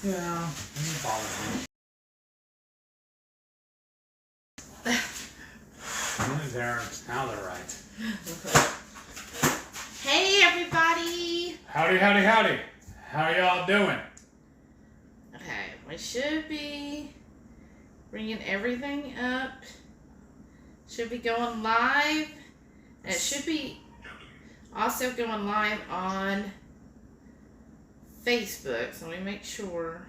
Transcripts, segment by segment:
Yeah, it doesn't bother me. Now they're right. Hey, everybody. Howdy, howdy, howdy. How y'all doing? Okay, we should be bringing everything up. Should be going live. And it should be also going live on Facebook. So let me make sure.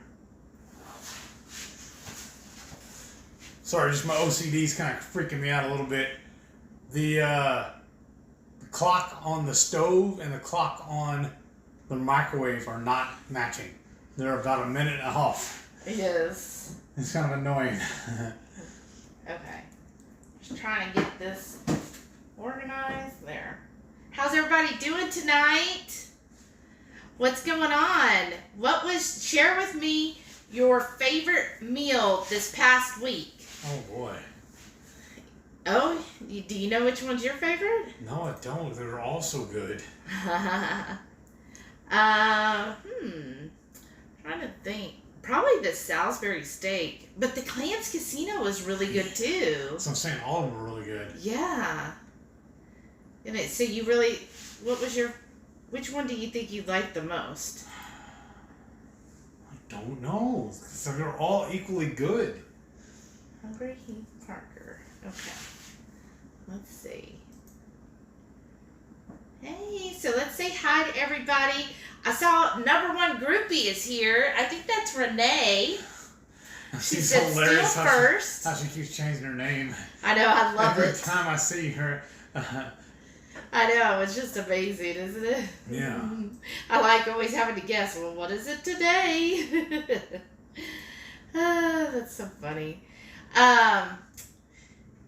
Sorry, just my OCD's kind of freaking me out a little bit. The clock on the stove and the clock on the microwave are not matching. They're about a minute off. Yes. It's kind of annoying. Okay. Just trying to get this organized. There. How's everybody doing tonight? What's going on? Share with me your favorite meal this past week. Oh boy. Oh, do you know which one's your favorite? No, I don't. They're all so good. Trying to think. Probably the Salisbury steak, but the Clams Casino was really good too. So I'm saying all of them are really good. Yeah. And so which one do you think you liked the most? I don't know. So they're all equally good. Hungry Heath Parker. Okay. Let's see. Hey, so let's say hi to everybody. I saw #1 groupie is here. I think that's Renee. She said still first. How she keeps changing her name. I know, I love it. Every time I see her. I know, it's just amazing, isn't it? Yeah. I like always having to guess, well, what is it today? That's so funny.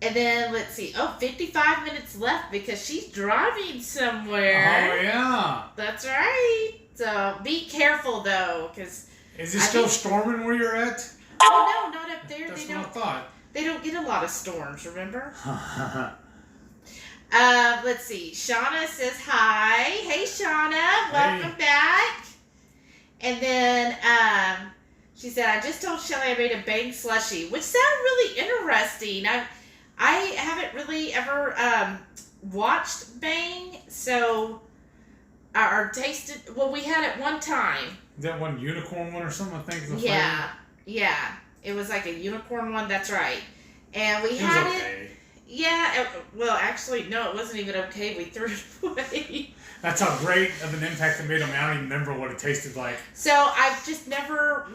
And then, let's see. 55 minutes left because she's driving somewhere. Oh, yeah. That's right. So, be careful, though, because... Is it still storming where you're at? Oh, no, not up there. That's what I thought. They don't get a lot of storms, remember? Let's see. Shauna says hi. Hey, Shauna. Welcome back. And then, she said, I just told Shelly I made a bang slushie, which sounded really interesting. I haven't really ever watched Bang, so or tasted. Well, we had it one time. Is that one unicorn one or something? I think. Yeah. It was like a unicorn one. That's right. And we had it. Yeah. Well, actually, no, it wasn't even okay. We threw it away. That's how great of an impact it made on me. I don't even remember what it tasted like. So I've just never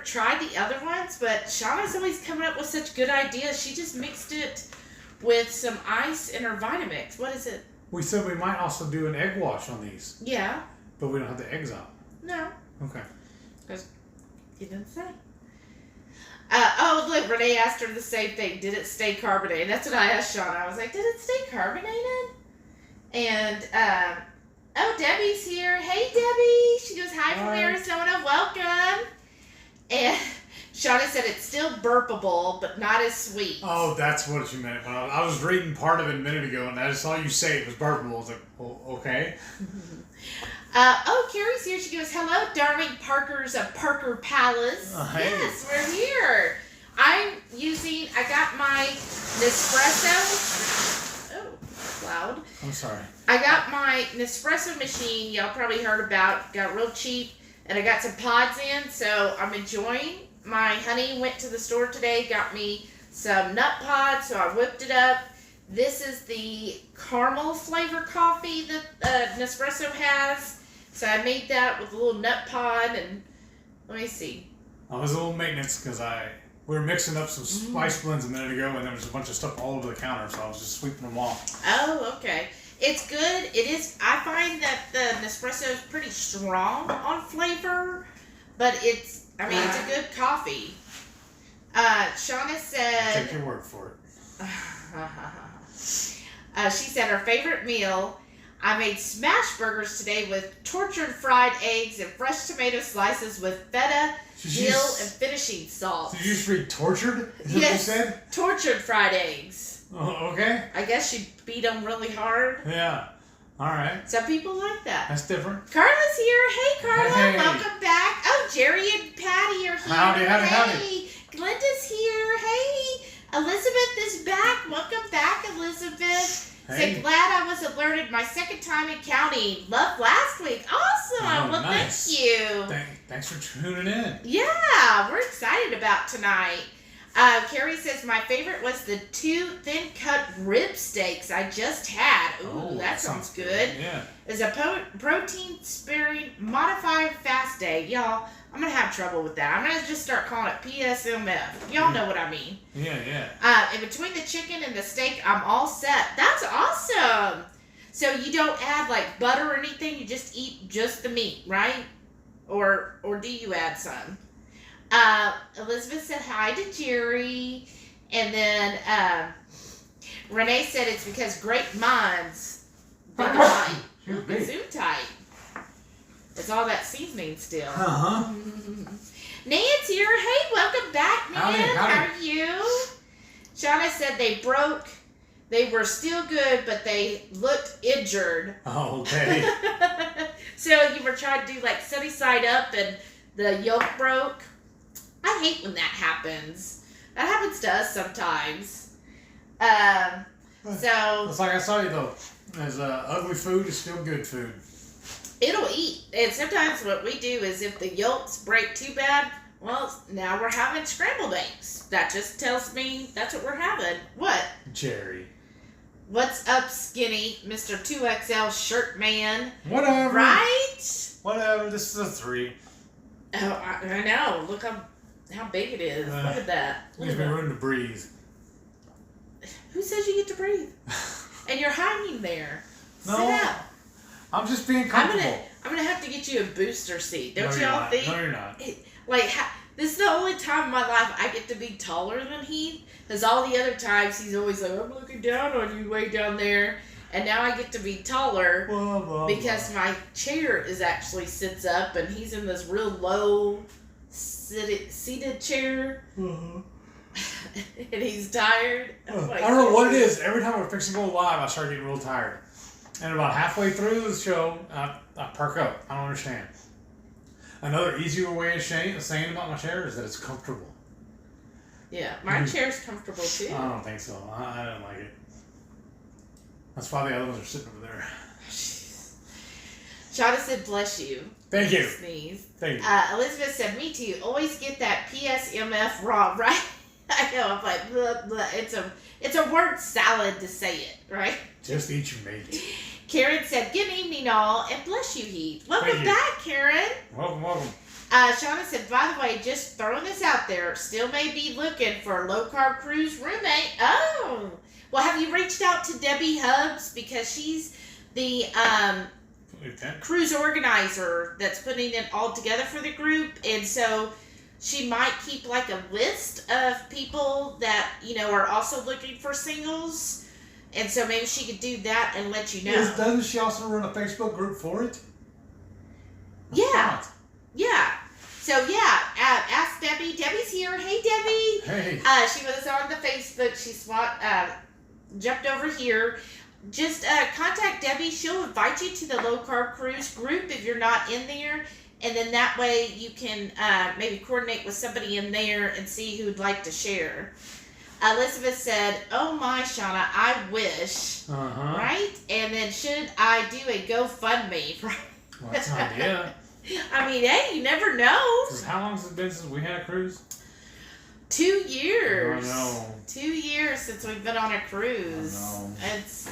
tried the other ones, but Shauna's always coming up with such good ideas. She just mixed it with some ice in her Vitamix. What is it? We said we might also do an egg wash on these. Yeah. But we don't have the eggs out. No. Okay. Because you didn't say. Oh, look, Renee asked her the same thing. Did it stay carbonated? That's what I asked Shauna. I was like, did it stay carbonated? And, Debbie's here. Hey, Debbie. She goes, hi from Arizona. Welcome. And Shauna said it's still burpable, but not as sweet. Oh, that's what you meant. I was reading part of it a minute ago, and I just saw you say it was burpable. I was like, well, okay. Carrie's here. She goes, hello, Darwin Parker's Parker Palace. Hey. Yes, we're here. I got my Nespresso. Loud. I'm sorry. I got my Nespresso machine y'all probably heard about. Got real cheap. And I got some pods in. So I'm enjoying. My honey went to the store today. Got me some nut pods. So I whipped it up. This is the caramel flavor coffee that Nespresso has. So I made that with a little nut pod. And let me see. I was a little maintenance because we were mixing up some spice blends a minute ago, and there was a bunch of stuff all over the counter, so I was just sweeping them off. Oh, okay. It's good. It is. I find that the Nespresso is pretty strong on flavor, but it's a good coffee. Shauna said... I'll take your word for it. She said her favorite meal, I made smash burgers today with tortured fried eggs and fresh tomato slices with feta, dill, and finishing salt. Did you just read tortured? Is that what you said? Tortured fried eggs. Oh, okay. I guess she beat them really hard. Yeah. All right. Some people like that. That's different. Carla's here. Hey, Carla. Hey. Welcome back. Oh, Jerry and Howdy, howdy, howdy. Hey, Glenda's here. Hey, Elizabeth is back. Welcome back, Elizabeth. Hey. So glad I was alerted my second time in county. Loved last week. Awesome. Oh, well, nice. thank you. Thanks for tuning in. Yeah, we're excited about tonight. Carrie says my favorite was the 2 thin-cut rib steaks I just had. Ooh, that sounds good. Yeah. It's a protein-sparing, modified fast day. Y'all, I'm going to have trouble with that. I'm going to just start calling it PSMF. Y'all know what I mean. Yeah. And between the chicken and the steak, I'm all set. That's awesome. So you don't add like butter or anything. You just eat just the meat, right? Or do you add some? Elizabeth said hi to Jerry. And then Renee said it's because great minds think alike. Zoom tight. It's all that seasoning still. Uh-huh. Nan's here. Hey, welcome back, Nan. Howdy. How are you? Shauna said they broke. They were still good, but they looked injured. Oh, okay. So you were trying to do like sunny side up and the yolk broke. I hate when that happens. That happens to us sometimes. So It's like I saw you though. As ugly food is still good food. it'll eat. And sometimes what we do is if the yolks break too bad, well, now we're having scrambled eggs. That just tells me that's what we're having. What? Jerry. What's up, skinny Mr. 2XL shirt man? Whatever. Right? Whatever. This is a 3. Oh, I know. Look how big it is. Look at that. Look Gives at me that. room to breathe. Who says you get to breathe? And you're hiding there. No. Sit down. I'm just being comfortable. I'm gonna have to get you a booster seat. Don't No, you're y'all not. think? No, you're not. This is the only time in my life I get to be taller than he. Because all the other times he's always like, I'm looking down on you way down there. And now I get to be taller Blah, blah, because my chair is actually sits up and he's in this real low seated chair. Uh-huh. And he's tired. Oh I don't know what it is. Every time we're fixing to go live, I start getting real tired. And about halfway through the show, I perk up. I don't understand. Another easier way of saying about my chair is that it's comfortable. Yeah, my chair's comfortable too. I don't think so. I don't like it. That's why the other ones are sitting over there. Shada said, bless you. Thank you. Sneeze. Thank you. Elizabeth said, me too. Always get that PSMF raw, right? I know, I'm like, blah, blah. It's a word salad to say it, right? Just eat your meat. Karen said, good evening all, and bless you, Heath. Welcome Thank you. back, Karen. Welcome. Shauna said, by the way, just throwing this out there, still may be looking for a low-carb cruise roommate. Oh. Well, have you reached out to Debbie Hubbs? Because she's the cruise organizer that's putting it all together for the group. And so she might keep like a list of people that, are also looking for singles. And so maybe she could do that and let you know. Doesn't she also run a Facebook group for it? Yeah. Yeah. So, ask Debbie. Debbie's here. Hey, Debbie. Hey. She was on the Facebook. She jumped over here. Just contact Debbie. She'll invite you to the Low Carb Cruise group if you're not in there. And then that way you can maybe coordinate with somebody in there and see who'd like to share. Elizabeth said, oh my, Shauna, I wish. Uh-huh. Right? And then should I do a GoFundMe? Well, that's an idea. I mean, hey, you never know. How long has it been since we had a cruise? 2 years. I know. 2 years since we've been on a cruise. I know. It's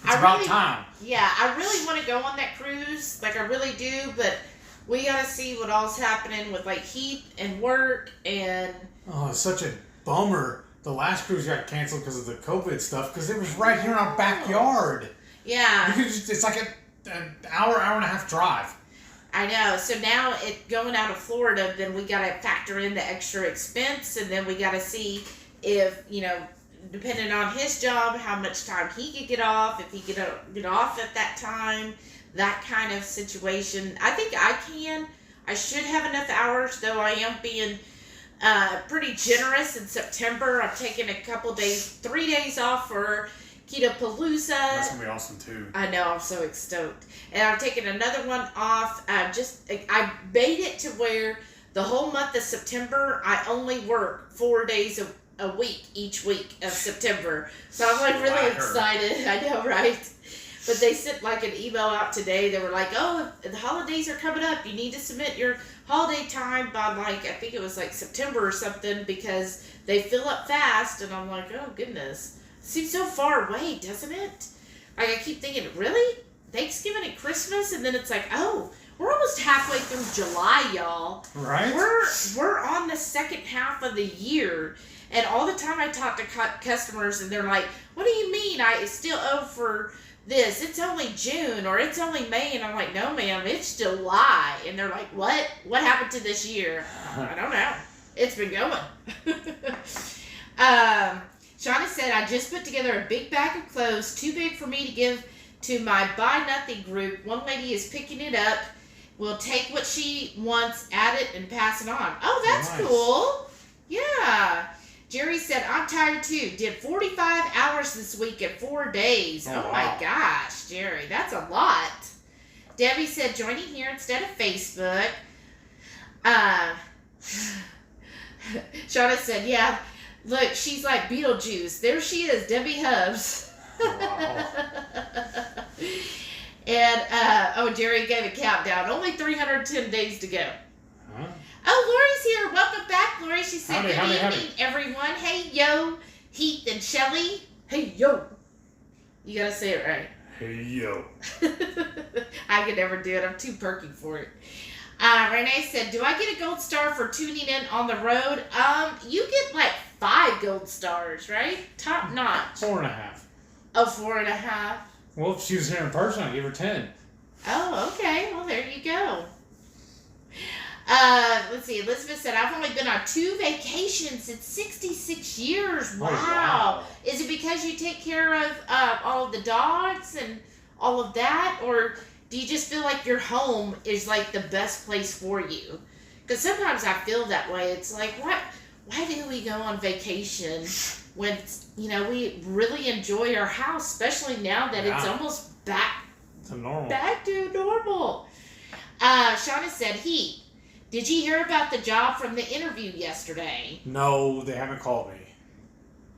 about time. Yeah, I really want to go on that cruise. Like, I really do, but we got to see what all's happening with, like, Heath and work and... Oh, it's such a bummer. The last cruise got canceled because of the COVID stuff, because it was right here in our backyard. Yeah. It's like an hour and a half drive. I know. So now going out of Florida, then we got to factor in the extra expense, and then we got to see if, depending on his job, how much time he could get off, if he could get off at that time, that kind of situation. I think I can. I should have enough hours, though I am being pretty generous in September. I'm taking a couple days, 3 days off for Keto-Palooza. That's going to be awesome, too. I know, I'm so stoked. And I'm taking another one off. I made it to where the whole month of September, I only work 4 days a week each week of September. So I'm like really excited. I know, right? But they sent like an email out today. They were like, oh, the holidays are coming up. You need to submit your holiday time by like, I think it was like September or something, because they fill up fast. And I'm like, oh goodness. Seems so far away, doesn't it? Like I keep thinking, really? Thanksgiving and Christmas? And then it's like, oh, we're almost halfway through July, y'all. Right. We're on the second half of the year. And all the time I talk to customers and they're like, what do you mean I still owe for this? It's only June or it's only May. And I'm like, no, ma'am, it's July. And they're like, what? What happened to this year? I don't know. It's been going. Shauna said, I just put together a big bag of clothes, too big for me to give to my Buy Nothing group. One lady is picking it up. We'll take what she wants, add it, and pass it on. Oh, that's nice. Cool. Yeah. Jerry said, I'm tired too. Did 45 hours this week at 4 days. Oh wow. My gosh, Jerry, that's a lot. Debbie said, joining here instead of Facebook. Shauna said, yeah, look, she's like Beetlejuice. There she is, Debbie Hubbs. Wow. And, Jerry gave a countdown. Only 310 days to go. Huh? Oh, Lori's here. Welcome back, Lori. She said, good evening, everyone. Hey, yo, Heath and Shelly. Hey, yo. You gotta say it right. Hey, yo. I could never do it. I'm too perky for it. Renee said, do I get a gold star for tuning in on the road? You get like 5 gold stars, right? Top notch. 4.5. Oh, 4.5. Well, if she was here in person, I'd give her 10. Oh, okay. Well, there you go. Let's see. Elizabeth said, I've only been on 2 vacations in 66 years. Wow. Oh, wow. Is it because you take care of all of the dogs and all of that? Or do you just feel like your home is like the best place for you? Because sometimes I feel that way. It's like, why do we go on vacation when, we really enjoy our house, especially now that it's almost back to normal. Back to normal. Shauna said, did you hear about the job from the interview yesterday? No, they haven't called me.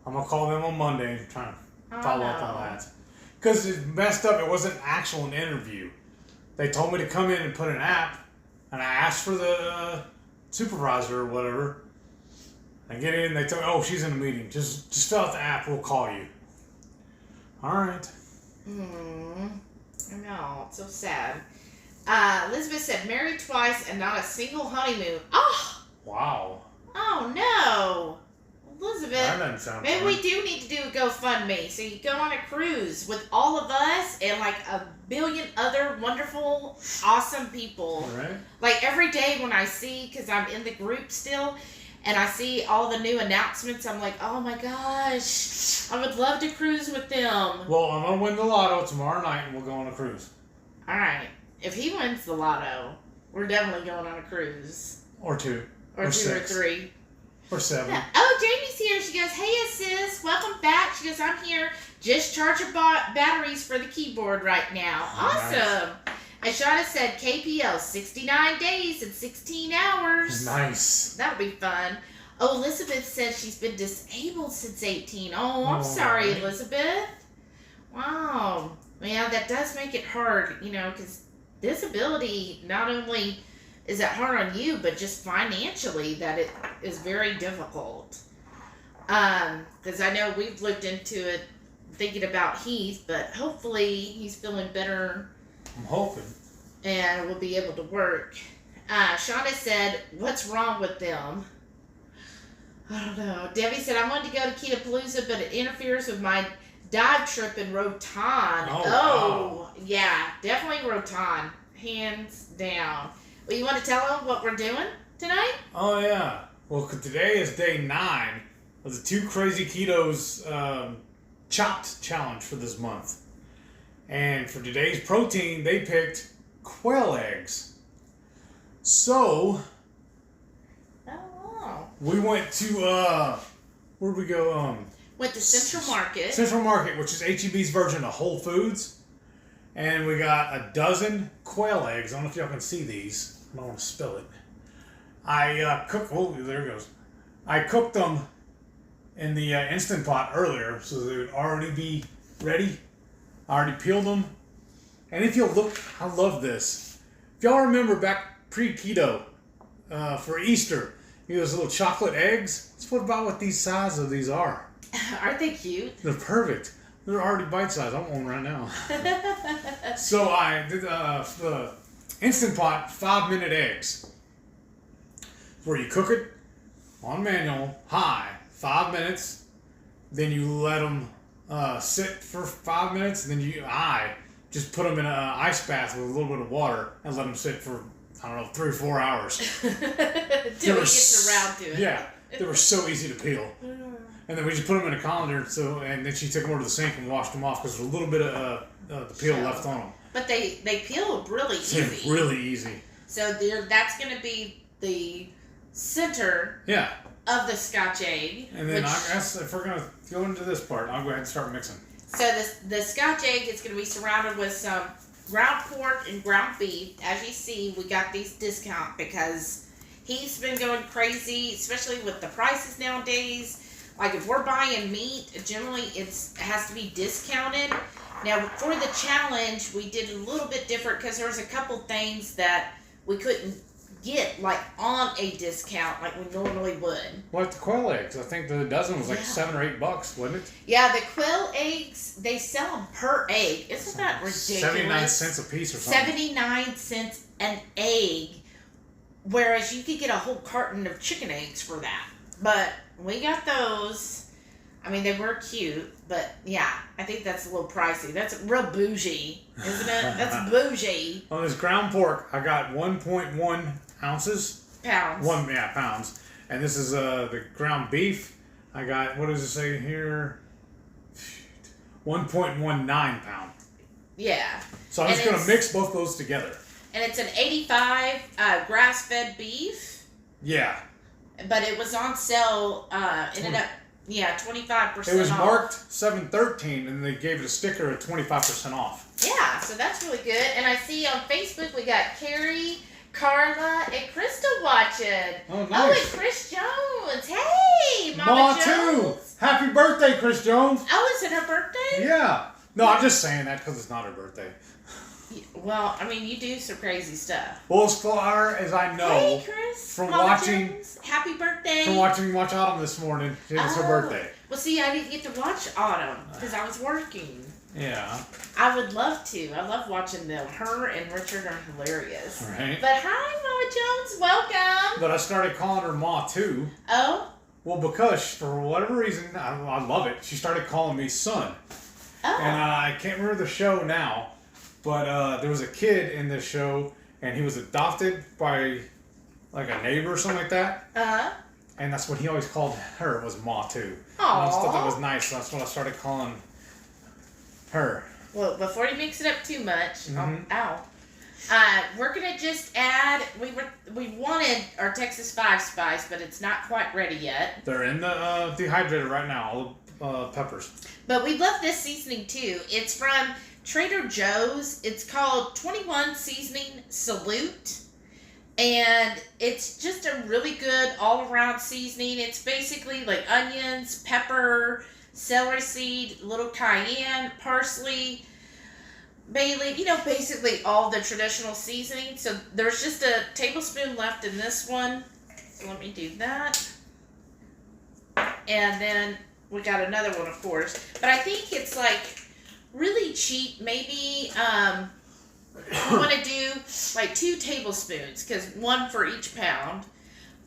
I'm going to call them on Monday and try to follow up on that. Because it messed up. It wasn't actual an interview. They told me to come in and put an app, and I asked for the supervisor or whatever. I get in, they tell me, oh, she's in a meeting. Just fill out the app, we'll call you. All right. I know, it's so sad. Elizabeth said, married twice and not a single honeymoon. Oh! Wow. Oh, no. Elizabeth, that doesn't sound maybe fun. we do need to do a GoFundMe. So you go on a cruise with all of us and like a billion other wonderful, awesome people. Right. Like every day when I see, because I'm in the group still, and I see all the new announcements, I'm like, oh my gosh, I would love to cruise with them. Well, I'm going to win the lotto tomorrow night and we'll go on a cruise. All right. If he wins the lotto, we're definitely going on a cruise. Or 2. Or 2 6. or 3. Or 7. Yeah. Oh, Jamie's here. She goes, hey, sis. Welcome back. She goes, I'm here. Just charging batteries for the keyboard right now. Awesome. Nice. And Shauna said, KPL, 69 days and 16 hours. Nice. That'll be fun. Oh, Elizabeth says she's been disabled since 18. Oh, I'm sorry, Elizabeth. Wow. Yeah, that does make it hard, because disability not only is it hard on you, but just financially that it is very difficult. Because I know we've looked into it thinking about Heath, but hopefully he's feeling better. I'm hoping. And will be able to work. Shauna said, what's wrong with them? I don't know. Debbie said, I wanted to go to Kitapalooza, but it interferes with my dive trip in Rotan. Wow. Yeah, definitely Rotan. Hands down. Well, you want to tell them what we're doing tonight? Oh, yeah. Well, today is day 9 of the 2 Crazy Ketos Chopped Challenge for this month. And for today's protein, they picked quail eggs. So, we went to, where'd we go? Went to Central Market. Central Market, which is H-E-B's version of Whole Foods. And we got a dozen quail eggs. I don't know if y'all can see these. I don't want to spill it. I cooked. Oh, there it goes. I cooked them in the Instant Pot earlier, so they would already be ready. I already peeled them. And if you look, I love this. If y'all remember back pre-keto for Easter, those little chocolate eggs. That's what these size of these are. Aren't they cute? They're perfect. They're already bite-sized. I want one right now. So I did the Instant Pot 5-minute eggs. Where you cook it on manual, high, 5 minutes. Then you let them sit for 5 minutes. And then I just put them in an ice bath with a little bit of water and let them sit for, I don't know, 3 or 4 hours. Till it gets around to it. Yeah, they were so easy to peel. And then we just put them in a colander. And then she took them over to the sink and washed them off because there's a little bit of the peel left on them. But they peel really easy. They're really easy. So that's going to be the center of the Scotch egg. And then I guess if we're going to go into this part, I'll go ahead and start mixing. So the Scotch egg is going to be surrounded with some ground pork and ground beef. As you see, we got these discount because he's been going crazy, especially with the prices nowadays. Like if we're buying meat, generally it has to be discounted. Now for the challenge, we did a little bit different because there was a couple things that we couldn't get like on a discount like we normally would. Like the quail eggs. I think the dozen was like $7 or $8, wasn't it? Yeah, the quail eggs, they sell them per egg. Isn't that ridiculous? 79 cents a piece or something. 79 cents an egg, whereas you could get a whole carton of chicken eggs for that. But we got those. I mean, they were cute, but yeah, I think that's a little pricey. That's real bougie, isn't it? That's bougie. On this ground pork, I got 1.1 ounces. Pounds. Pounds. And this is the ground beef. I got, what does it say here? 1.19 pound. Yeah. So I'm just going to mix both those together. And it's an 85 grass-fed beef. Yeah. But it was on sale, ended up, 25% It was off. marked $7.13, and they gave it a sticker at 25% off. Yeah, so that's really good. And I see on Facebook we got Carrie, Carla, and Krista watching. Oh, nice. Oh, and Chris Jones. Hey, Mama Jones. Too. Happy birthday, Chris Jones. Oh, is it her birthday? Yeah. No, I'm just saying that because it's not her birthday. Well, I mean, you do some crazy stuff. Well, as far as I know, hey, Chris, from Mama watching, Jones, happy birthday. From watching Watch Autumn this morning, it was her birthday. Well, see, I didn't get to watch Autumn because I was working. Yeah. I would love to. I love watching them. Her and Richard are hilarious. Right. But hi, Mama Jones. Welcome. But I started calling her Ma, too. Oh? Well, because for whatever reason, I love it, she started calling me son. Oh. And I can't remember the show now, but there was a kid in this show, and he was adopted by like a neighbor or something like that. Uh-huh. And that's what he always called her, was Ma, too. Aww. I just thought that was nice, so that's what I started calling her. Well, before you mix it up too much, Mm-hmm. we're gonna just add. We wanted our Texas 5 spice, but it's not quite ready yet. They're in the dehydrator right now, all the peppers. But we love this seasoning too. It's from Trader Joe's. It's called 21 Seasoning Salute. And it's just a really good all-around seasoning. It's basically like onions, pepper, celery seed, little cayenne, parsley, bay leaf, basically all the traditional seasoning. So there's just a tablespoon left in this one. So let me do that. And then we got another one, of course. But I think it's like really cheap. Maybe you want to do like 2 tablespoons, because 1 for each pound.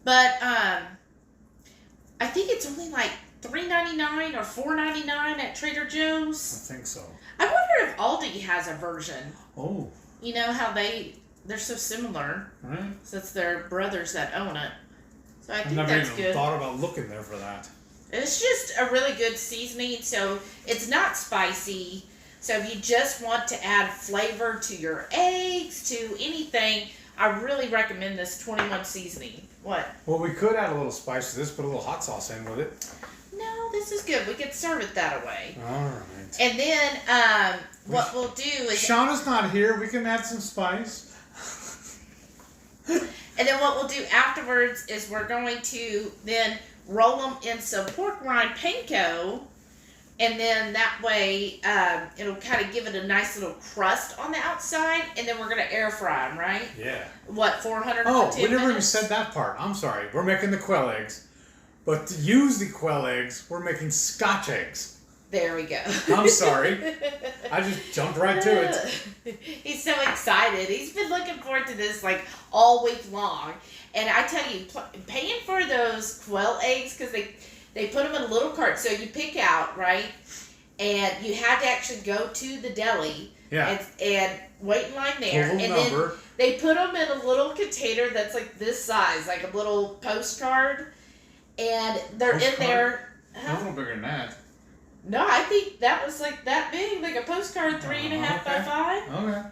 But I think it's only like $3.99 or $4.99 at Trader Joe's. I think so. I wonder if Aldi has a version. Oh. You know how they're so similar. Right. Since they're brothers that own it. So I think I've that's never even good. thought about looking there for that. It's just a really good seasoning, so it's not spicy. So if you just want to add flavor to your eggs, to anything, I really recommend this 21 seasoning. What? Well, we could add a little spice to this, put a little hot sauce in with it. No, this is good. We could serve it that way. All right. And then what we'll do is... Shauna's not here. We can add some spice. And then what we'll do afterwards is we're going to then roll them in some pork rind panko. And then that way, it'll kind of give it a nice little crust on the outside. And then we're going to air fry them, right? Yeah. What, 410 Oh, minutes? we never even said that part. I'm sorry. We're making the quail eggs. But to use the quail eggs, we're making Scotch eggs. There we go. I'm sorry. I just jumped right to it. He's so excited. He's been looking forward to this like all week long. And I tell you, paying for those quail eggs, because they put them in a little cart. So you pick out, right? And you have to actually go to the deli and wait in line there. And then they put them in a little container that's like this size, like a little postcard. And they're in there. A little bigger than that. No, I think that was like that big, like a postcard 3.5 by 5. Okay.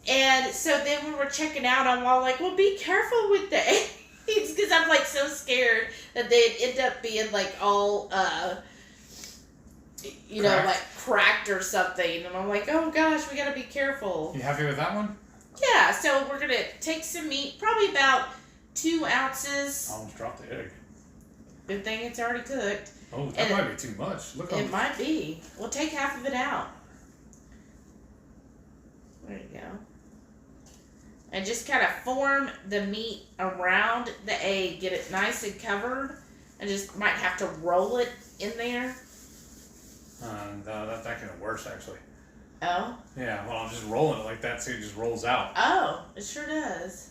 And so then when we're checking out, I'm all like, well, be careful with the eggs. Because I'm like so scared that they'd end up being like all, cracked. like cracked or something. And I'm like, oh gosh, we got to be careful. You happy with that one? Yeah, so we're going to take some meat, probably about 2 ounces. I almost dropped the egg. Good thing it's already cooked. Oh, that might be too much. Look. It might be. We'll take half of it out. There you go. And just kind of form the meat around the egg. Get it nice and covered. And just might have to roll it in there. That can get worse, actually. Oh? Yeah, well, I'm just rolling it like that so it just rolls out. Oh, it sure does.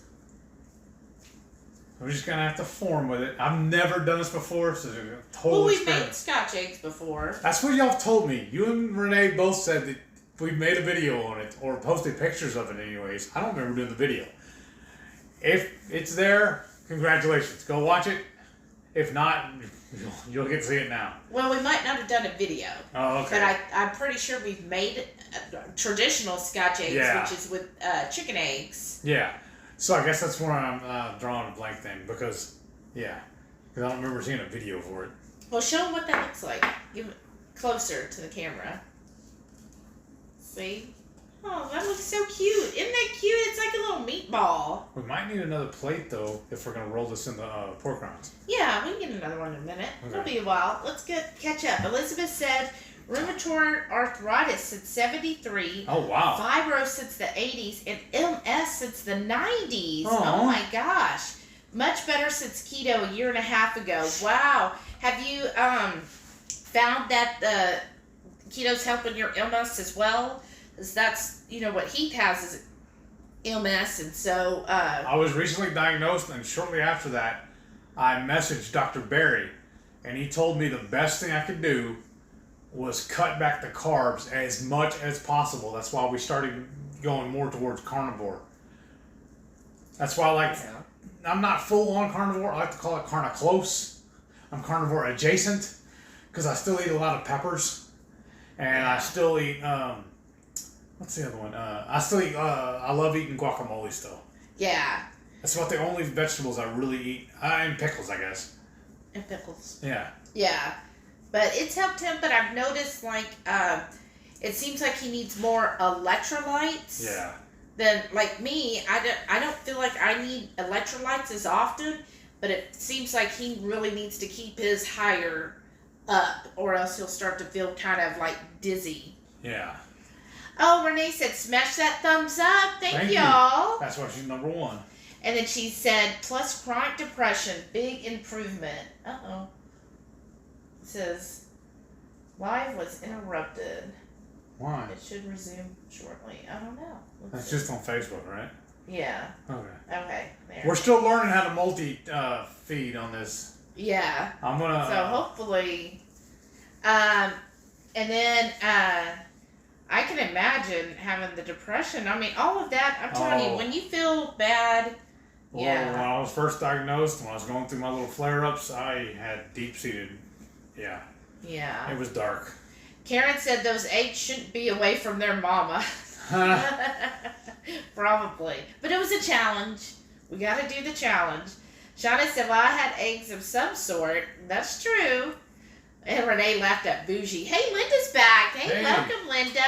We're just going to have to form with it. I've never done this before, so it's a total Well, experiment. we've made Scotch eggs before. That's what y'all told me. You and Renee both said that we made a video on it, or posted pictures of it anyways. I don't remember doing the video. If it's there, congratulations. Go watch it. If not, you'll get to see it now. Well, we might not have done a video. Oh, okay. But I'm pretty sure we've made traditional Scotch eggs, which is with chicken eggs. Yeah. So I guess that's where I'm drawing a blank then, because I don't remember seeing a video for it. Well, show them what that looks like. Give it closer to the camera. See? Oh, that looks so cute. Isn't that cute? It's like a little meatball. We might need another plate, though, if we're going to roll this in the pork rinds. Yeah, we can get another one in a minute. Okay. It'll be a while. Let's catch up. Elizabeth said rheumatoid arthritis since 73. Oh, wow. Fibro since the 80s. And MS since the 90s. Aww. Oh, my gosh. Much better since keto a year and a half ago. Wow. Have you found that the keto's helping your MS as well? Because that's, what he has is MS. And so... I was recently diagnosed, and shortly after that, I messaged Dr. Barry, and he told me the best thing I could do was cut back the carbs as much as possible. That's why we started going more towards carnivore. That's why I'm not full on carnivore. I like to call it close. I'm carnivore adjacent because I still eat a lot of peppers, and I still eat what's the other one? I love eating guacamole still. Yeah. That's about the only vegetables I really eat. And pickles, I guess. And pickles. Yeah. Yeah. But it's helped him, but I've noticed, it seems like he needs more electrolytes. Yeah. Than, me, I don't feel like I need electrolytes as often, but it seems like he really needs to keep his higher up, or else he'll start to feel kind of, dizzy. Yeah. Oh, Renee said, smash that thumbs up. Thank y'all. That's why she's number 1. And then she said, plus chronic depression, big improvement. Uh-oh. It says, live was interrupted. Why? It should resume shortly. I don't know. That's just on Facebook, right? Yeah. Okay. There. We're still learning how to multi-feed on this. Yeah. I'm going to... So hopefully... and then... I can imagine having the depression. I mean, all of that, I'm telling you, when you feel bad... Well, when I was first diagnosed, when I was going through my little flare-ups, I had deep-seated... Yeah. Yeah. It was dark. Karen said those eggs shouldn't be away from their mama. Probably. But it was a challenge. We got to do the challenge. Shauna said, well, I had eggs of some sort. That's true. And Renee laughed at bougie. Hey, Linda's back. Hey, welcome, Linda.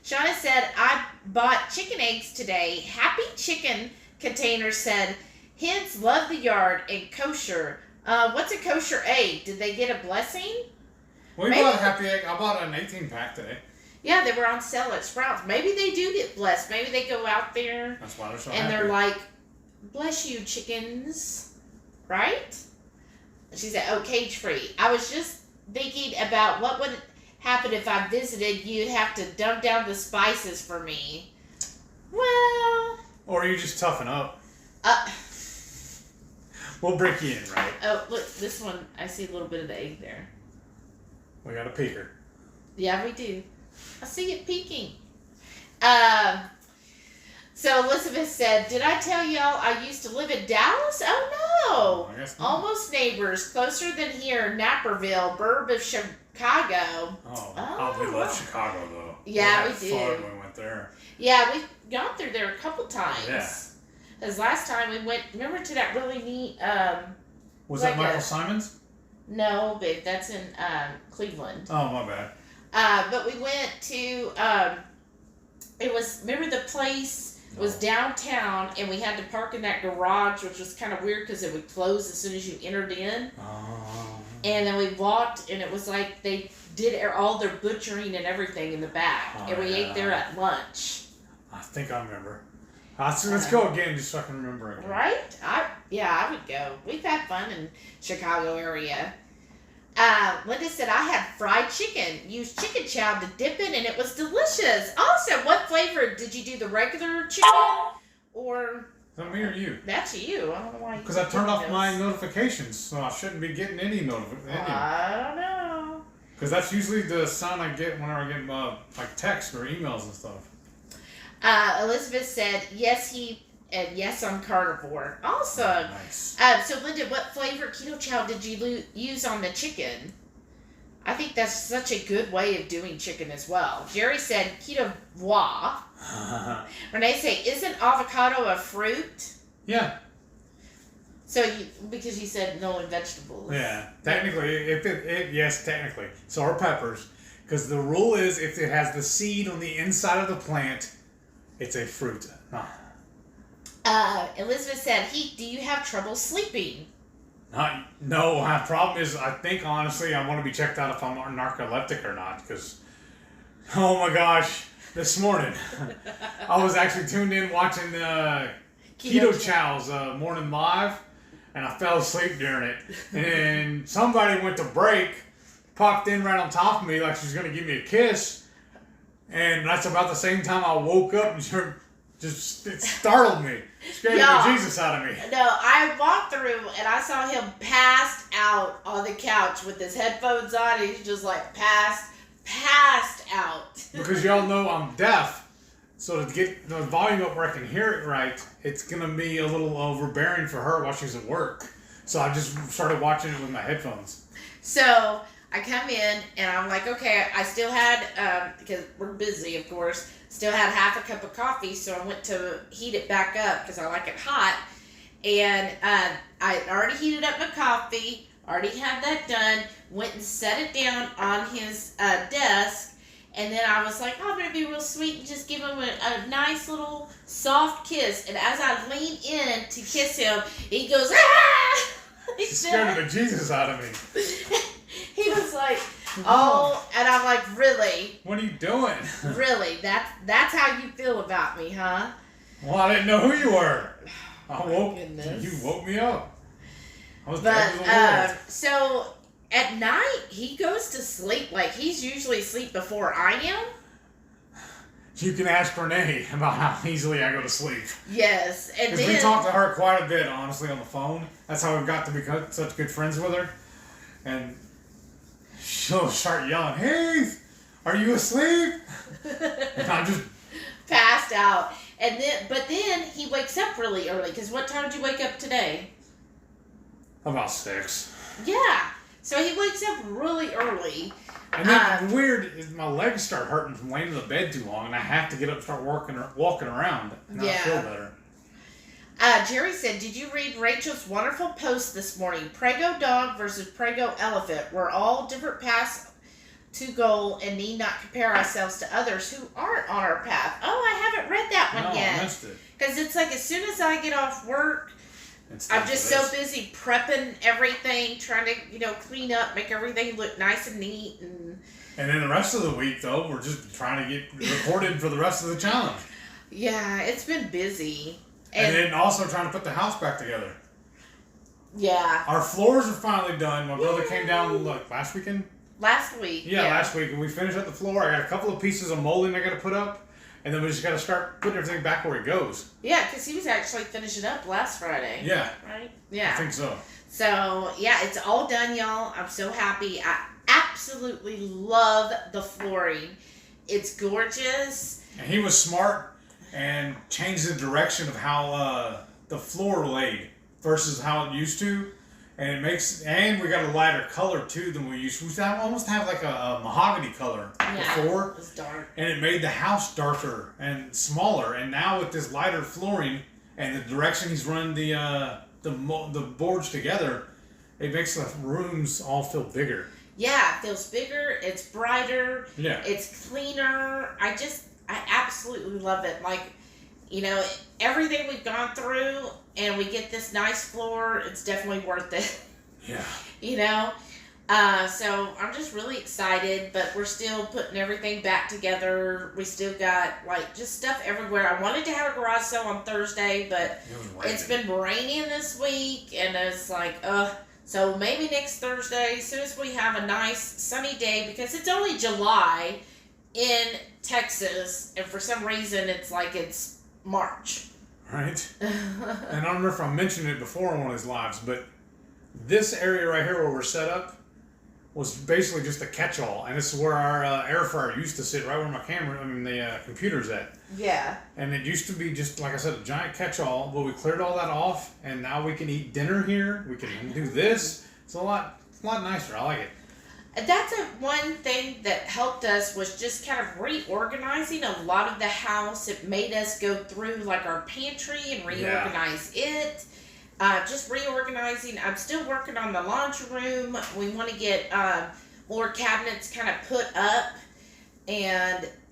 Shauna said, I bought chicken eggs today. Happy chicken container said, "Hens love the yard and kosher." What's a kosher egg? Did they get a blessing? We bought a happy egg. I bought an 18-pack today. Yeah, they were on sale at Sprouts. Maybe they do get blessed. Maybe they go out there. That's why they're so and happy. they're like, "Bless you, chickens," right? And she said, "Oh, cage free." I was just thinking about what would happen if I visited. You'd have to dump down the spices for me. Well, or you just toughen up. uh, We'll break you in, right? oh, look, this one, I see a little bit of the egg there. We got a peeker. Yeah, we do. I see it peeking. So Elizabeth said, "Did I tell y'all I used to live in Dallas? Oh, I guess no. not. Almost neighbors, closer than here, Naperville, burb of Chicago." We love Chicago, though. Yeah, we had do. fun when we went there. Yeah, we've gone through there a couple times. Yeah. Because last time we went, remember to that really neat, Was like that Michael Simon's? no, babe, that's in Cleveland. Oh, my bad. But we went to, it was, remember the place was downtown, and we had to park in that garage, which was kind of weird because it would close as soon as you entered in. And then we walked, and it was like they did all their butchering and everything in the back. And we ate there at lunch. I think I remember. Let's go again just so I can remember again. Right? I would go. We've had fun in Chicago area. Linda said, "I had fried chicken. Used chicken chow to dip in, and it was delicious." Also, what flavor? Did you do the regular chicken? Or... Is that me or you? That's you. I don't know why you... Because I turned off my notifications, so I shouldn't be getting any notifications. I don't know. Because that's usually the sound I get whenever I get like text or emails and stuff. Elizabeth said, "Yes, and yes, I'm carnivore." Awesome. Nice. So Linda, what flavor keto chow did you use on the chicken? I think that's such a good way of doing chicken as well. Jerry said keto voix. Renee said, "Isn't avocado a fruit?" Yeah. So because you said no in vegetables. Yeah. Technically, yes, technically. So are peppers. Because the rule is if it has the seed on the inside of the plant, it's a fruit. Elizabeth said, "Do you have trouble sleeping?" No, my problem is I think honestly I want to be checked out if I'm narcoleptic or not. Because, oh my gosh, this morning I was actually tuned in watching Keto Chow's morning live, and I fell asleep during it. And somebody went to break, popped in right on top of me like she was going to give me a kiss. And that's about the same time I woke up and it startled me. Scared the Jesus out of me. No, I walked through and I saw him passed out on the couch with his headphones on. And he's just like passed out. Because y'all know I'm deaf. So to get the volume up where I can hear it right, it's going to be a little overbearing for her while she's at work. So I just started watching it with my headphones. So I come in and I'm like, okay, I still had, because we're busy, of course, still had half a cup of coffee, so I went to heat it back up because I like it hot. And I already heated up my coffee, already had that done, went and set it down on his desk, and then I was like, oh, I'm going to be real sweet and just give him a nice little soft kiss. And as I lean in to kiss him, he goes, ah! He scared the Jesus out of me. He was like, oh, and I'm like, really? What are you doing? Really? That's how you feel about me, huh? Well, I didn't know who you were. Goodness. You woke me up. I was so at night he goes to sleep. Like he's usually asleep before I am. You can ask Renee about how easily I go to sleep. Yes, and because we talk to her quite a bit, honestly, on the phone. That's how we've got to become such good friends with her. And she'll start yelling, "Hey, are you asleep?" And I'm just passed out. And then he wakes up really early. Because what time did you wake up today? About 6. Yeah. So he wakes up really early. And then weird is my legs start hurting from laying in the bed too long, and I have to get up and start walking around. And I feel better. Jerry said, did you read Rachel's wonderful post this morning? Prego dog versus Prego elephant. We're all different paths to goal and need not compare ourselves to others who aren't on our path. Oh, I haven't read that one yet. I missed it. Because it's like as soon as I get off work, I'm just so busy prepping everything, trying to, clean up, make everything look nice and neat. And then the rest of the week, though, we're just trying to get recorded for the rest of the challenge. Yeah, it's been busy. And then also trying to put the house back together. Yeah. Our floors are finally done. My brother came down, last weekend? Last week. Yeah, last week. And we finished up the floor. I got a couple of pieces of molding I got to put up. And then we just got to start putting everything back where it goes. Yeah, because he was actually finishing up last Friday. Yeah. Right? Yeah. I think so. So, yeah, it's all done, y'all. I'm so happy. I absolutely love the flooring. It's gorgeous. And he was smart and changed the direction of how the floor laid versus how it used to. And we got a lighter color too than we used to. We used to almost have like a mahogany color before. It was dark. And it made the house darker and smaller. And now with this lighter flooring and the direction he's run the boards together, it makes the rooms all feel bigger. Yeah, it feels bigger. It's brighter. Yeah. It's cleaner. I absolutely love it. Like, everything we've gone through and we get this nice floor, it's definitely worth it. Yeah. So I'm just really excited, but we're still putting everything back together. We still got just stuff everywhere. I wanted to have a garage sale on Thursday, but it's been raining this week, and it's so maybe next Thursday, as soon as we have a nice sunny day, because it's only July in Texas, and for some reason it's March. Right. And I don't remember if I mentioned it before on one of his lives, but this area right here where we're set up was basically just a catch-all, and this is where our air fryer used to sit, right where the computer's at. Yeah. And it used to be just, like I said, a giant catch-all, but we cleared all that off, and now we can eat dinner here. We can do this. It's a lot nicer. I like it. That's one thing that helped us was just kind of reorganizing a lot of the house. It made us go through our pantry and reorganize it. Just reorganizing. I'm still working on the laundry room. We want to get more cabinets kind of put up,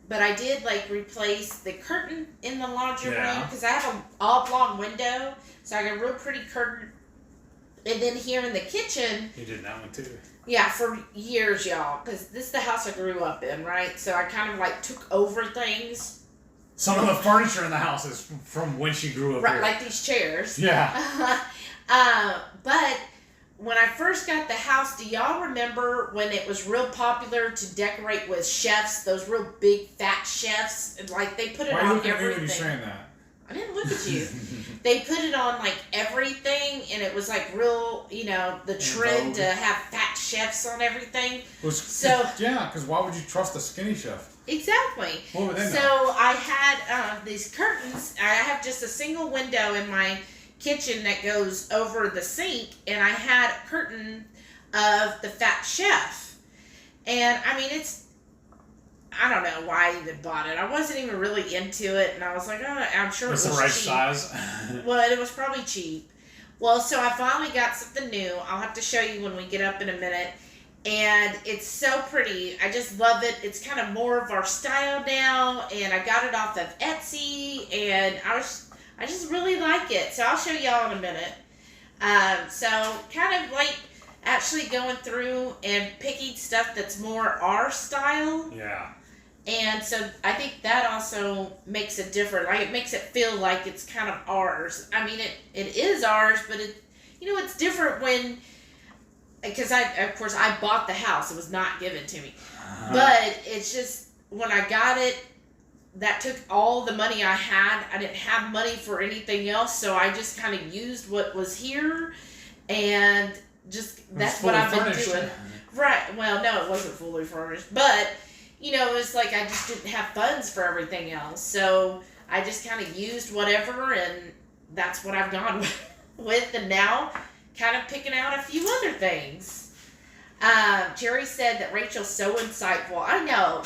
but I did replace the curtain in the laundry room because I have an oblong window, so I got a real pretty curtain. And then here in the kitchen, you did that one too. Yeah, for years, y'all, because this is the house I grew up in, right? So I kind of took over things. Some of the furniture in the house is from when she grew up here. Like these chairs. Yeah. But when I first got the house, do y'all remember when it was real popular to decorate with chefs, those real big fat chefs? And they put it on everything. Why are you looking at me when you're saying that? I didn't look at you. They put it on everything, and it was real, the trend to have fat chefs on everything. Yeah, because why would you trust a skinny chef? Exactly. What would they know? So I had these curtains. I have just a single window in my kitchen that goes over the sink, and I had a curtain of the fat chef. And I don't know why I even bought it. I wasn't even really into it, and I was like, I'm sure it was the right cheap. size. Well, it was probably cheap. Well, so I finally got something new. I'll have to show you when we get up in a minute. And it's so pretty. I just love it. It's kind of more of our style now, and I got it off of Etsy, and I just really like it. So I'll show y'all in a minute. So kind of actually going through and picking stuff that's more our style. Yeah. And so I think that also makes it different. It makes it feel like it's kind of ours. It is ours, but it's different when, because of course I bought the house. It was not given to me. But it's just, when I got it, that took all the money I had. I didn't have money for anything else, so I just kind of used what was here, and that's what I've been doing. Right. Well, no, it wasn't fully furnished, but it's I just didn't have funds for everything else. So I just kind of used whatever, and that's what I've gone with. And now kind of picking out a few other things. Jerry said that Rachel's so insightful. I know.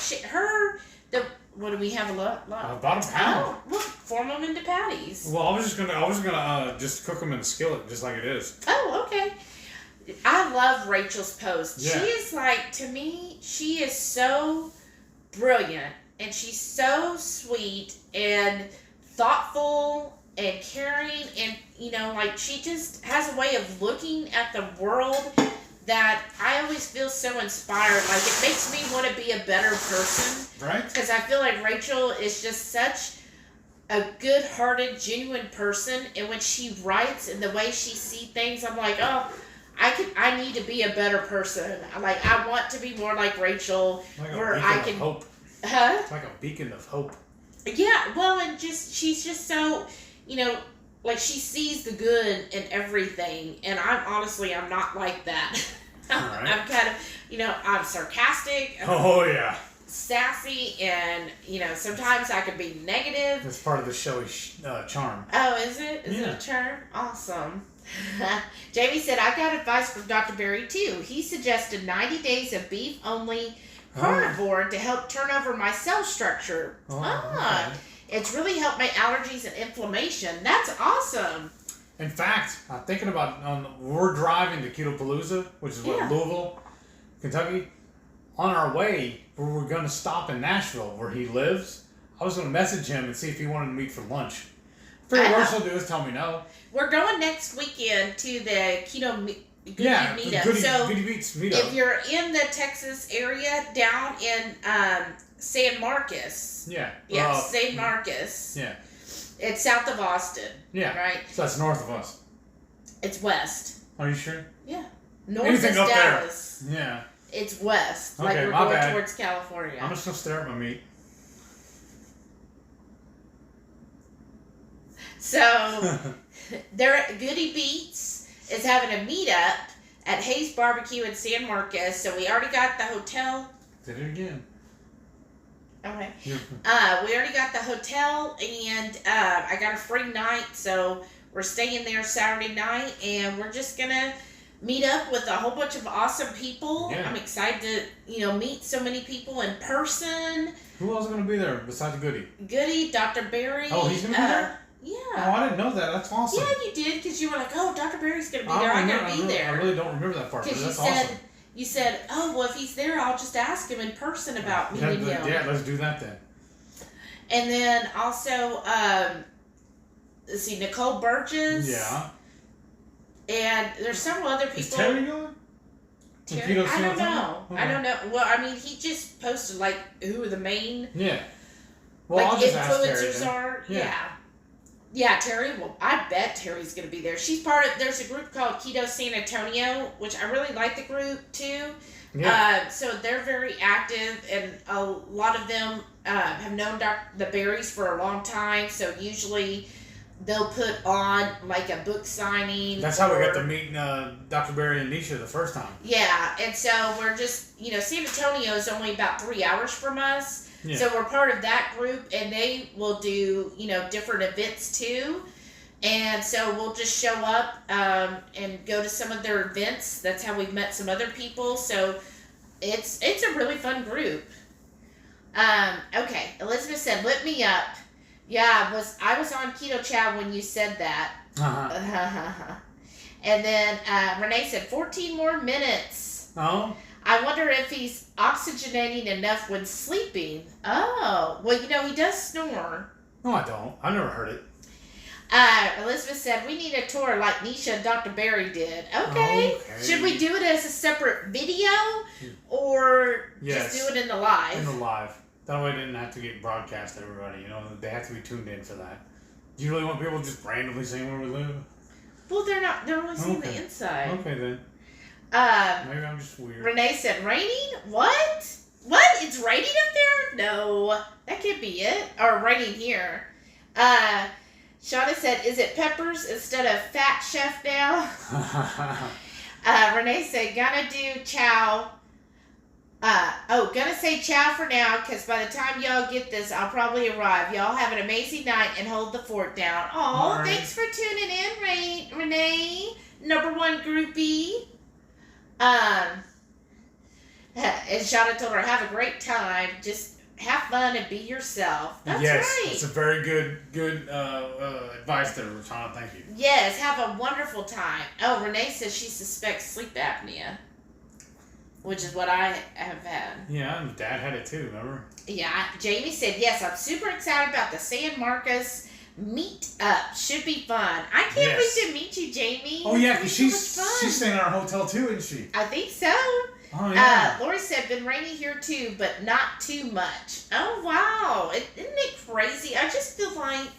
What do we have a lot? About a pound. Oh, look, form them into patties. Well, I was gonna just cook them in the skillet, just like it is. Oh, okay. I love Rachel's post. Yeah. She is like, to me, she is so brilliant, and she's so sweet and thoughtful and caring, and like she just has a way of looking at the world that I always feel so inspired. Like, it makes me want to be a better person. Right. Because I feel like Rachel is just such a good-hearted, genuine person, and when she writes and the way she sees things, I'm like, oh, I need to be a better person. Like, I want to be more like Rachel, Like a where beacon I of can. hope. Huh? It's like a beacon of hope. Yeah. Well, and she's just so, like, she sees the good in everything, and I'm not like that. Right. I'm kind of, I'm sarcastic. Oh yeah. Sassy, and sometimes I can be negative. That's part of the showy charm. Oh, is it? Is it Yeah. a charm? Awesome. Jamie said, I got advice from Dr. Berry too. He suggested 90 days of beef only carnivore to help turn over my cell structure. Okay. It's really helped my allergies and inflammation. That's awesome. In fact, I'm thinking about we're driving to Ketopalooza, which is Yeah. Louisville, Kentucky. On our way, we were going to stop in Nashville, where he lives. I was going to message him and see if he wanted to meet for lunch. Pretty worst he'll do is tell me no. We're going next weekend to the Keto Goody Yeah, meetup. Goody Beats meetup. If you're in the Texas area, down in San Marcos. Yeah. Yeah, San Marcos. Yeah. It's south of Austin. Yeah. Right? So that's north of us. It's west. Are you sure? Yeah. North Anything is up Dallas. there. Yeah. It's west. Okay, like we're my going bad. towards California. I'm just going to stare at my meat. So, Goody Beats is having a meetup at Hayes Barbecue in San Marcos. So we already got the hotel. Did it again. Okay. Yeah. We already got the hotel, and I got a free night, so we're staying there Saturday night, and we're just gonna meet up with a whole bunch of awesome people. Yeah. I'm excited to, meet so many people in person. Who else is going to be there besides Goody? Goody, Dr. Barry. Oh, he's going to be there? Yeah. Oh, I didn't know that. That's awesome. Yeah, you did, because you were like, oh, Dr. Barry's going to be there. I'm going to be there. I really don't remember that part, but Because that's awesome. you said, oh, well, if he's there, I'll just ask him in person about meeting him. Yeah, let's do that then. And then also, let's see, Nicole Burgess. Yeah. And there's several other people. Is Terry going? Terry? I don't know. Okay. I don't know. Well, I mean, he just posted, like, who are the main Yeah. Well, I'll just ask Terry influencers then. are. Yeah. Yeah, Terry. Well, I bet Terry's going to be there. She's part of. There's a group called Keto San Antonio, which I really like the group too. Yeah. So they're very active, and a lot of them have known the Berries for a long time. So usually they'll put on like a book signing. That's how we got to meet Dr. Barry and Nisha the first time. Yeah, and so we're just, San Antonio is only about 3 hours from us. Yeah. So we're part of that group, and they will do, different events too. And so we'll just show up and go to some of their events. That's how we've met some other people. So it's a really fun group. Okay, Elizabeth said, "Lit me up." Yeah, I was on Keto Chow when you said that. Uh-huh. And then Renee said 14 more minutes. Oh? I wonder if he's oxygenating enough when sleeping. Oh, well, he does snore. No, I don't. I've never heard it. Elizabeth said, we need a tour like Nisha and Dr. Barry did. Okay. Should we do it as a separate video or just do it in the live? In the live. That way it didn't have to get broadcast to everybody. They have to be tuned in for that. Do you really want people just randomly saying where we live? Well, they're only seeing the inside. Okay, then. Maybe I'm just weird. Renee said, raining? What? What? It's raining up there? No. That can't be it. Or raining here. Shauna said, is it peppers instead of fat chef now? Renee said, gonna do chow. Gonna say ciao for now, because by the time y'all get this, I'll probably arrive. Y'all have an amazing night and hold the fort down. Oh, right. Thanks for tuning in, Renee. Number one groupie. And Shauna told her, have a great time. Just have fun and be yourself. That's yes, right. It's a very good advice there, Rashana. Thank you. Yes, have a wonderful time. Oh, Renee says she suspects sleep apnea, which is what I have had. Yeah, and Dad had it too, remember? Yeah, Jamie said, yes, I'm super excited about the San Marcos meet up. Should be fun. I can't wait to meet you, Jamie. Oh, yeah, because so much fun. she's staying at our hotel too, isn't she? I think so. Oh, yeah. Lori said, been rainy here too, but not too much. Oh, wow. Isn't it crazy? I just feel like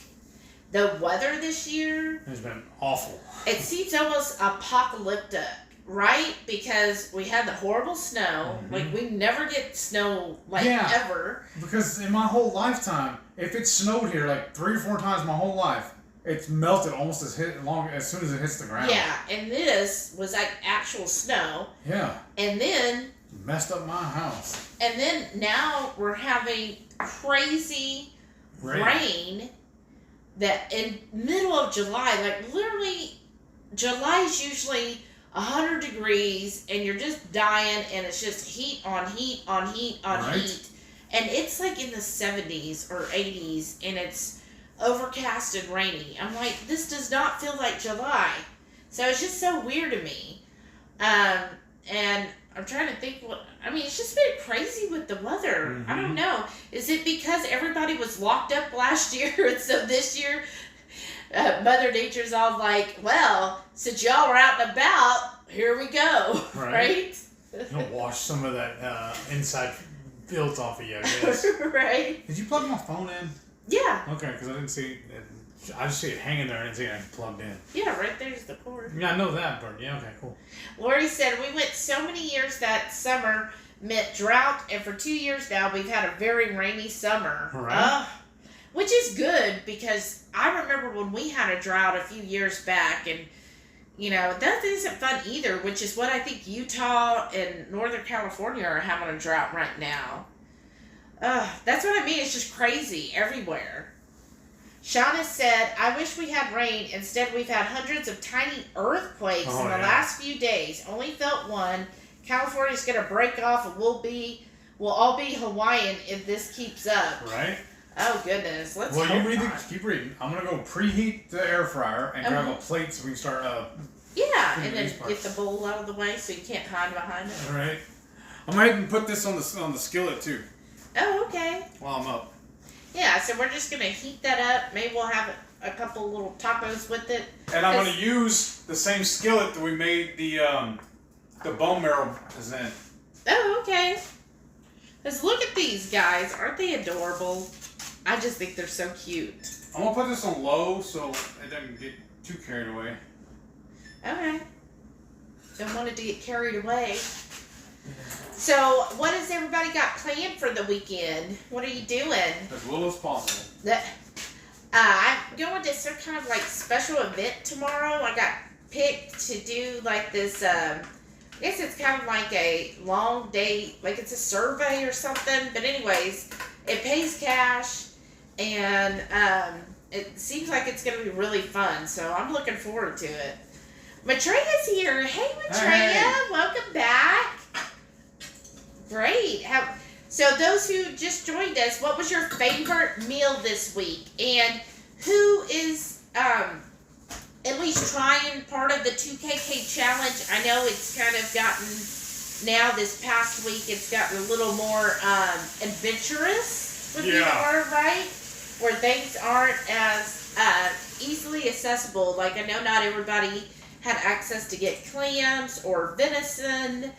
the weather this year has been awful. It seems almost apocalyptic, right? Because we had the horrible snow. Mm-hmm. Like, we never get snow, ever. Because in my whole lifetime, if it snowed here like 3 or 4 times my whole life, it's melted almost as soon as it hits the ground. Yeah, and this was like actual snow. Yeah. And then messed up my house. And then now we're having crazy rain that in middle of July, like literally July is usually 100 degrees and you're just dying and it's just heat on heat on heat on heat. And it's like in the 70s or 80s and it's overcast and rainy. I'm like, this does not feel like July. So it's just so weird to me. And I'm trying to think it's just been crazy with the weather. Mm-hmm. I don't know. Is it because everybody was locked up last year and so this year Mother Nature's all like, well, since y'all were out and about, here we go. Right? You'll wash some of that inside filth off of you, I guess. Right. Did you plug my phone in? Yeah. Okay, because I didn't see it. I just see it hanging there. I didn't see it plugged in. Yeah, right there's the cord. Yeah, I know that, but yeah, okay, cool. Lori said, we went so many years that summer meant drought, and for 2 years now, we've had a very rainy summer. Right. Which is good, because I remember when we had a drought a few years back, and, that isn't fun either, which is what I think Utah and Northern California are having a drought right now. That's what I mean. It's just crazy everywhere. Shauna said, I wish we had rain. Instead, we've had hundreds of tiny earthquakes in the last few days. Only felt one. California's going to break off and we'll all be Hawaiian if this keeps up. Right? Oh, goodness. Let's hope you not. keep reading. I'm going to go preheat the air fryer and grab a plate so we can start yeah, and then get the bowl out of the way so you can't hide behind it. All right. I'm going to go ahead and put this on the skillet, too. Oh, okay. While I'm up. Yeah, so we're just going to heat that up. Maybe we'll have a couple little tacos with it. And I'm going to use the same skillet that we made the bone marrow is in. Oh, okay. Because look at these guys. Aren't they adorable? I just think they're so cute. I'm going to put this on low so it doesn't get too carried away. Okay. Don't want it to get carried away. So, what has everybody got planned for the weekend? What are you doing? As little as possible. I'm going to some kind of special event tomorrow. I got picked to do this, I guess it's kind of like a long day, it's a survey or something. But anyways, it pays cash and it seems like it's going to be really fun. So, I'm looking forward to it. Matreya's here. Hey, Matreya. Hey. Welcome back. Great. So those who just joined us, what was your favorite meal this week? And who is at least trying part of the 2KK challenge? I know it's kind of gotten, now this past week, it's gotten a little more adventurous, would be the word, right? Where things aren't as easily accessible. I know not everybody had access to get clams or venison.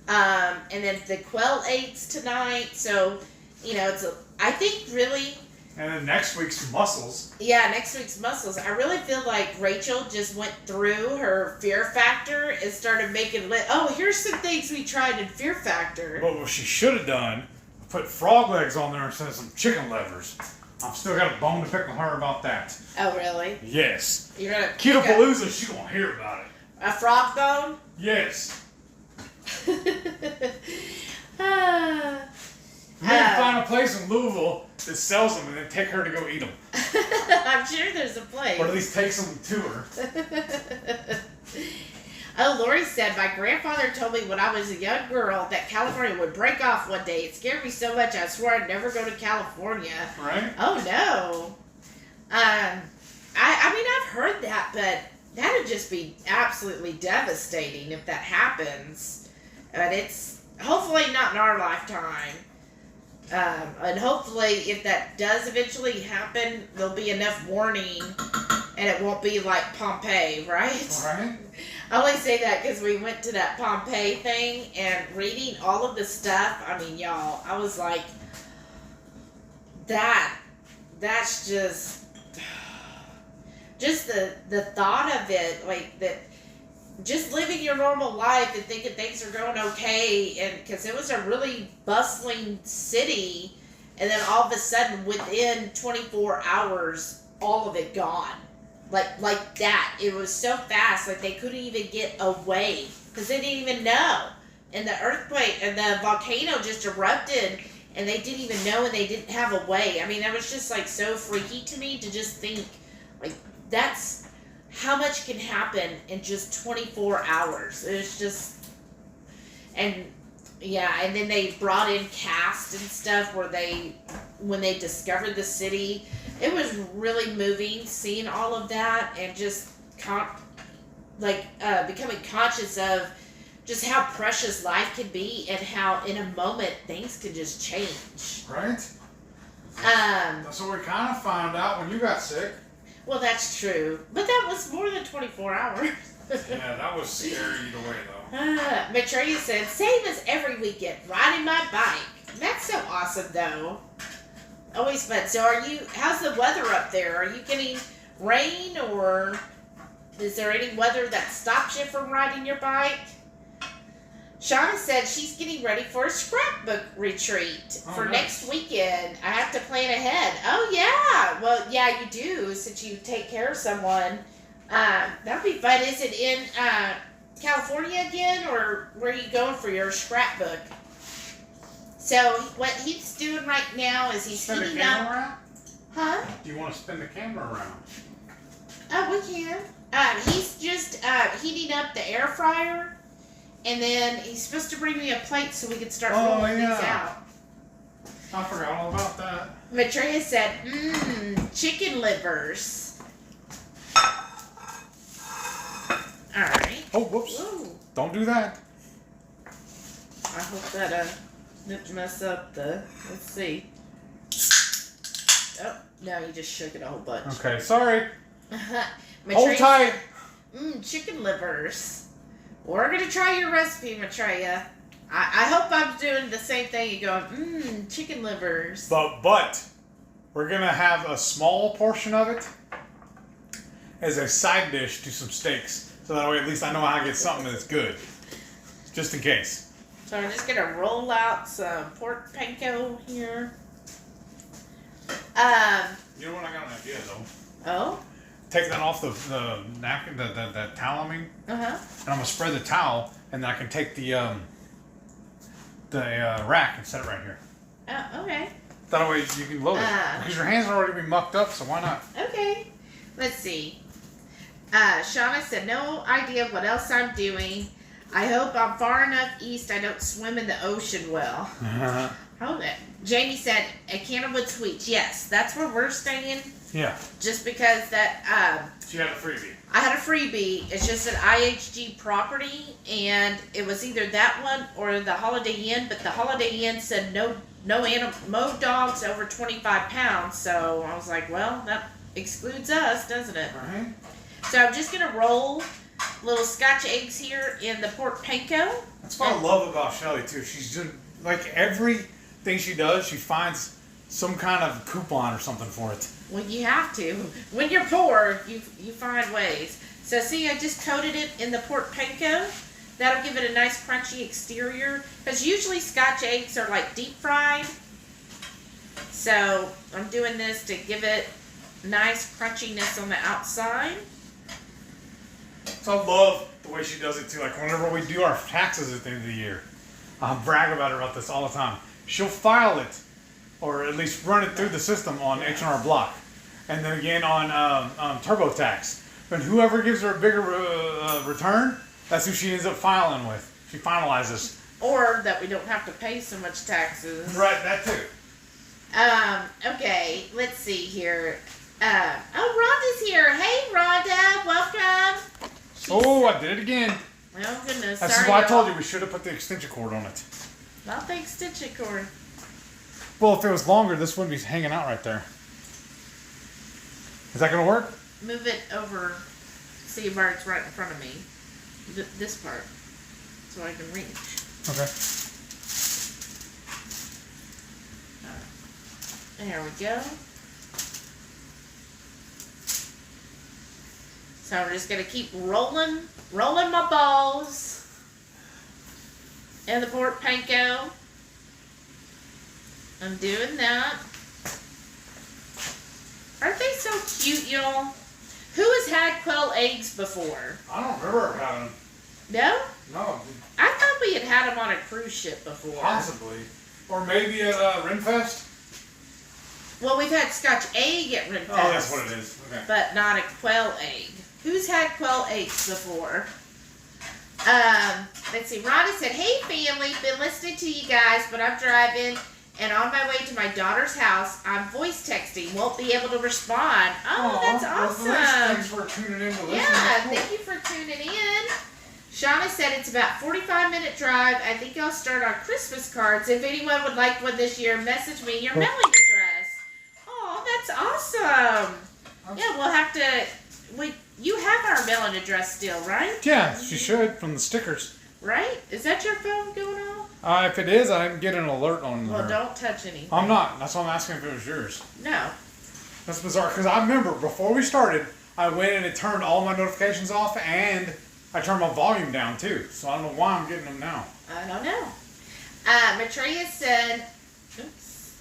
And then the quail eggs tonight. So, I think really. And then next week's mussels. Yeah, next week's mussels. I really feel like Rachel just went through her Fear Factor and started making here's some things we tried in Fear Factor. But what she should have done, put frog legs on there instead of some chicken livers. I've still got a bone to pick with her about that. Oh, really? Yes. You're gonna Ketopalooza, she won't hear about it. A frog bone? Yes. We need to find a place in Louisville that sells them and then take her to go eat them. I'm sure there's a place. Or at least take some to her. Oh, Lori said, my grandfather told me when I was a young girl that California would break off one day. It scared me so much I swore I'd never go to California. Right? Oh, no. I mean, I've heard that, but that would just be absolutely devastating if that happens. But it's hopefully not in our lifetime. And hopefully, if that does eventually happen, there'll be enough warning and it won't be like Pompeii, right? Right? I only say that because we went to that Pompeii thing and reading all of the stuff. I mean, y'all, I was like, that's just the thought of it, like that, just living your normal life and thinking things are going okay, and because it was a really bustling city, and then all of a sudden within 24 hours, all of it gone. Like that. It was so fast, like they couldn't even get away because they didn't even know. And the earthquake and the volcano just erupted and they didn't even know and they didn't have a way. I mean, that was just like so freaky to me to just think, like, that's how much can happen in just 24 hours. It's just, and yeah, and then they brought in cast and stuff when they discovered the city. It was really moving seeing all of that and just becoming conscious of just how precious life can be and how in a moment things can just change. Right? That's what we kind of found out when you got sick. Well, that's true. But that was more than 24 hours. Yeah, that was scary either way, though. Maitreya said, same as every weekend, riding my bike. That's so awesome, though. Always fun. So how's the weather up there? Are you getting rain, or is there any weather that stops you from riding your bike? Shauna said she's getting ready for a scrapbook retreat for next weekend. I have to plan ahead. Oh, yeah. Well, yeah, you do, since you take care of someone. That'd be fun. Is it in California again, or where are you going for your scrapbook? So what he's doing right now is he's spin heating the camera up. around? Huh? Do you want to spin the camera around? Oh, we can. He's just heating up the air fryer, and then he's supposed to bring me a plate so we can start rolling these out. I forgot all about that. Maitreya said, chicken livers. All right. Oh, whoops. Ooh. Don't do that. I hope that didn't mess up the. Let's see. Oh, no, you just shook it a whole bunch. Okay, sorry. Maitreya Hold tight. said, chicken livers. We're gonna try your recipe, Maitreya. I hope I'm doing the same thing. You going, chicken livers. But we're gonna have a small portion of it as a side dish to some steaks, so that way at least I know how to get something that's good, just in case. So I'm just gonna roll out some pork panko here. You know what? I got an idea though. Oh. Take that off the napkin, the towel. I mean. Uh huh. And I'm gonna spread the towel, and then I can take the rack and set it right here. Oh, okay. That way you can load it because your hands are already been mucked up, so why not? Okay. Let's see. Shauna said, no idea what else I'm doing. I hope I'm far enough east I don't swim in the ocean well. Hold it. Jamie said, a Candlewood Suites. Yes, that's where we're staying. Yeah. Just because that. She had a freebie. I had a freebie. It's just an IHG property, and it was either that one or the Holiday Inn. But the Holiday Inn said no dogs over 25 pounds. So I was like, well, that excludes us, doesn't it? Right. So I'm just gonna roll little Scotch eggs here in the pork panko. That's what I love about Shelly too. She's just like everything she does, she finds some kind of coupon or something for it. Well, you have to. When you're poor, you find ways. So see, I just coated it in the pork panko. That'll give it a nice crunchy exterior. Because usually Scotch eggs are like deep fried. So I'm doing this to give it nice crunchiness on the outside. So I love the way she does it too. Like whenever we do our taxes at the end of the year, I brag about this all the time. She'll file it, or at least run it through the system on H&R Block, and then again on TurboTax. And whoever gives her a bigger return, That's who she ends up filing with. She finalizes. Or that we don't have to pay so much taxes. Right, that too. Okay, let's see here. Rhonda's here. Hey, Rhonda, welcome. I did it again. Oh, goodness. That's sorry, why I told you we should have put the extension cord on it. Not the extension cord. Well, if it was longer, this wouldn't be hanging out right there. Is that going to work? Move it over. See where it's right in front of me. This part. So I can reach. Okay. There we go. So we're just gonna keep rolling my balls in the pork panko. I'm doing that. Aren't they so cute, y'all? Who has had quail eggs before? I don't remember having them. No? No. I thought we had had them on a cruise ship before. Possibly. Or maybe at Renfest? Well, we've had Scotch egg at Renfest. Oh, that's what it is. Okay. But not a quail egg. Who's had quail eggs before? Let's see. Rhonda said, hey, family. Been listening to you guys, but I'm driving and on my way to my daughter's house. I'm voice texting. Won't be able to respond. Oh, that's awesome. Well, thanks for tuning in to listen. Yeah, thank you for tuning in. Shauna said it's about 45-minute drive. I think I'll start on Christmas cards. If anyone would like one this year, message me your mailing address. Oh, that's awesome. Yeah, we'll have to... You have our mailing address still, right? Yeah, she should from the stickers. Right? Is that your phone going off? If it is, I didn't get an alert on Well, her. don't touch anything. I'm not. That's why I'm asking if it was yours. No. That's bizarre, because I remember before we started, I went and it turned all my notifications off, and I turned my volume down too. So I don't know why I'm getting them now. I don't know. Matreya said, oops,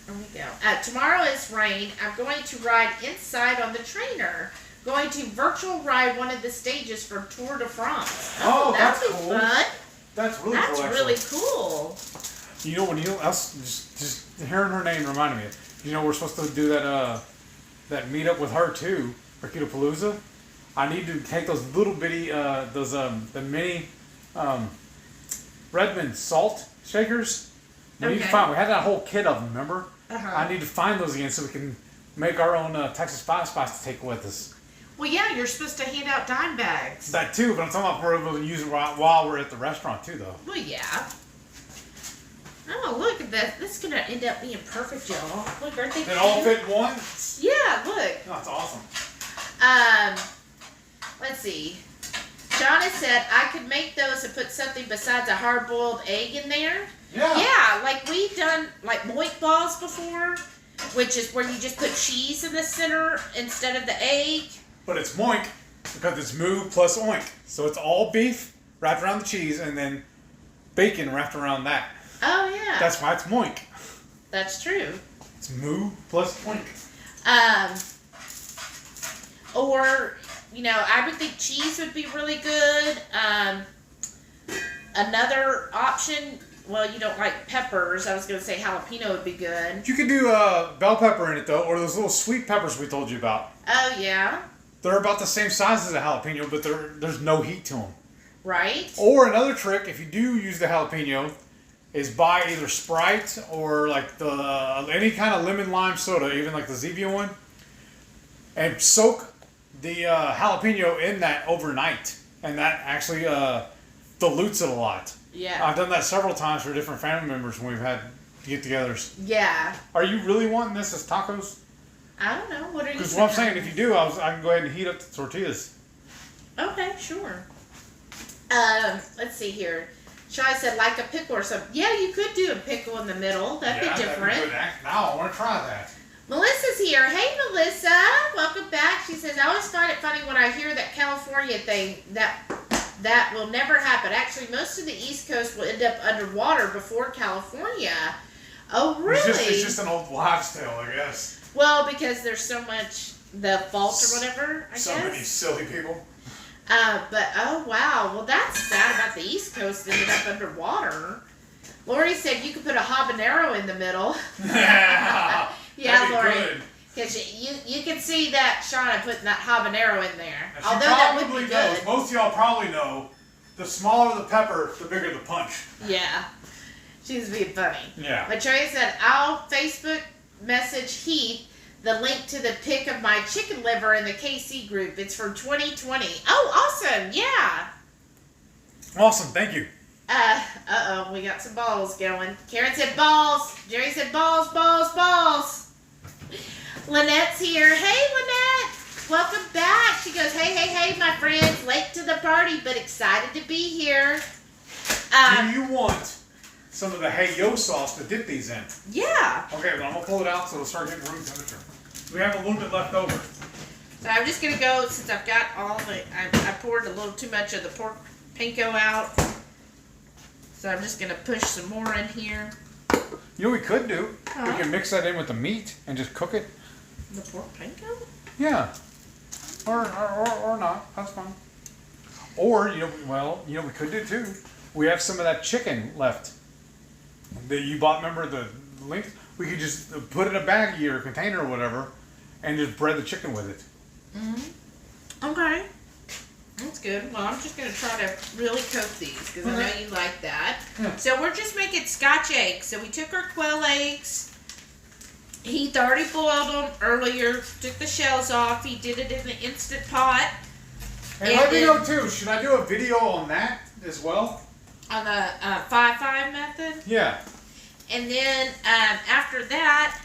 there we go. Tomorrow is rain. I'm going to ride inside on the trainer. Going to virtual ride one of the stages for Tour de France. Oh, that'll that's be cool. fun. That's really cool. That's really cool. You know, just hearing her name reminded me. You know, we're supposed to do that meetup with her too, Palooza. I need to take those little bitty the mini Redmond salt shakers. We need to find. We had that whole kit of them. Remember? I need to find those again so we can make our own Texas Five Spice to take with us. Well, yeah, you're supposed to hand out dime bags. That too, but I'm talking about we're able to use it while we're at the restaurant too, though. Well, yeah. Oh, look at that. This is going to end up being perfect, y'all. Look, aren't they cute? They all fit in one? Yeah, look. Oh, that's awesome. Let's see. Shauna said I could make those and put something besides a hard-boiled egg in there. Yeah. Yeah, like we've done like moink balls before, which is where you just put cheese in the center instead of the egg. But it's moink because it's moo plus oink. So it's all beef wrapped around the cheese and then bacon wrapped around that. Oh, yeah. That's why it's moink. That's true. It's moo plus oink. Or, you know, I would think cheese would be really good. Another option, well, you don't like peppers. I was going to say jalapeno would be good. You could do bell pepper in it, though, or those little sweet peppers we told you about. Oh, yeah. They're about the same size as a jalapeno, but there's no heat to them. Right. Or another trick, if you do use the jalapeno, is buy either Sprite or like the any kind of lemon lime soda, even like the Zevia one, and soak the jalapeno in that overnight, and that actually dilutes it a lot. Yeah. I've done that several times for different family members when we've had get-togethers. Yeah. Are you really wanting this as tacos? I don't know. What are you Because what I'm saying, if you do, I can go ahead and heat up the tortillas. Okay, sure. Let's see here. Shai said like a pickle or something. Yeah, you could do a pickle in the middle. That'd be different. That'd be good. Now I want to try that. Melissa's here. Hey, Melissa. Welcome back. She says, I always find it funny when I hear that California thing that will never happen. Actually, most of the East Coast will end up underwater before California. Oh, really? It's just an old wives' tale, I guess. Well, because there's so much, the fault or whatever, I guess. So many silly people. But, oh, wow. Well, that's sad about the East Coast ended up underwater. Lori said you could put a habanero in the middle. Yeah, Lori. Because you can see that Shauna putting that habanero in there. Although that would be good. Most of y'all probably know the smaller the pepper, the bigger the punch. Yeah. She's being funny. Yeah. Maitreya said, I'll Facebook message Heath the link to the pic of my chicken liver in the KC group. It's from 2020. Oh, awesome. Yeah. Awesome. Thank you. Uh-oh. We got some balls going. Karen said balls. Jerry said balls, balls, balls. Lynette's here. Hey, Lynette. Welcome back. She goes, hey, hey, hey, my friends. Late to the party, but excited to be here. Do you want some of the hey yo sauce to dip these in? Yeah. Okay, well, I'm going to pull it out so it'll start getting room temperature. We have a little bit left over. So I'm just going to go, since I've got all the, I poured a little too much of the pork panko out. So I'm just going to push some more in here. You know what we could do? Huh? We can mix that in with the meat and just cook it. The pork panko? Yeah. Or not. That's fine. Or, you know, we could do too. We have some of that chicken left that you bought, remember the link? We could just put it in a baggie or a container or whatever and just bread the chicken with it. Mm-hmm. Okay. That's good. Well, I'm just going to try to really coat these because I know you like that. Yeah. So we're just making Scotch eggs. So we took our quail eggs. Heath already boiled them earlier, took the shells off. He did it in the Instant Pot. And let me know too, should I do a video on that as well? On the 5-5 method. Yeah. And then after that,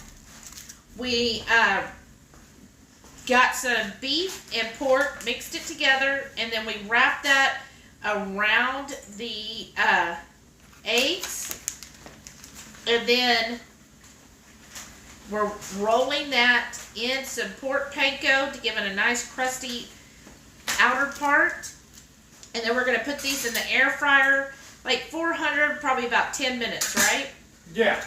we got some beef and pork, mixed it together, and then we wrapped that around the eggs. And then we're rolling that in some pork panko to give it a nice crusty outer part. And then we're going to put these in the air fryer, like 400, probably about 10 minutes, right? Yeah.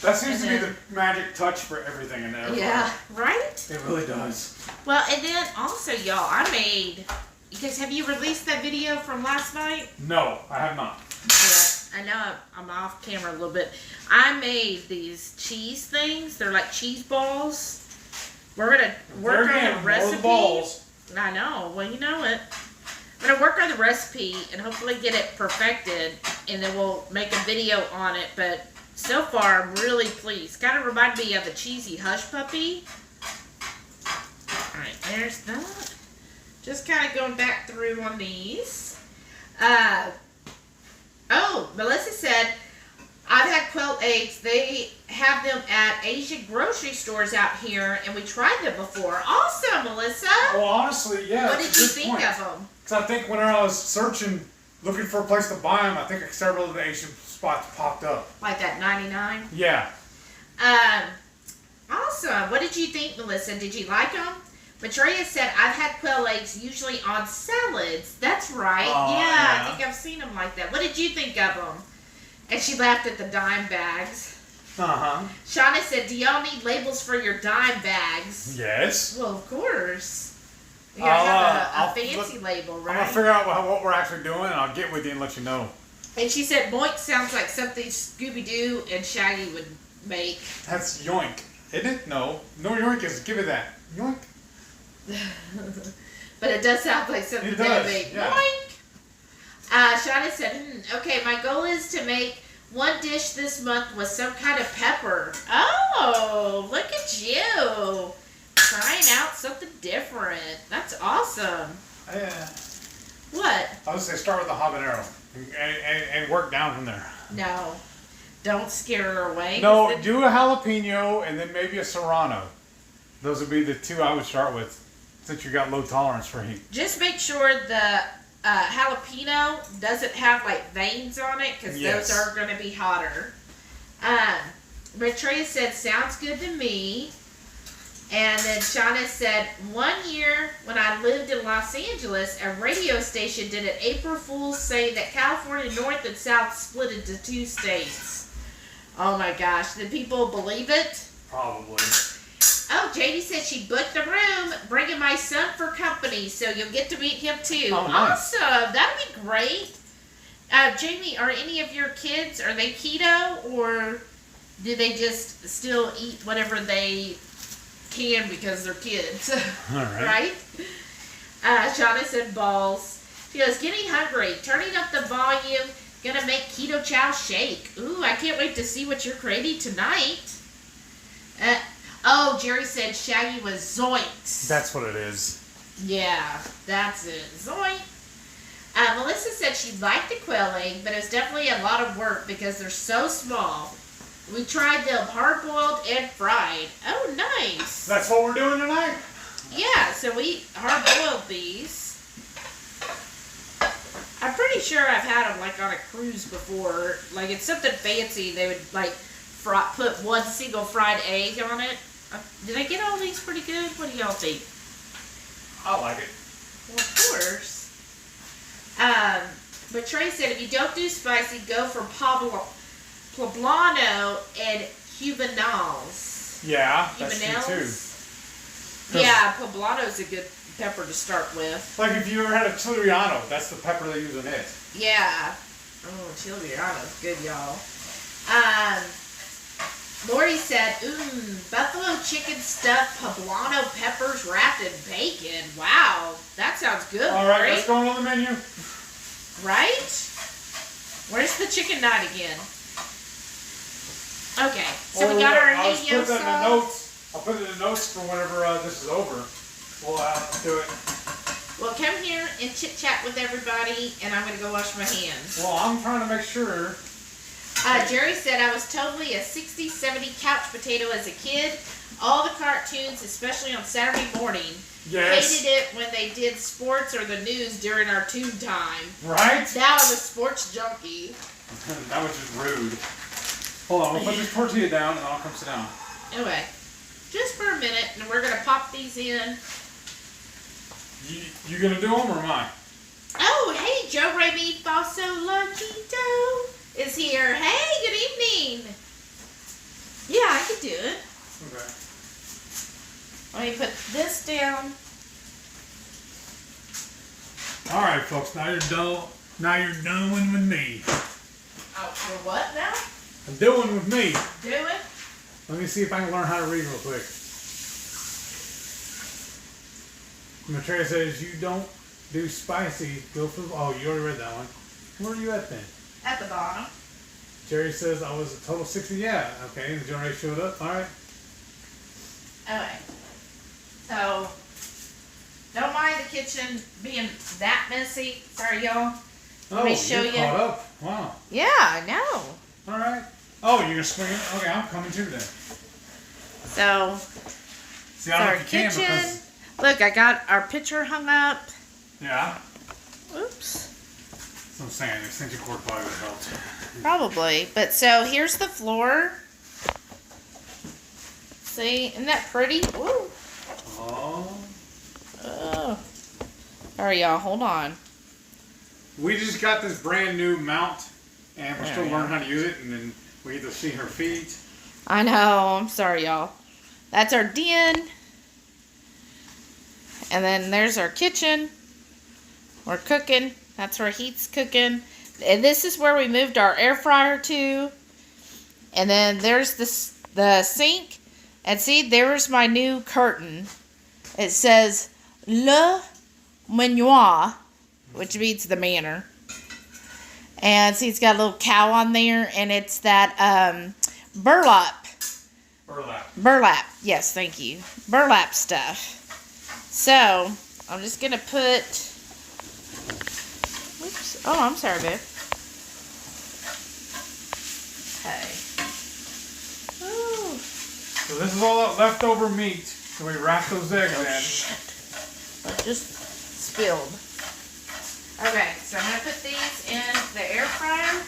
That seems to be the magic touch for everything in there. Yeah, right? It really does. Well, and then also, y'all, I made, because have you released that video from last night? No, I have not. Yeah, I know I'm off camera a little bit. I made these cheese things. They're like cheese balls. We're going to work on the recipe. More balls. I know. Well, you know it. I'm going to work on the recipe and hopefully get it perfected, and then we'll make a video on it. But so far, I'm really pleased. Kind of reminded me of the cheesy Hush Puppy. All right, there's that. Just kind of going back through on these. Oh, Melissa said, I've had quail eggs. They have them at Asian grocery stores out here, and we tried them before. Awesome, Melissa. Well, honestly, yeah. What did you think of them? Because I think when I was searching, looking for a place to buy them, I think several of the Asian spots popped up. Like that 99? Yeah. Awesome. What did you think, Melissa? Did you like them? Maitreya said, I've had quail eggs usually on salads. That's right. Yeah, I think I've seen them like that. What did you think of them? And she laughed at the dime bags. Uh-huh. Shauna said, do y'all need labels for your dime bags? Yes. Well, of course. You gotta have a fancy label, right? I'm going to figure out what we're actually doing, and I'll get with you and let you know. And she said, Boink sounds like something Scooby-Doo and Shaggy would make. That's yoink, isn't it? No. No yoink is, give it that. Yoink. But it does sound like something they would make. Yeah. Boink! Shauna said, okay, my goal is to make one dish this month with some kind of pepper. Oh, look at you. Trying out something different. That's awesome. Yeah. What? I would say start with the habanero and work down from there. No. Don't scare her away. No, do a jalapeno and then maybe a serrano. Those would be the two I would start with since you got low tolerance for heat. Just make sure the jalapeno doesn't have like veins on it because those are going to be hotter. Maitreya said, sounds good to me. And then Shauna said, 1 year when I lived in Los Angeles, a radio station did an April Fool's saying that California North and South split into 2 states. Oh my gosh, did people believe it? Probably. Oh, JD said she booked the room, bringing my son for company, so you'll get to meet him too. Oh, nice. Awesome, that'd be great. Jamie, are any of your kids, are they keto, or do they just still eat whatever they can because they're kids? All right. Right? Shauna said balls. She goes, getting hungry, turning up the volume, gonna make keto chow shake. Ooh, I can't wait to see what you're creating tonight. Oh, Jerry said Shaggy was zoinks. That's what it is. Yeah, that's it. Zoink. Melissa said she liked the quail egg, but it's definitely a lot of work because they're so small. We tried them hard-boiled and fried. Oh, nice. That's what we're doing tonight? Yeah, so we hard-boiled these. I'm pretty sure I've had them like on a cruise before. Like it's something fancy. They would like put one single fried egg on it. Did I get all these pretty good? What do y'all think? I like it. Well, of course. But Trey said if you don't do spicy, go for poblano and cubanals. Yeah, that's true too. Yeah, poblano's a good pepper to start with. Like if you ever had a chiliano, that's the pepper they use in it. Yeah. Oh, chiliano's good, y'all. Lori said, buffalo chicken stuffed poblano peppers wrapped in bacon. Wow, that sounds good. All right, Lori. let's go on the menu. Right? Where's the chicken night again? Okay, so we got our Hadio sauce. I'll put it in the notes for whenever this is over. We'll do it. Well, come here and chit-chat with everybody, and I'm going to go wash my hands. Well, I'm trying to make sure. Jerry said I was totally a 60s, 70s couch potato as a kid. All the cartoons, especially on Saturday morning. Yes. Hated it when they did sports or the news during our tune time. Right? Now I'm a sports junkie. That was just rude. Hold on, we'll put this tortilla down and I'll come sit down. Anyway, just for a minute, and we're going to pop these in. You gonna do them or am I? Oh, hey, Joe Raby Falso Luckito is here. Hey, good evening. Yeah, I could do it. Okay. Let me put this down. All right, folks. Now you're done. Now you're doing with me. Oh, for what now? I'm doing with me. Do it. Let me see if I can learn how to read real quick. Matrea says you don't do spicy. Go for. Oh, you already read that one. Where are you at then? At the bottom. Jerry says I was a total 60. Yeah. Okay. The already showed up. All right. Okay. So, don't mind the kitchen being that messy. Sorry, y'all. Let me show you're you. Caught up. Wow. Yeah, I know. All right. Oh, you're gonna swing it. Okay, I'm coming too then. So, See, it's our kitchen. Look, I got our picture hung up. Yeah. Oops. That's what I'm saying. Extension cord probably would help. Probably. But so here's the floor. See, isn't that pretty? Woo. Oh. Oh. Alright, y'all, hold on. We just got this brand new mount, and we're still There we learning how to use it, and then we get to see her feet. I know. I'm sorry, y'all. That's our den. And then there's our kitchen. We're cooking. That's where Heat's cooking. And this is where we moved our air fryer to. And then there's the sink. And see, there's my new curtain. It says Le Manoir, which means the manor. And see, it's got a little cow on there. And it's that burlap. Burlap. Yes, thank you. Burlap stuff. So, I'm just going to put... Whoops. Oh, I'm sorry, babe. Okay. Ooh. So this is all that leftover meat. So we wrap those eggs Oh, in. shit. I just spilled. Okay, so I'm going to put these in the air fryer.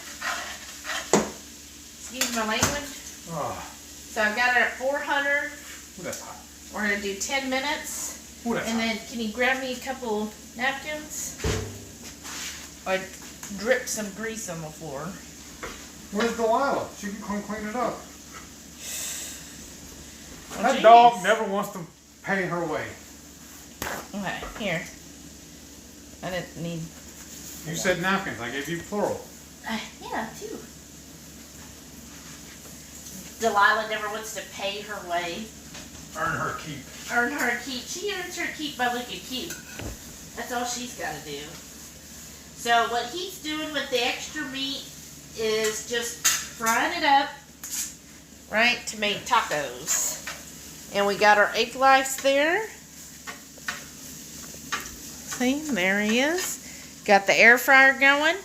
Excuse my language. Oh. So I've got it at 400. Ooh, that's hot. We're going to do 10 minutes. Ooh, that's And hot. then, can you grab me a couple napkins? I dripped some grease on the floor. Where's Delilah? She can come clean it up. Oh, That geez. dog never wants to pay her way. Okay, here. I didn't need... You said napkins. I gave you plural. Yeah, two. Delilah never wants to pay her way. Earn her keep. Earn her keep. She earns her keep by looking cute. That's all she's got to do. So what he's doing with the extra meat is just frying it up, right, to make tacos. And we got our egg whites there. See, there he is. Got the air fryer going.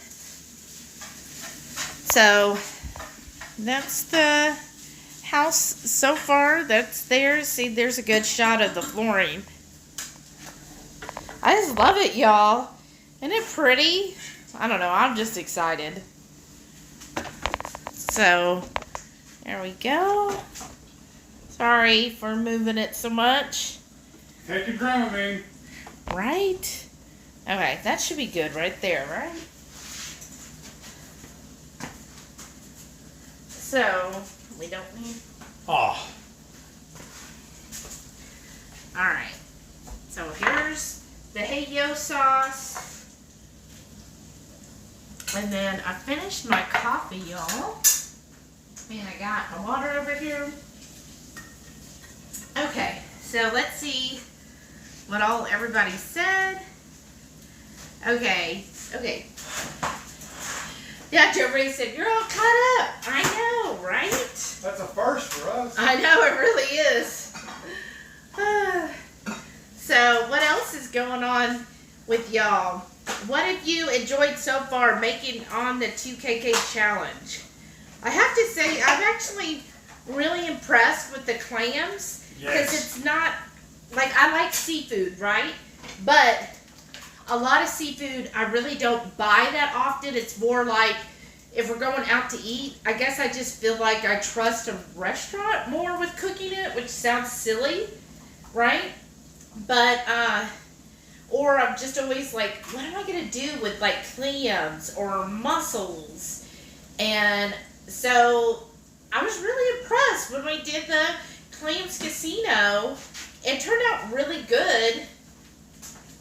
So that's the house so far. That's there. See, there's a good shot of the flooring. I just love it, y'all. Isn't it pretty? I don't know. I'm just excited. So, there we go. Sorry for moving it so much. Take your Dramamine. Right? Okay, that should be good right there, right? So, we don't need... Oh. Alright. So, here's the Hey-Yo sauce. And then I finished my coffee, y'all. And I got my water over here. Okay, so let's see what all everybody said. Okay. Yeah, everybody said, you're all caught up. I know, right? That's a first for us. I know, it really is. So, what else is going on with y'all? What have you enjoyed so far making on the 2KK challenge? I have to say, I'm actually really impressed with the clams. Because it's not, like, I like seafood, right? But a lot of seafood I really don't buy that often. It's more like, if we're going out to eat, I guess I just feel like I trust a restaurant more with cooking it, which sounds silly, right? But, or I'm just always like, what am I going to do with, like, clams or mussels? And so I was really impressed when we did the Clams Casino. It turned out really good.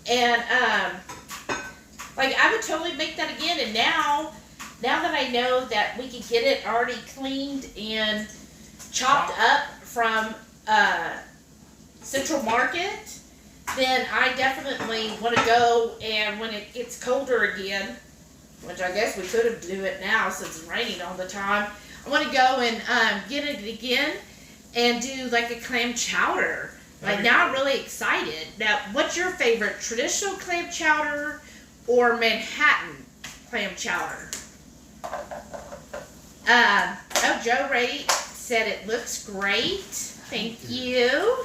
And, like, I would totally make that again. And now that I know that we can get it already cleaned and chopped up from Central Market, then I definitely want to go, and when it gets colder again, which I guess we could do it now since it's raining all the time, I want to go and get it again and do like a clam chowder. Like, now I'm really excited. Now, what's your favorite? Traditional clam chowder or Manhattan clam chowder? Oh, Joe Ray said it looks great. Thank you.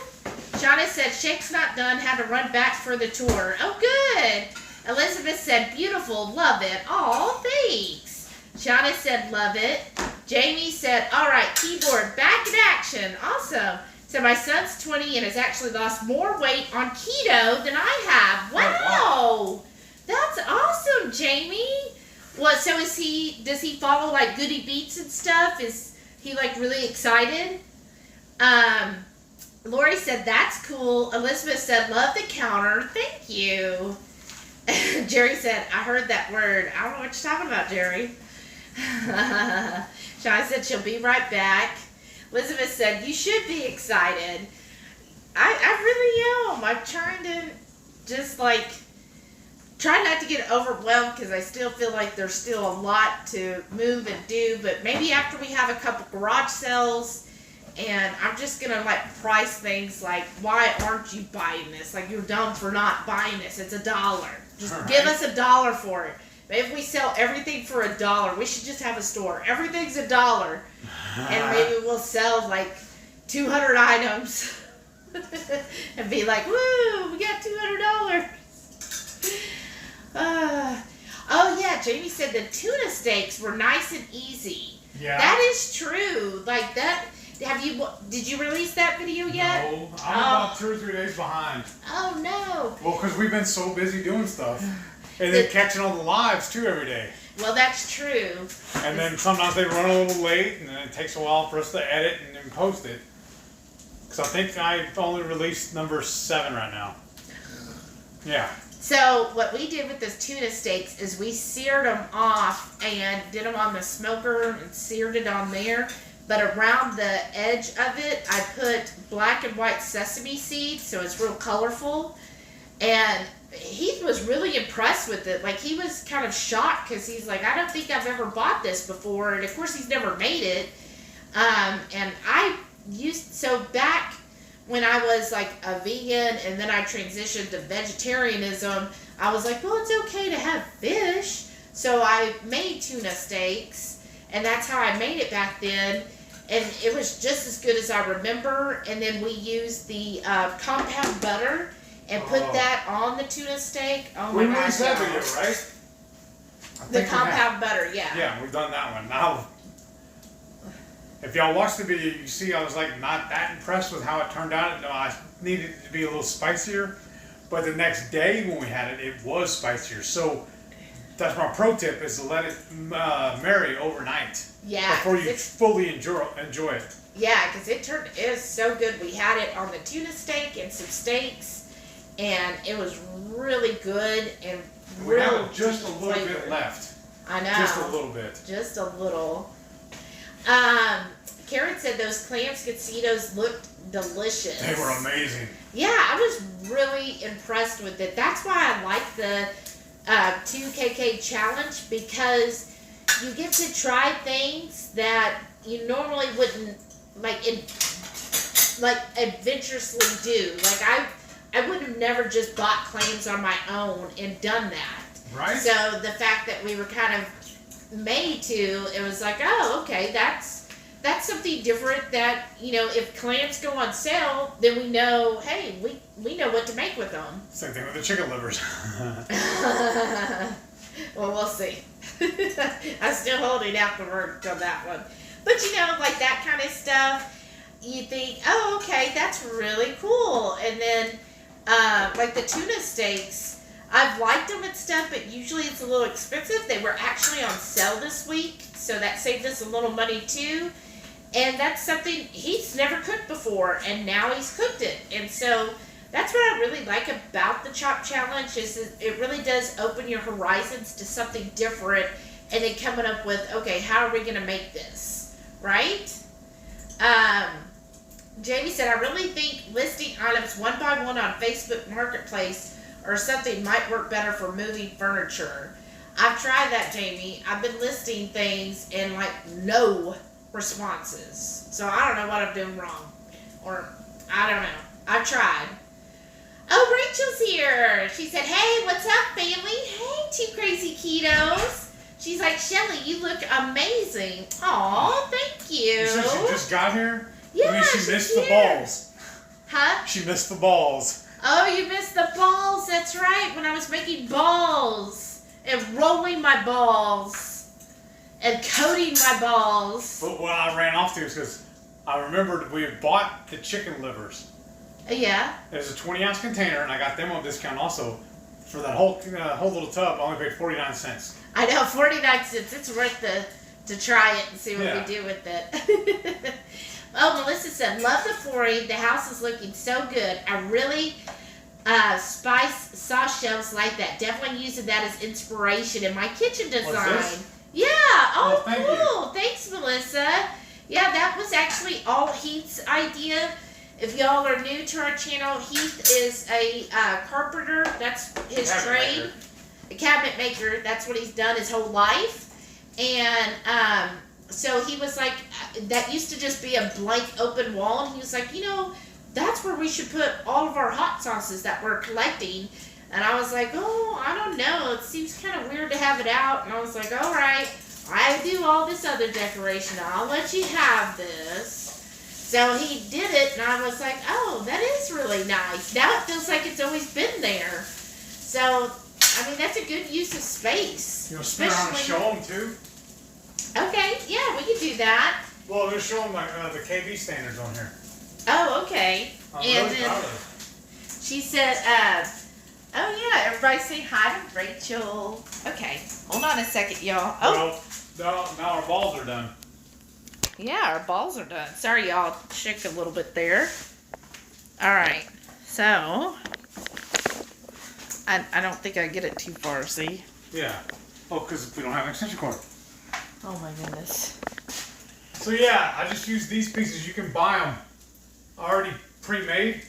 Shauna said shake's not done. Had to run back for the tour. Oh, good. Elizabeth said beautiful. Love it. Oh, thanks. Shauna said love it. Jamie said, all right, keyboard, back in action. Awesome. So my son's 20 and has actually lost more weight on keto than I have. Wow. That's awesome, Jamie. What, so does he follow like Goody Beats and stuff? Is he like really excited? Lori said, that's cool. Elizabeth said, love the counter. Thank you. Jerry said, I heard that word. I don't know what you're talking about, Jerry. Sean said she'll be right back. Elizabeth said, you should be excited. I really am. I'm trying to just like, try not to get overwhelmed because I still feel like there's still a lot to move and do. But maybe after we have a couple garage sales, and I'm just going to like price things like, why aren't you buying this? Like, you're dumb for not buying this. It's $1. Just give us $1 for it. Maybe if we sell everything for $1, we should just have a store. Everything's $1. And maybe we'll sell like 200 items. And be like, woo, we got $200. Oh yeah, Jamie said the tuna steaks were nice and easy. Yeah. That is true. Like that, did you release that video yet? No, I'm about 2 or 3 days behind. Oh no. Well, because we've been so busy doing stuff. And then catching all the lives too every day. Well, that's true. And then sometimes they run a little late, and then it takes a while for us to edit and then post it. Because I think I've only released number 7 right now. Yeah. So what we did with those tuna steaks is we seared them off and did them on the smoker and seared it on there. But around the edge of it, I put black and white sesame seeds, so it's real colorful. And he was really impressed with it. Like, he was kind of shocked because he's like, I don't think I've ever bought this before. And of course, he's never made it. And so back when I was like a vegan and then I transitioned to vegetarianism, I was like, well, it's okay to have fish. So I made tuna steaks, and that's how I made it back then. And it was just as good as I remember. And then we used the compound butter and put that on the tuna steak. Oh my gosh. We used that video, right? The compound butter, yeah. Yeah, we've done that one. Now, if y'all watch the video, you see I was like not that impressed with how it turned out. No, I needed it to be a little spicier. But the next day when we had it, it was spicier. So that's my pro tip, is to let it marry overnight. Yeah. Before you fully enjoy it. Yeah, because it was so good. We had it on the tuna steak and some steaks, and it was really good and we have just a little bit left. I know. Just a little bit. Just a little. Karen said those clam scocitos looked delicious. They were amazing. Yeah, I was really impressed with it. That's why I like the 2KK challenge, because you get to try things that you normally wouldn't adventurously do. Like I would have never just bought clams on my own and done that. Right. So the fact that we were kind of made to, it was like, oh, okay, that's something different that, if clams go on sale, then we know, hey, we know what to make with them. Same thing with the chicken livers. Well, we'll see. I'm still holding out the verdict on that one. But, like that kind of stuff, you think, oh, okay, that's really cool. And then, like the tuna steaks, I've liked them and stuff, but usually it's a little expensive. They were actually on sale this week, so that saved us a little money too. And that's something he's never cooked before, and now he's cooked it. And so that's what I really like about the Chop Challenge, is it really does open your horizons to something different, and then coming up with, okay, how are we going to make this, right? Jamie said, I really think listing items one by one on Facebook Marketplace or something might work better for moving furniture. I've tried that, Jamie. I've been listing things and no responses. So I don't know what I'm doing wrong. Or I don't know. I've tried. Oh, Rachel's here. She said, hey, what's up, family? Hey, two crazy ketos. She's like, Shelly, you look amazing. Aw, thank you. You said she just got here? Yeah, I mean, she missed the balls. Huh? She missed the balls. Oh, you missed the balls. That's right. When I was making balls and rolling my balls and coating my balls. But what I ran off to is because I remembered we had bought the chicken livers. Yeah. There's a 20-ounce container, and I got them on discount also. For that whole little tub, I only paid 49 cents. I know, 49 cents. It's worth to try it and see what we do with it. Oh, Melissa said, love the flooring. The house is looking so good. I really spice sauce shelves like that. Definitely using that as inspiration in my kitchen design. What's this? Yeah. Oh, thank cool. you. Thanks, Melissa. Yeah, that was actually all Heath's idea. If y'all are new to our channel, Heath is a carpenter. That's his trade. A cabinet maker. That's what he's done his whole life. And so he was like, that used to just be a blank open wall. And he was like, that's where we should put all of our hot sauces that we're collecting. And I was like, oh, I don't know. It seems kind of weird to have it out. And I was like, all right, I do all this other decoration. I'll let you have this. So he did it, and I was like, oh, that is really nice. Now it feels like it's always been there. So, I mean, that's a good use of space. You want to spin around and show them, too? Okay, yeah, we can do that. Well, just show them the KB standards on here. Oh, okay. I'm and really then proud of she said, oh, yeah, everybody say hi to Rachel. Okay, hold on a second, y'all. Oh. Well, now our balls are done. Yeah, our balls are done. Sorry, y'all. Shook a little bit there. All right. So, I don't think I get it too far, see? Yeah. Oh, because we don't have an extension cord. Oh, my goodness. So, yeah, I just use these pieces. You can buy them already pre-made.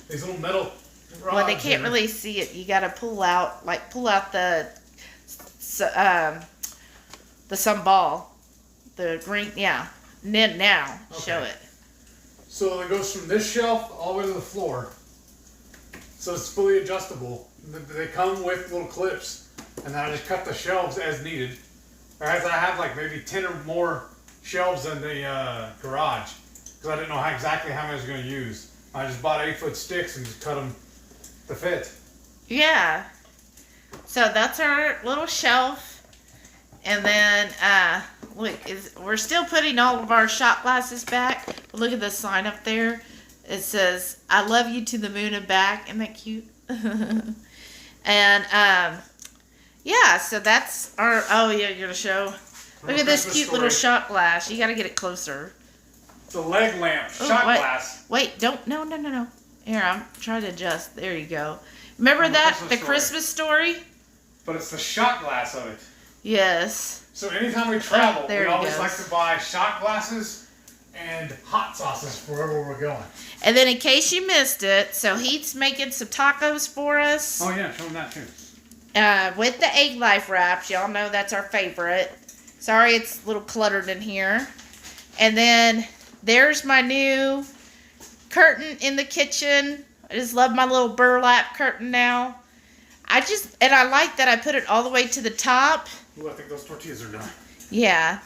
These little metal Well, they can't really see it. You got to pull out the sun ball, the green. Yeah, now show it. So it goes from this shelf all the way to the floor. So it's fully adjustable. They come with little clips, and then I just cut the shelves as needed. Or as I have like maybe 10 or more shelves in the garage, because I didn't know exactly how many I was going to use. I just bought 8-foot sticks and just cut them to fit. Yeah. So that's our little shelf, and then look, we're still putting all of our shot glasses back. But look at the sign up there. It says, "I love you to the moon and back." Isn't that cute? And yeah, so that's our. Oh yeah, you're gonna show. Look at this cute little shot glass. You gotta get it closer. The leg lamp shot glass. Wait, don't. No. Here, I'm trying to adjust. There you go. Remember that? The Christmas story? But it's the shot glass of it. Yes. So anytime we travel, we always goes. like to buy shot glasses and hot sauces for wherever we're going. And then in case you missed it, so he's making some tacos for us. Oh yeah, show him that too. With the egg life wraps. Y'all know that's our favorite. Sorry it's a little cluttered in here. And then there's my new curtain in the kitchen. I just love my little burlap curtain now. And I like that I put it all the way to the top. Ooh, I think those tortillas are done. Yeah.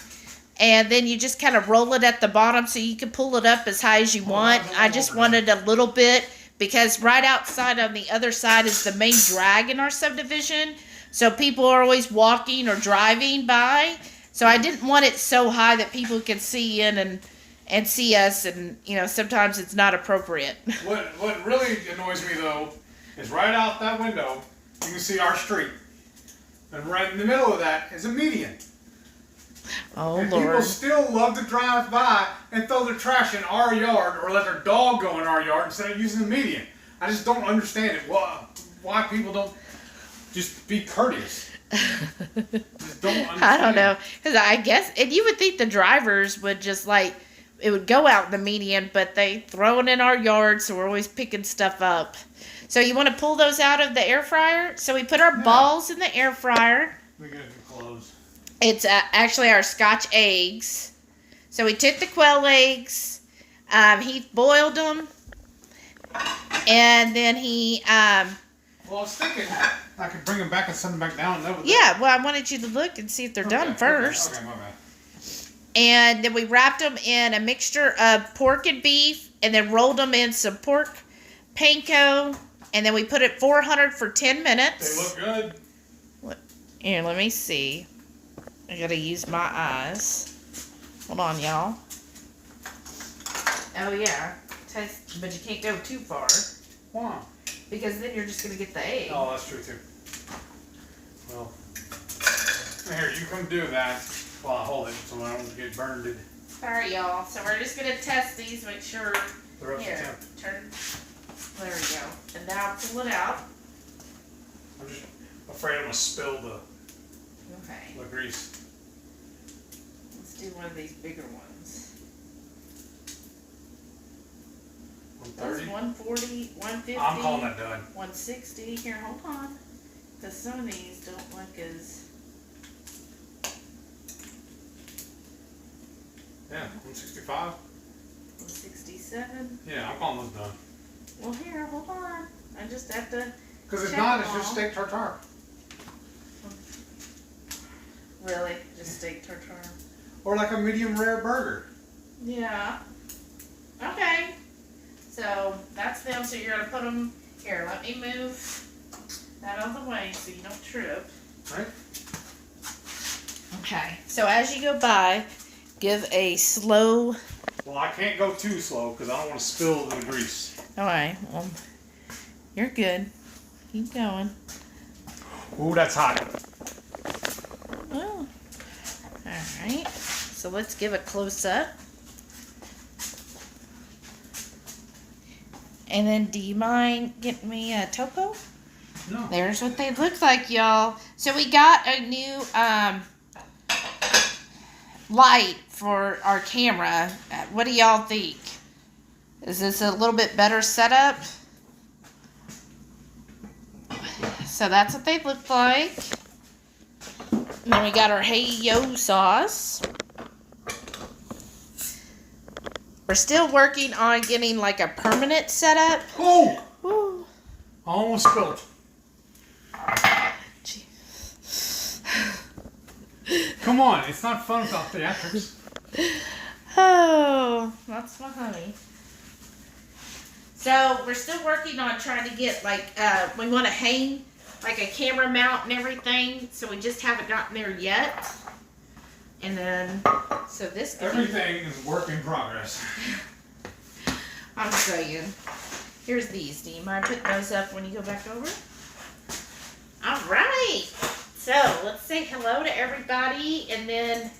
And then you just kind of roll it at the bottom so you can pull it up as high as you want. I just wanted a little bit because right outside on the other side is the main drag in our subdivision. So people are always walking or driving by. So I didn't want it so high that people can see in and see us, and sometimes it's not appropriate. What really annoys me though is right out that window you can see our street, and right in the middle of that is a median. Oh and Lord! People still love to drive by and throw their trash in our yard or let their dog go in our yard instead of using the median. I just don't understand it. Why people don't just be courteous. Just don't understand. I don't know, because I guess, and you would think the drivers would just it would go out in the median, but they throw it in our yard, so we're always picking stuff up. So you want to pull those out of the air fryer? So we put our balls in the air fryer. We got to close. It's actually our Scotch eggs. So we took the quail eggs. He boiled them, and then he. Well, I was thinking I could bring them back and send them back down. Yeah, well, I wanted you to look and see if they're done first. Okay, my bad. And then we wrapped them in a mixture of pork and beef, and then rolled them in some pork panko, and then we put it 400 for 10 minutes. They look good. Here, let me see. I gotta use my eyes. Hold on, y'all. Oh yeah, but you can't go too far. Why? Because then you're just gonna get the egg. Oh, that's true too. Well, here, you come do that while I hold it so I don't get burned. Alright, y'all. So we're just gonna test these, make sure. They're up to Here, temp. turn. There we go. And now pull it out. I'm just afraid I'm gonna spill the Okay. grease. Let's do one of these bigger ones. 130. 140, 150. I'm calling that done. 160. Here, hold on. Because some of these don't look as. Yeah, 165. 167. Yeah, I'm calling those done. Well, here, hold on. I just have to. Because if check not, them it's just all. steak tartare. Really? Just steak tartare? Or like a medium rare burger. Yeah. Okay. So that's them. So you're gonna put them here. Let me move that out of the way so you don't trip. Right? Okay. So as you go by, give a slow. Well, I can't go too slow because I don't want to spill the grease. All right. Well, you're good. Keep going. Ooh, that's hot. Oh. All right. So let's give a close up. And then, do you mind getting me a topo? No. There's what they look like, y'all. So we got a new light for our camera. What do y'all think? Is this a little bit better setup? So that's what they look like. And then we got our Hey Yo sauce. We're still working on getting like a permanent setup. Oh! Woo. Almost spilled. Come on, it's not fun without theatrics. Oh, that's my honey. So we're still working on trying to get like we want to hang like a camera mount and everything. So we just haven't gotten there yet. And then so this everything is work in progress. I'll show you. Here's these. Do you mind putting those up when you go back over? All right. So let's say hello to everybody, and then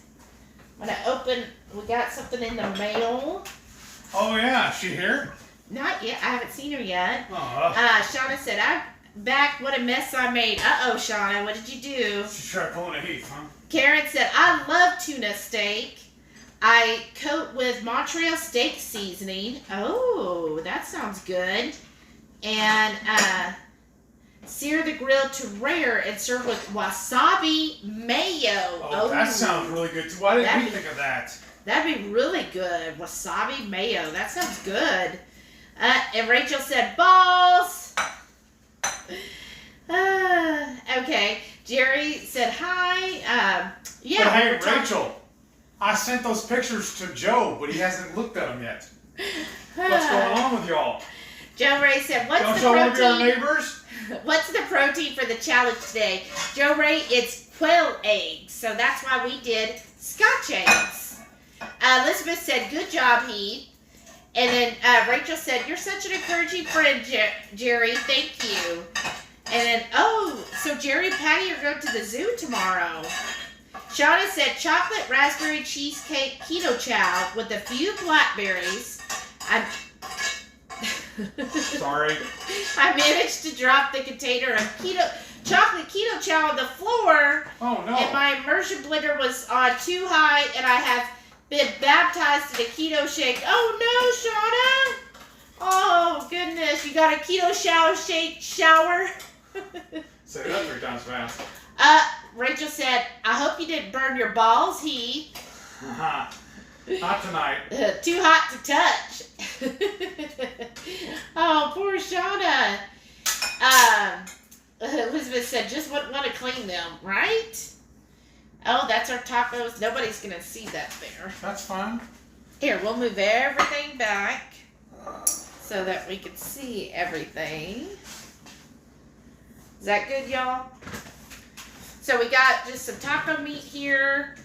I'm gonna open. We got something in the mail. Oh yeah, she here? Not yet. I haven't seen her yet. Aw. Shauna said, "I'm back. What a mess I made." Uh-oh, Shauna, what did you do? She tried pulling a Heath, huh? Karen said, "I love tuna steak. I coat with Montreal steak seasoning." Oh, that sounds good. And sear the grill to rare and serve with wasabi mayo. Oh, that sounds really good too. Why didn't we think of that? That'd be really good. Wasabi mayo. That sounds good. And Rachel said, balls. Okay. Jerry said, hi. Yeah. But hey, Rachel, I sent those pictures to Joe, but he hasn't looked at them yet. What's going on with y'all? Joe Ray said, what's Don't the y'all protein? want to be our neighbors? What's the protein for the challenge today? Joe Ray, it's quail eggs. So that's why we did Scotch eggs. Elizabeth said, good job, Heath. And then Rachel said, you're such an encouraging friend, Jerry. Thank you. And then, so Jerry and Patty are going to the zoo tomorrow. Shauna said, chocolate raspberry cheesecake keto chow with a few blackberries. Sorry. I managed to drop the container of chocolate keto chow on the floor. Oh, no. And my immersion blender was on too high, and I have been baptized in a keto shake. Oh, no, Shauna. Oh, goodness. You got a keto shower? Say that 3 times fast. Rachel said, I hope you didn't burn your balls, Heath. Not tonight. Too hot to touch. Oh, poor Shauna. Elizabeth said, just wouldn't want to clean them, right? Oh, that's our tacos. Nobody's going to see that there. That's fine. Here, we'll move everything back so that we can see everything. Is that good, y'all? So we got just some taco meat here.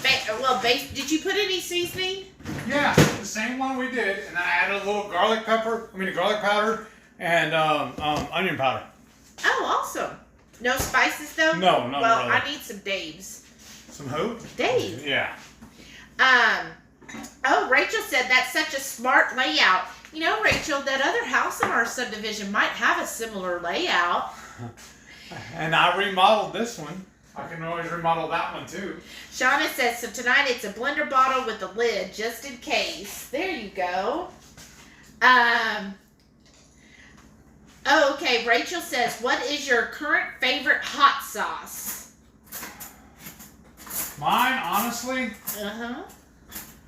Did you put any seasoning? Yeah, the same one we did, and then I added a little garlic powder, and onion powder. Oh, awesome. No spices, though? No, not Well, really. I need some Dave's. Some who? Dave. Yeah. Rachel said that's such a smart layout. You know, Rachel, that other house in our subdivision might have a similar layout. And I remodeled this one. I can always remodel that one too. Shauna says, so tonight it's a blender bottle with a lid, just in case. There you go. Okay, Rachel says, what is your current favorite hot sauce? Mine, honestly,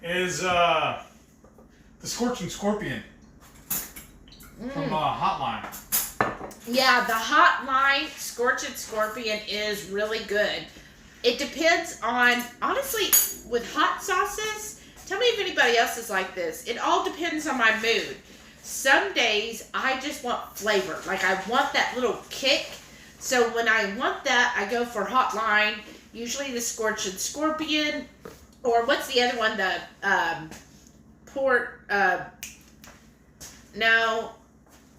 is the Scorching Scorpion from Hotline. Yeah, the Hotline Scorching Scorpion is really good. It depends on, honestly, with hot sauces, tell me if anybody else is like this. It all depends on my mood. Some days, I just want flavor. Like, I want that little kick. So, when I want that, I go for Hotline. Usually the Scorching Scorpion. Or, what's the other one? The,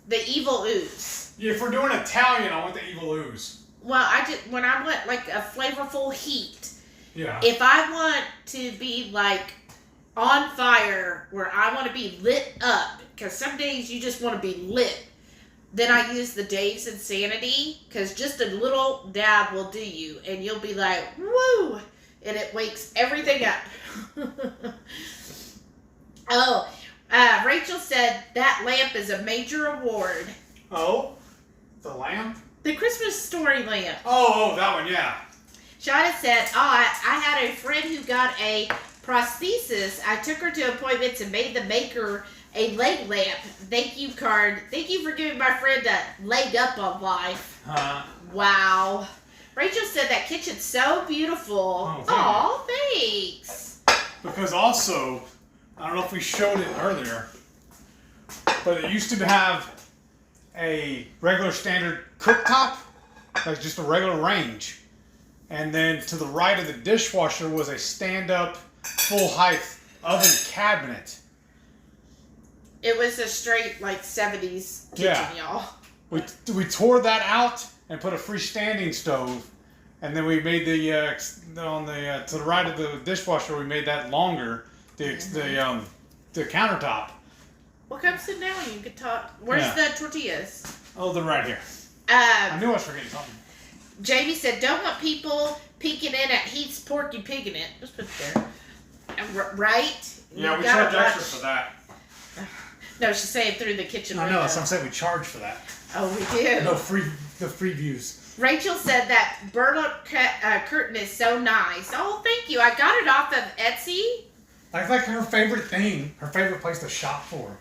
the Evil Ooze. Yeah, if we're doing Italian, I want the Evil Ooze. Well, when I want, like, a flavorful heat. Yeah. If I want to be, like, on fire, where I want to be lit up, because some days you just want to be lit, then I use the Dave's Insanity, because just a little dab will do you, and you'll be like, woo, and it wakes everything up. Rachel said that lamp is a major award. Oh, the lamp? The Christmas story lamp. Oh, that one, yeah. Shauna said, I had a friend who got a prosthesis. I took her to appointments and made the maker a leg lamp. Thank you card. Thank you for giving my friend a leg up on life. Wow. Rachel said that kitchen's so beautiful. Oh, thanks. Because also, I don't know if we showed it earlier, but it used to have a regular standard cooktop, like just a regular range. And then to the right of the dishwasher was a stand-up, full-height oven cabinet. It was a straight, like, 70s kitchen, y'all. We tore that out and put a freestanding stove. And then we made the, to the right of the dishwasher, we made that longer, the countertop. Well, come sit down. You can talk. Where's the tortillas? Oh, they're right here. I knew I was forgetting something. Jamie said, don't want people peeking in at Heath's Porky Pig in it. Just put it there. Right? Yeah, we charge extra for that. No, she's saying through the kitchen window. window. I know, so I'm saying we charge for that. Oh, we do? No, the free views. Rachel said that burlap curtain is so nice. Oh, thank you. I got it off of Etsy. That's like her favorite thing, her favorite place to shop for.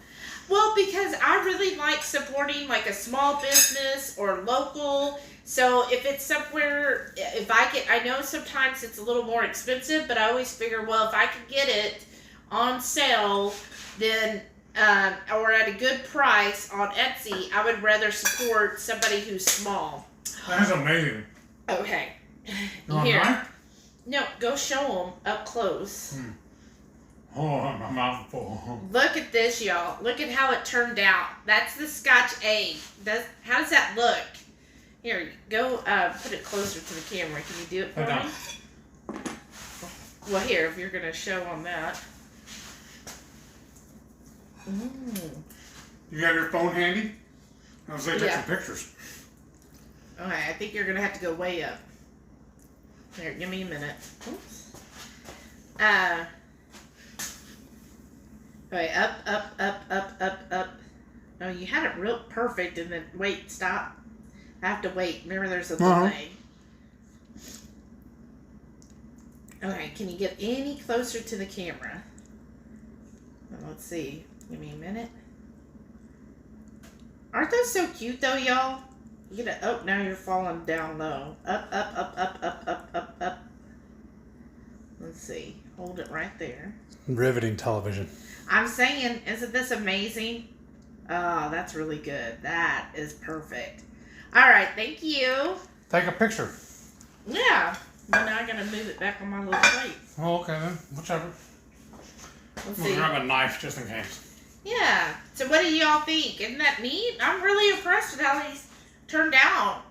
Well, because I really like supporting like a small business or local. So if it's somewhere, I know sometimes it's a little more expensive, but I always figure, well, if I can get it on sale, then or at a good price on Etsy, I would rather support somebody who's small. That's amazing. Okay. Here. No, go show them up close. Oh, my mouth full. Look at this, y'all. Look at how it turned out. That's the Scotch egg. How does that look? Here, go put it closer to the camera. Can you do it for me? Well, here, if you're going to show on that. You got your phone handy? I was like, take some pictures. Okay, I think you're going to have to go way up. Here, give me a minute. Oops. Okay, up. Oh, you had it real perfect, and then, wait, stop. I have to wait. Remember, there's a delay. Okay, can you get any closer to the camera? Well, let's see. Give me a minute. Aren't those so cute, though, y'all? You get oh, now you're falling down low. Up. Let's see. Hold it right there. Riveting television. I'm saying, isn't this amazing? Oh, that's really good. That is perfect. All right, thank you. Take a picture. Yeah. Well, now I gotta move it back on my little plate. Oh, okay then. Whichever. Let's We'll grab a knife just in case. Yeah. So what do y'all think? Isn't that neat? I'm really impressed with how these turned out.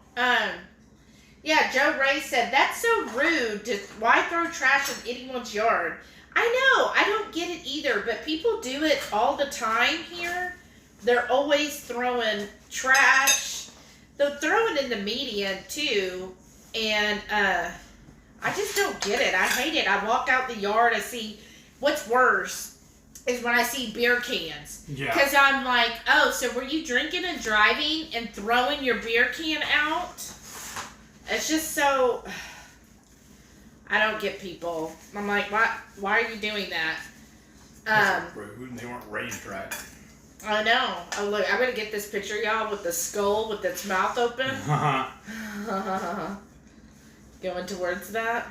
Yeah, Joe Ray said, that's so rude. Why throw trash in anyone's yard? I know. I don't get it either, but people do it all the time here. They're always throwing trash. They'll throw it in the median, too. And I just don't get it. I hate it. I walk out the yard, I see, what's worse is when I see beer cans. Yeah. Because I'm like, oh, so were you drinking and driving and throwing your beer can out? It's just so... I don't get people. I'm like, why are you doing that? Rude. They weren't raised right. I know. Oh, look, I'm going to get this picture, y'all, with the skull with its mouth open. Going towards that.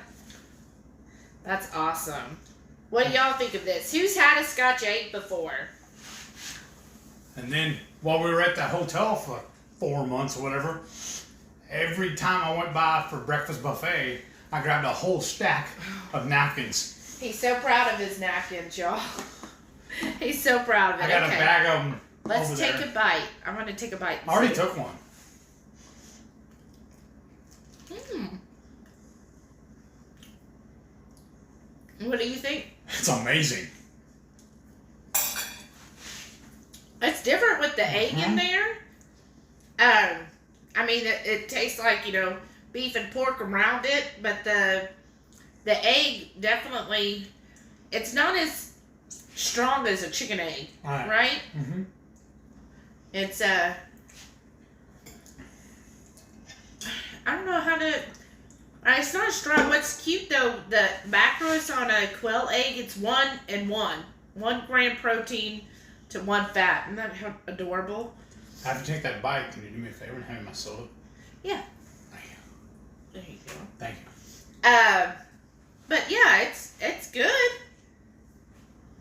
That's awesome. What do y'all think of this? Who's had a Scotch egg before? And then, while we were at that hotel for 4 months or whatever, every time I went by for breakfast buffet, I grabbed a whole stack of napkins. He's so proud of his napkins, y'all. He's so proud of it. I got a bag of them. Let's take a bite. I'm going to take a bite. I already took one. What do you think? It's amazing. It's different with the egg in there. I mean, it tastes like, beef and pork around it, but the egg definitely, it's not as strong as a chicken egg, right? Mm-hmm. It's I don't know how to. It's not strong. What's cute though, the macros on a quail egg, it's 1 and 1. 1 gram protein to 1 fat. Isn't that adorable? After you take that bite, can you do me a favor and hand me my soda? Yeah. Thank you. There you go. Thank you. But yeah, it's good.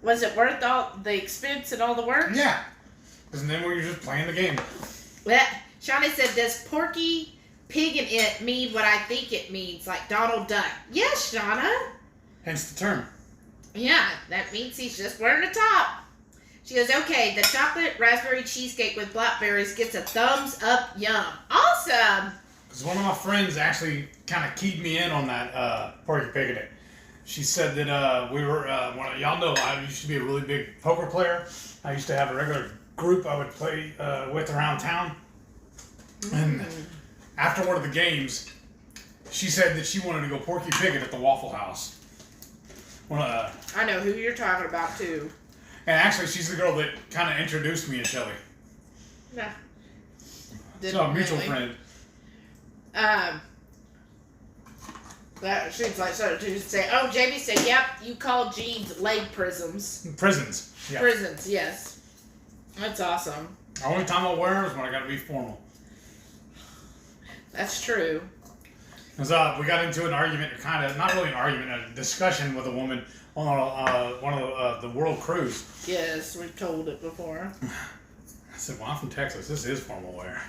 Was it worth all the expense and all the work? Yeah. Because then we're just playing the game. Well, Shauna said, does Porky Pig in it mean what I think it means, like Donald Duck? Yes, Shauna. Hence the term. Yeah, that means he's just wearing a top. She goes, okay, the chocolate raspberry cheesecake with blackberries gets a thumbs up, yum. Awesome. Because one of my friends actually kind of keyed me in on that Porky Pig in it. She said that we were, y'all know I used to be a really big poker player. I used to have a regular group I would play with around town. And after one of the games, she said that she wanted to go Porky Pig at the Waffle House. I know who you're talking about, too. And actually, she's the girl that kind of introduced me to Shelly. Nah. So a mutual friend. That seems like something to say. Oh, Jamie said, yep, you call jeans leg prisms. Prisons. Yeah. Prisons, yes. That's awesome. The only time I wear them is when I got to be formal. That's true. Because we got into an argument, kind of, not really an argument, a discussion with a woman on one of the world cruise. Yes, we've told it before. I said, well, I'm from Texas. This is formal wear.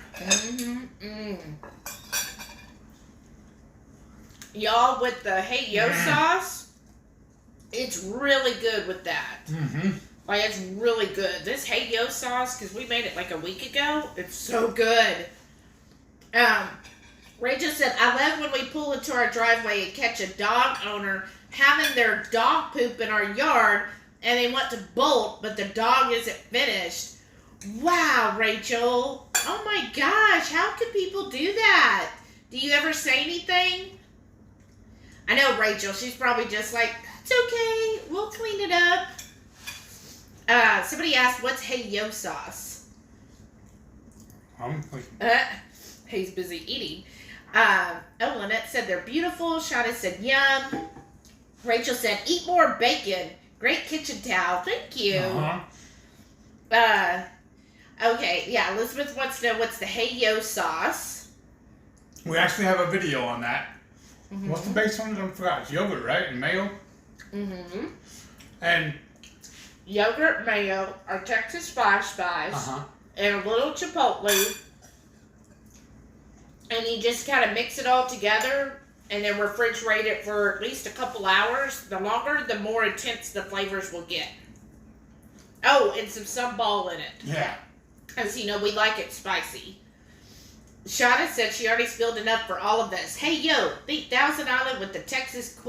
Y'all, with the Hey Yo sauce, it's really good with that. Like, it's really good. This Hey Yo sauce, because we made it like a week ago, it's so good. Rachel said, I love when we pull into our driveway and catch a dog owner having their dog poop in our yard, and they want to bolt, but the dog isn't finished. Wow, Rachel. Oh my gosh, how can people do that? Do you ever say anything? I know Rachel, she's probably just like, it's okay, we'll clean it up. Somebody asked, what's Hey Yo sauce? He's busy eating. Lynette said they're beautiful. Shauna said yum. Rachel said eat more bacon. Great kitchen towel. Thank you. Okay, yeah. Elizabeth wants to know what's the Hey Yo sauce. We actually have a video on that. What's the base one? I forgot. It's yogurt, right? And mayo. And yogurt, mayo, our Texas Five Spice, and a little chipotle. And you just kind of mix it all together and then refrigerate it for at least a couple hours. The longer, the more intense the flavors will get. Oh, and some sambal in it. Yeah. As you know, we like it spicy. Shauna said she already spilled enough for all of us. Hey, yo, think Thousand Island with the Texas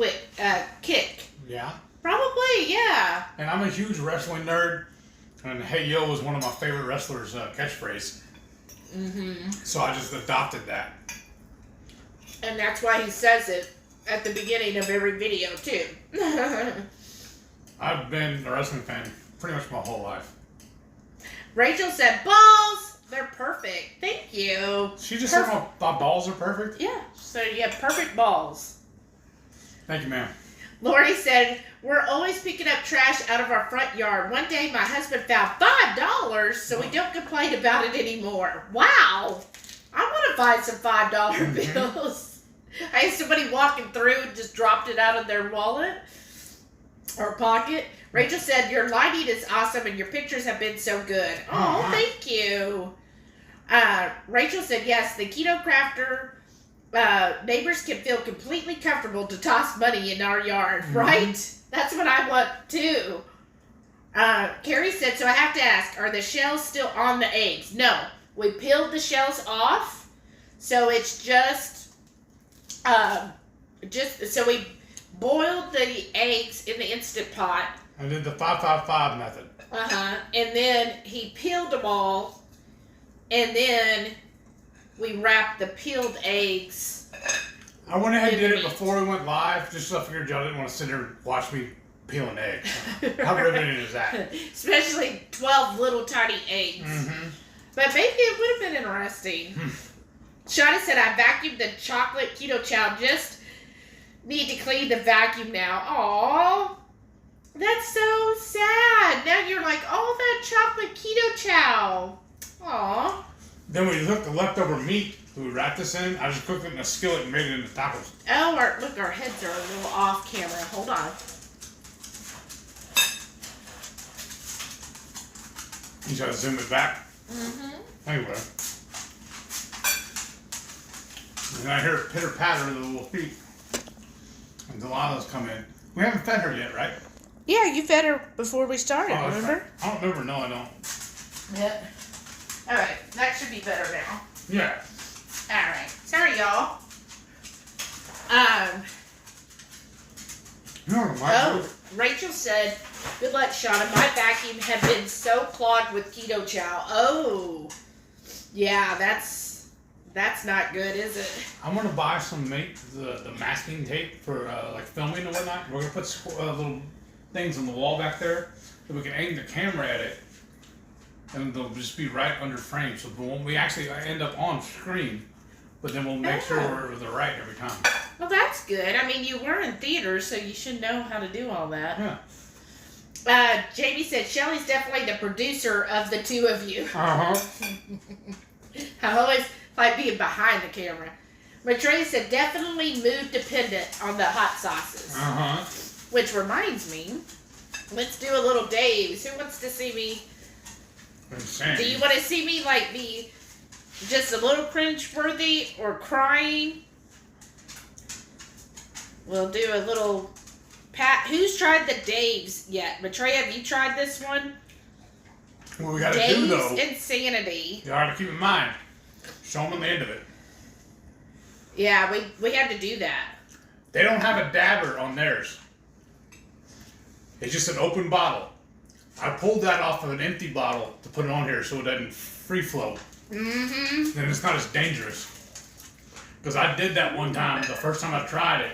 kick. Yeah. Probably, yeah. And I'm a huge wrestling nerd. And Hey Yo was one of my favorite wrestlers' catchphrase. So I just adopted that. And that's why he says it at the beginning of every video, too. I've been a wrestling fan pretty much my whole life. Rachel said, balls! They're perfect. Thank you. She just said my balls are perfect? Yeah. So you have perfect balls. Thank you, ma'am. Lori said, we're always picking up trash out of our front yard. One day my husband found $5, so we don't complain about it anymore. Wow. I want to find some $5 bills. I had somebody walking through and just dropped it out of their wallet or pocket. Rachel said, your lighting is awesome and your pictures have been so good. Oh, thank you. Rachel said, yes, the Keto Crafter neighbors can feel completely comfortable to toss money in our yard, right? That's what I want, too. Carrie said, so I have to ask, are the shells still on the eggs? No. We peeled the shells off, so it's just so we boiled the eggs in the Instant Pot. I did the 5-5-5 method. And then he peeled them all, and then we wrapped the peeled eggs. I went ahead and did it before we went live, just so I figured y'all didn't want to sit there and watch me peel an egg. How riveting is that? Especially 12 little tiny eggs. But maybe it would have been interesting. Shauna said, I vacuumed the chocolate keto chow. Just need to clean the vacuum now. Aww. That's so sad. Now you're like, oh, that chocolate keto chow. Aww. Then we took the leftover meat we wrapped this in. I just cooked it in a skillet and made it into tacos. Oh, look, our heads are a little off camera. Hold on. You gotta zoom it back. Anyway. And I hear a pitter patter of the little feet. And Delilah's come in. We haven't fed her yet, right? Yeah, you fed her before we started, remember? Right. I don't remember. No, I don't. Yep. Alright, that should be better now. Yeah. Alright. Sorry, y'all. Rachel said, good luck, Shauna. My vacuum had been so clogged with keto chow. Oh. Yeah, that's not good, is it? I'm gonna buy some the masking tape for like filming and whatnot. We're gonna put little things on the wall back there so we can aim the camera at it, and they'll just be right under frame. So when we actually end up on screen, but then we'll make sure they're right every time. Well, that's good. I mean, you were in theaters, so you should know how to do all that. Yeah. Jamie said, Shelly's definitely the producer of the two of you. Uh-huh. I always like being behind the camera. Maitreya said, definitely mood dependent on the hot sauces. Uh-huh. Which reminds me, let's do a little Dave's. Who wants to see me? Insane. Do you want to see me, like, be just a little cringe-worthy or crying? We'll do a little who's tried the Dave's yet? Maitreya, have you tried this one? What we gotta Dave's do though, Insanity. you gotta keep in mind, show them the end of it. Yeah, we had to do that. They don't have a dabber on theirs. It's just an open bottle. I pulled that off of an empty bottle to put it on here so it doesn't free flow. Mm-hmm. Then it's not as dangerous. Because I did that one time, the first time I tried it.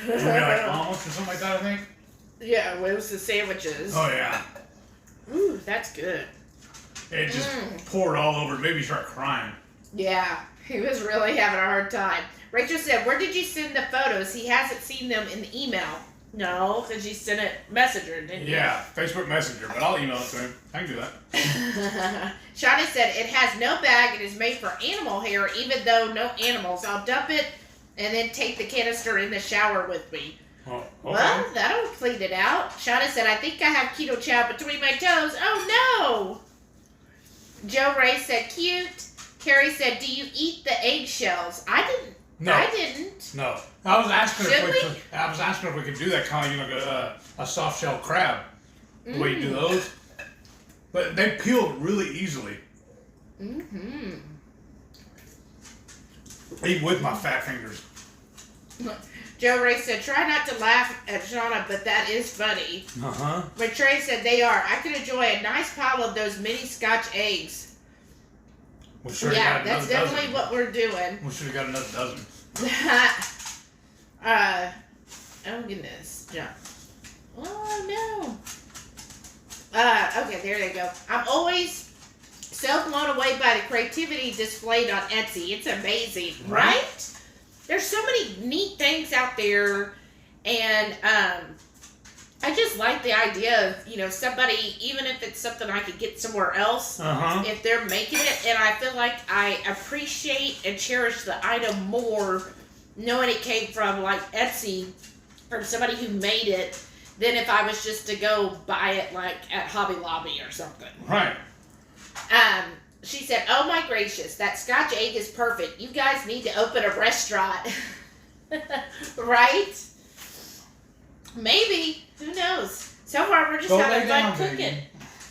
We had like almost or something like that, I think. Yeah, it was the sandwiches. Oh yeah. Ooh, that's good. It just poured all over. Made me start crying. Yeah, he was really having a hard time. Rachel said, where did you send the photos? He hasn't seen them in the email. No, because you sent it Messenger, didn't you? Yeah, Facebook Messenger, but I'll email it to him. I can do that. Shawnee said, it has no bag. It is made for animal hair, even though no animals. I'll dump it and then take the canister in the shower with me. Oh, okay. Well, that'll clean it out. Shauna said, I think I have keto chow between my toes. Oh, no. Joe Ray said, cute. Carrie said, do you eat the eggshells? I didn't. No. I didn't. No. I was asking Should if we could do that kind of like a soft shell crab. The way you do those. But they peel really easily. Mm-hmm. Even with my fat fingers. Joe Ray said, try not to laugh at Shauna, but that is funny. Uh-huh. But Trey said, they are. I could enjoy a nice pile of those mini Scotch eggs. We sure Yeah, got that's definitely what we're doing. We should have got another dozen. Oh goodness. Yeah. Oh no. Okay, there they go. I'm always so blown away by the creativity displayed on Etsy. It's amazing, right? There's so many neat things out there, and I just like the idea of, somebody, even if it's something I could get somewhere else, if they're making it, and I feel like I appreciate and cherish the item more knowing it came from, like, Etsy, from somebody who made it, than if I was just to go buy it, like, at Hobby Lobby or something. Right. She said, oh my gracious, that Scotch egg is perfect. You guys need to open a restaurant. Right? Maybe. Who knows? So far, we're just having fun cooking. Baby.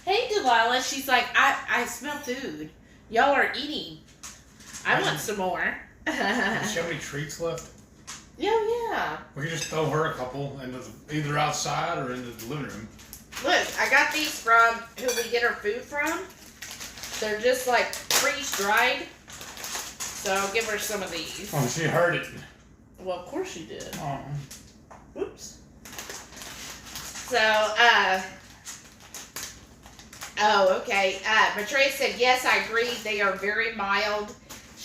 Hey, Delilah. She's like, I smell food. Y'all are eating. I want some more. Does she have any treats left? Yeah. We could just throw her a couple into either outside or into the living room. Look, I got these from who we get our food from. They're just like freeze-dried. So I'll give her some of these. Oh, she heard it. Well, of course she did. Oh. Oops. So, oh, okay. Maitreya said, yes, I agree. They are very mild.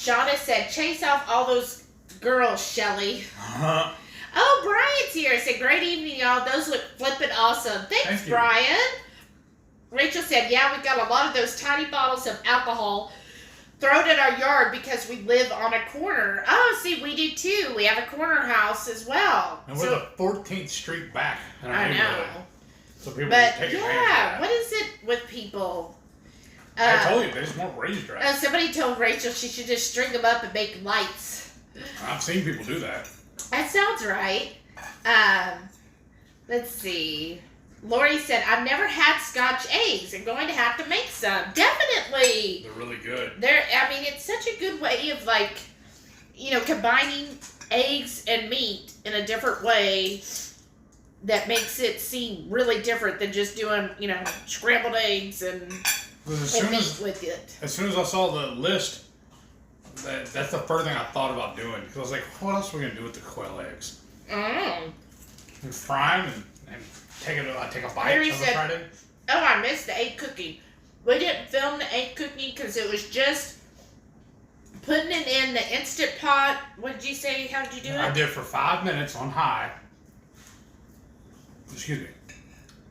Shauna said, chase off all those girls, Shelly. Oh, Brian's here. Said, great evening, y'all. Those look flippin' awesome. Thanks, Brian. Rachel said, yeah, we've got a lot of those tiny bottles of alcohol thrown in our yard because we live on a corner. Oh, see, we do too. We have a corner house as well. And we're the 14th Street back in our neighborhood. So people but take advantage of yeah, that. what is it with people? I told you, they just want raised right. Somebody told Rachel she should just string them up and make lights. I've seen people do that. That sounds right. Let's see. Lori said, I've never had Scotch eggs. I'm going to have to make some. Definitely. They're really good. It's such a good way of, like, combining eggs and meat in a different way that makes it seem really different than just doing, scrambled eggs and meat with it. As soon as I saw the list, that's the first thing I thought about doing. Because I was like, what else are we going to do with the quail eggs? And fry them and take a bite of a fried egg. Oh, I missed the egg cooking. We didn't film the egg cooking because it was just putting it in the Instant Pot. What did you say? How did you do it? I did it for 5 minutes on high. Excuse me.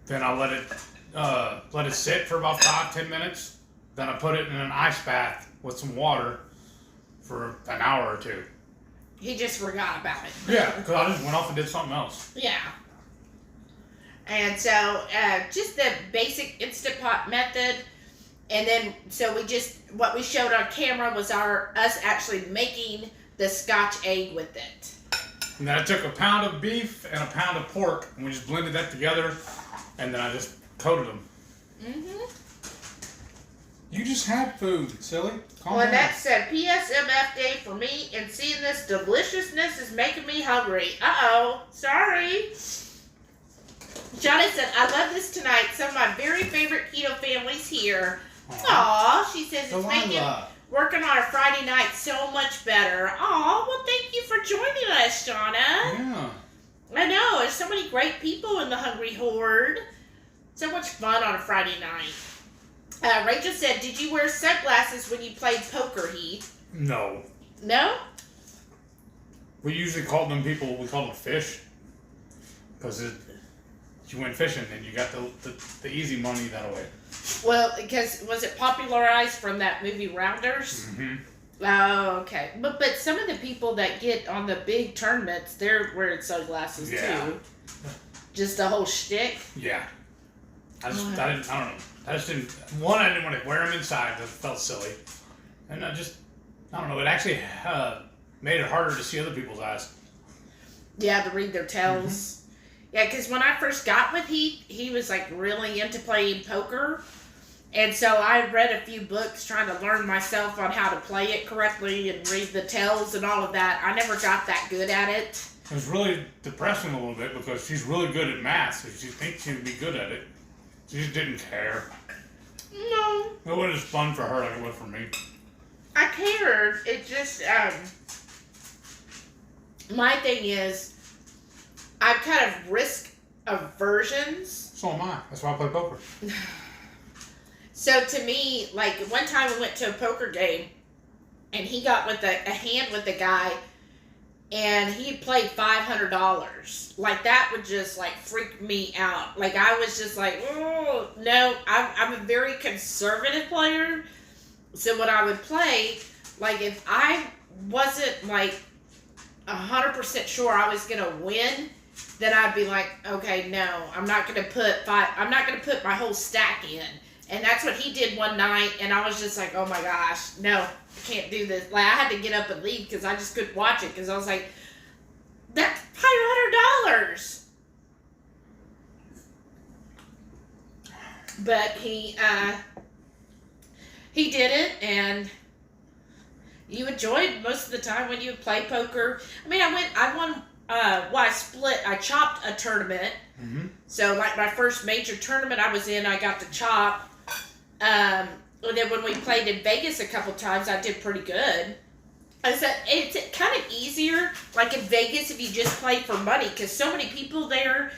Then I let it sit for about 5-10 minutes. Then I put it in an ice bath with some water for an hour or two. He just forgot about it. Yeah, because I just went off and did something else. Yeah. And so, just the basic Instant Pot method. And then, so what we showed on camera was us actually making the Scotch egg with it. And then I took a pound of beef and a pound of pork, and we just blended that together, and then I just coated them. You just had food, silly. Calm down. That said, PSMF day for me, and seeing this deliciousness is making me hungry. Uh-oh. Sorry. Johnny said, I love this tonight. Some of my very favorite keto families here. Aw, she says it's making working on a Friday night so much better. Aw, well, thank you for joining us, Shauna. Yeah. I know, there's so many great people in the Hungry Horde. So much fun on a Friday night. Rachel said, did you wear sunglasses when you played poker, Heath? No. No? We usually call them fish. Because you went fishing and you got the easy money that way. Well, because was it popularized from that movie Rounders? Oh, okay. But some of the people that get on the big tournaments, they're wearing sunglasses too. Just a whole shtick. Yeah. I don't know. I didn't want to wear them inside. That felt silly. And I don't know. It actually made it harder to see other people's eyes. Yeah, to read their tells. Yeah, because when I first got with Heath, he was like really into playing poker. And so I read a few books trying to learn myself on how to play it correctly and read the tells and all of that. I never got that good at it. It was really depressing a little bit because she's really good at math, so she thinks she'd be good at it. She just didn't care. No. It wasn't as fun for her like it was for me. I cared. It just, my thing is, I'm kind of risk aversions. So am I. That's why I play poker. So to me, like one time we went to a poker game and he got with a hand with the guy and he played $500. Like that would just like freak me out. Like I was just like, oh, no, I'm a very conservative player. So when I would play, like if I wasn't like 100% sure I was going to win, then I'd be like, okay, no, I'm not going to put my whole stack in. And that's what he did one night, and I was just like, oh my gosh, no, I can't do this. Like, I had to get up and leave because I just couldn't watch it because I was like, that's $500. But he did it, and you enjoyed most of the time when you would play poker. I mean, I chopped a tournament. So, like, my first major tournament I was in, I got to chop. And then when we played in Vegas a couple times, I did pretty good. I said, it's kind of easier, like in Vegas, if you just play for money, because so many people there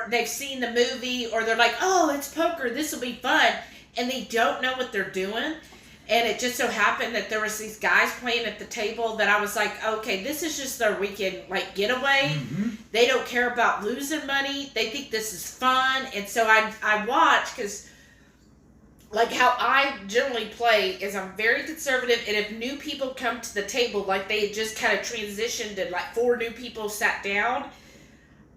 they've seen the movie, or they're like, oh, it's poker, this will be fun, and they don't know what they're doing. And it just so happened that there was these guys playing at the table that I was like, okay, this is just their weekend, like, getaway. Mm-hmm. They don't care about losing money. They think this is fun. And so I watch because, like, how I generally play is I'm very conservative. And if new people come to the table, like they had just kind of transitioned and, like, 4 new people sat down,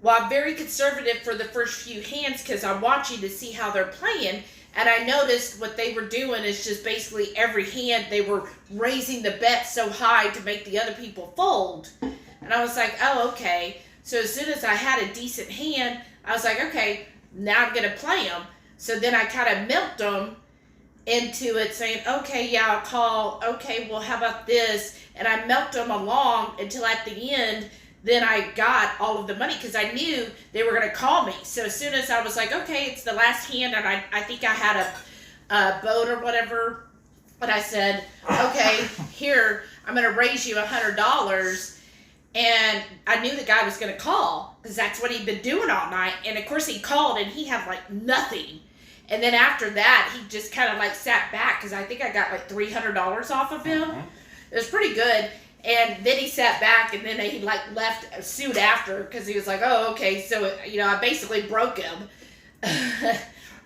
well, I'm very conservative for the first few hands because I'm watching to see how they're playing. And I noticed what they were doing is just basically every hand they were raising the bet so high to make the other people fold. And I was like, oh, okay. So as soon as I had a decent hand, I was like, okay, now I'm going to play them. So then I kind of milked them into it saying, okay, yeah, I'll call. Okay, well, how about this? And I milked them along until at the end, then I got all of the money because I knew they were going to call me. So as soon as I was like, okay, it's the last hand, and I think I had a boat or whatever, but I said, okay, here, I'm going to raise you $100. And I knew the guy was going to call because that's what he'd been doing all night. And of course he called and he had like nothing. And then after that, he just kind of like sat back because I think I got like $300 off of him. It was pretty good. And then he sat back, and then he, like, left soon after, because he was like, oh, okay, so, you know, I basically broke him. And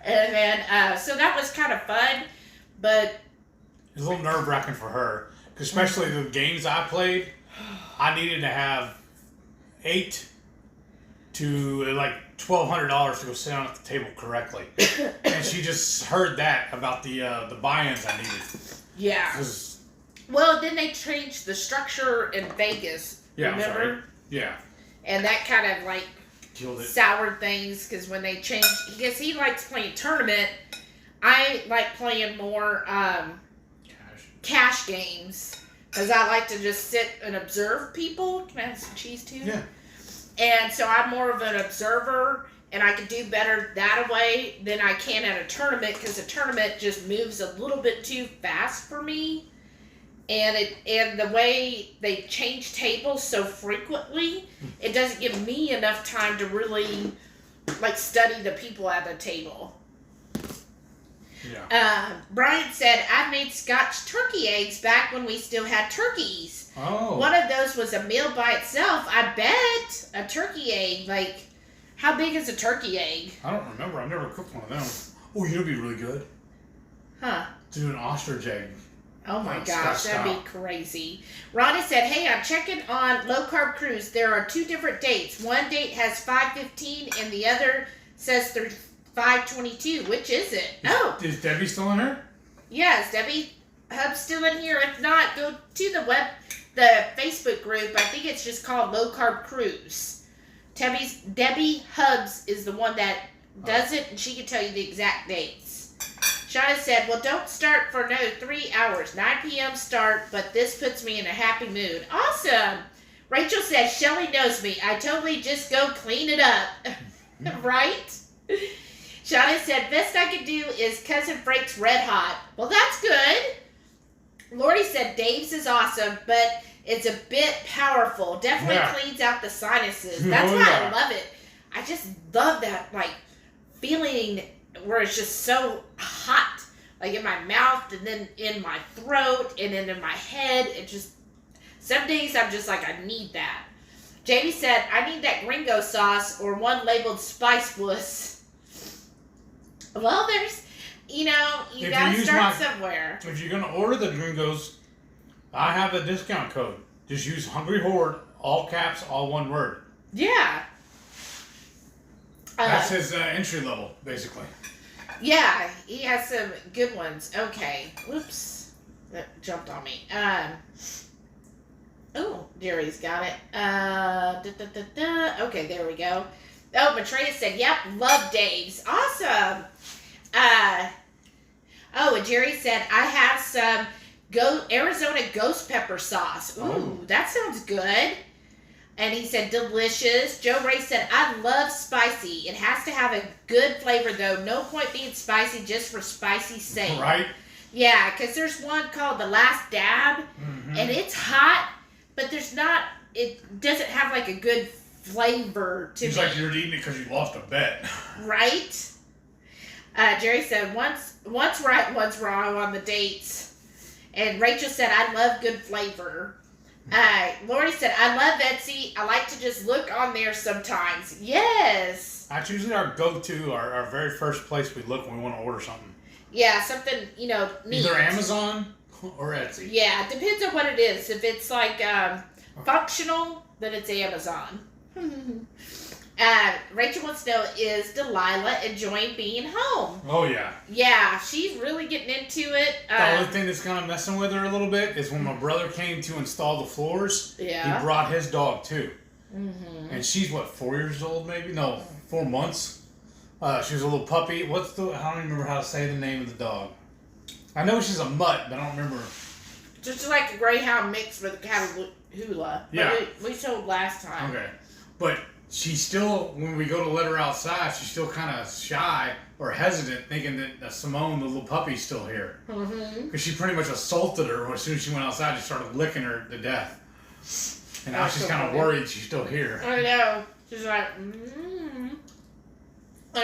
then, so that was kind of fun, but... It was a little nerve-wracking for her, especially the games I played, I needed to have $8 to, like, $1,200 to go sit down at the table correctly. And she just heard that about the buy-ins I needed. Yeah. 'Cause well, then they changed the structure in Vegas. Yeah, remember? Yeah. And that kind of like killed it. Soured things because when they changed, because he likes playing tournament, I like playing more cash games because I like to just sit and observe people. Can I have some cheese too? Yeah. And so I'm more of an observer, and I can do better that way than I can at a tournament because a tournament just moves a little bit too fast for me. And the way they change tables so frequently, it doesn't give me enough time to really like study the people at the table. Yeah. Brian said, I made Scotch turkey eggs back when we still had turkeys. Oh. One of those was a meal by itself. I bet a turkey egg, like, how big is a turkey egg? I don't remember. I've never cooked one of them. Oh, you'd be really good. Huh. Do an ostrich egg. Oh my gosh, that'd be crazy. Rhonda said, hey, I'm checking on Low Carb Cruise. There are 2 different dates. One date has 5:15 and the other says through 5:22. Which is it? Is Debbie still in here? Yes, Debbie Hub's still in here. If not, go to the Facebook group. I think it's just called Low Carb Cruise. Debbie Hubs is the one that does it, and she can tell you the exact dates. Shauna said, well, don't start for another 3 hours. 9 p.m. start, but this puts me in a happy mood. Awesome. Rachel said, Shelly knows me. I totally just go clean it up. Right? Shauna said, best I could do is Cousin Frank's Red Hot. Well, that's good. Lori said, Dave's is awesome, but it's a bit powerful. Definitely cleans out the sinuses. That's why I love it. I just love that, like, feeling where it's just so hot, like in my mouth and then in my throat and then in my head. It just, some days I'm just like, I need that. Jamie said, I need that gringo sauce or one labeled spice wuss. Well, there's, you know, you gotta start somewhere. If you're gonna order the gringos, I have a discount code. Just use Hungry Horde, all caps, all one word. Yeah. That's his entry level, basically. Yeah, he has some good ones. Okay. Whoops. That jumped on me. Oh, Jerry's got it. Okay, there we go. Oh, Maitreya said, yep, love Dave's. Awesome. And Jerry said, I have some Arizona ghost pepper sauce. Ooh, that sounds good. And he said, delicious. Joe Ray said, I love spicy. It has to have a good flavor, though. No point being spicy just for spicy's sake. Right? Yeah, because there's one called The Last Dab, and it's hot, but it doesn't have, like, a good flavor to it. Seems like you're eating it because you lost a bet. Right? Jerry said, once right, once wrong on the dates. And Rachel said, I love good flavor. Lori said, I love Etsy. I like to just look on there sometimes. Yes. That's usually our go-to, our very first place we look when we want to order something. Yeah, something, neat. Either Amazon or Etsy. Yeah, it depends on what it is. If it's like functional, then it's Amazon. Rachel wants to know, is Delilah enjoying being home? Oh, yeah. Yeah, she's really getting into it. The only thing that's kind of messing with her a little bit is when my brother came to install the floors, he brought his dog too. Mm-hmm. And she's, 4 years old maybe? No, 4 months. She was a little puppy. I don't remember how to say the name of the dog. I know she's a mutt, but I don't remember. Just like a greyhound mixed with a Catahoula. Yeah. We told last time. Okay. But she's still, when we go to let her outside, she's still kind of shy or hesitant, thinking that Simone, the little puppy's still here. Because she pretty much assaulted her as soon as she went outside. She started licking her to death. And now she's kind of worried she's still here. I know. She's like,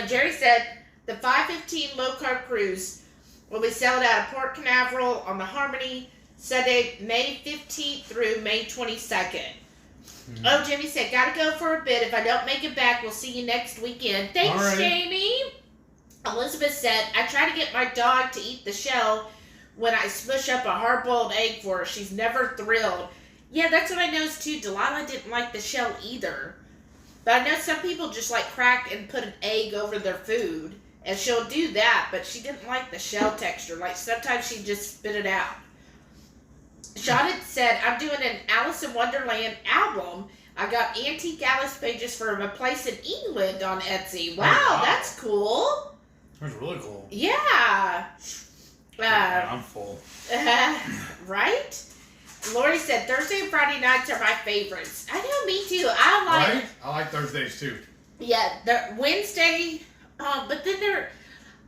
Jerry said the 5:15 low-carb cruise will be sailed out of Port Canaveral on the Harmony Sunday, May 15th through May 22nd. Mm-hmm. Oh, Jimmy said, gotta go for a bit. If I don't make it back, we'll see you next weekend. Thanks, Alrighty. Jamie. Elizabeth said, I try to get my dog to eat the shell when I smush up a hard-boiled egg for her. She's never thrilled. Yeah, that's what I noticed too. Delilah didn't like the shell either. But I know some people just like crack and put an egg over their food. And she'll do that, but she didn't like the shell texture. Like sometimes she'd just spit it out. Shadid said, I'm doing an Alice in Wonderland album. I got antique Alice pages from a place in England on Etsy. Wow, that's cool. That's really cool. Yeah. I'm full. Right? Lori said, Thursday and Friday nights are my favorites. I know, me too. I like Thursdays too. Yeah, Wednesday, but then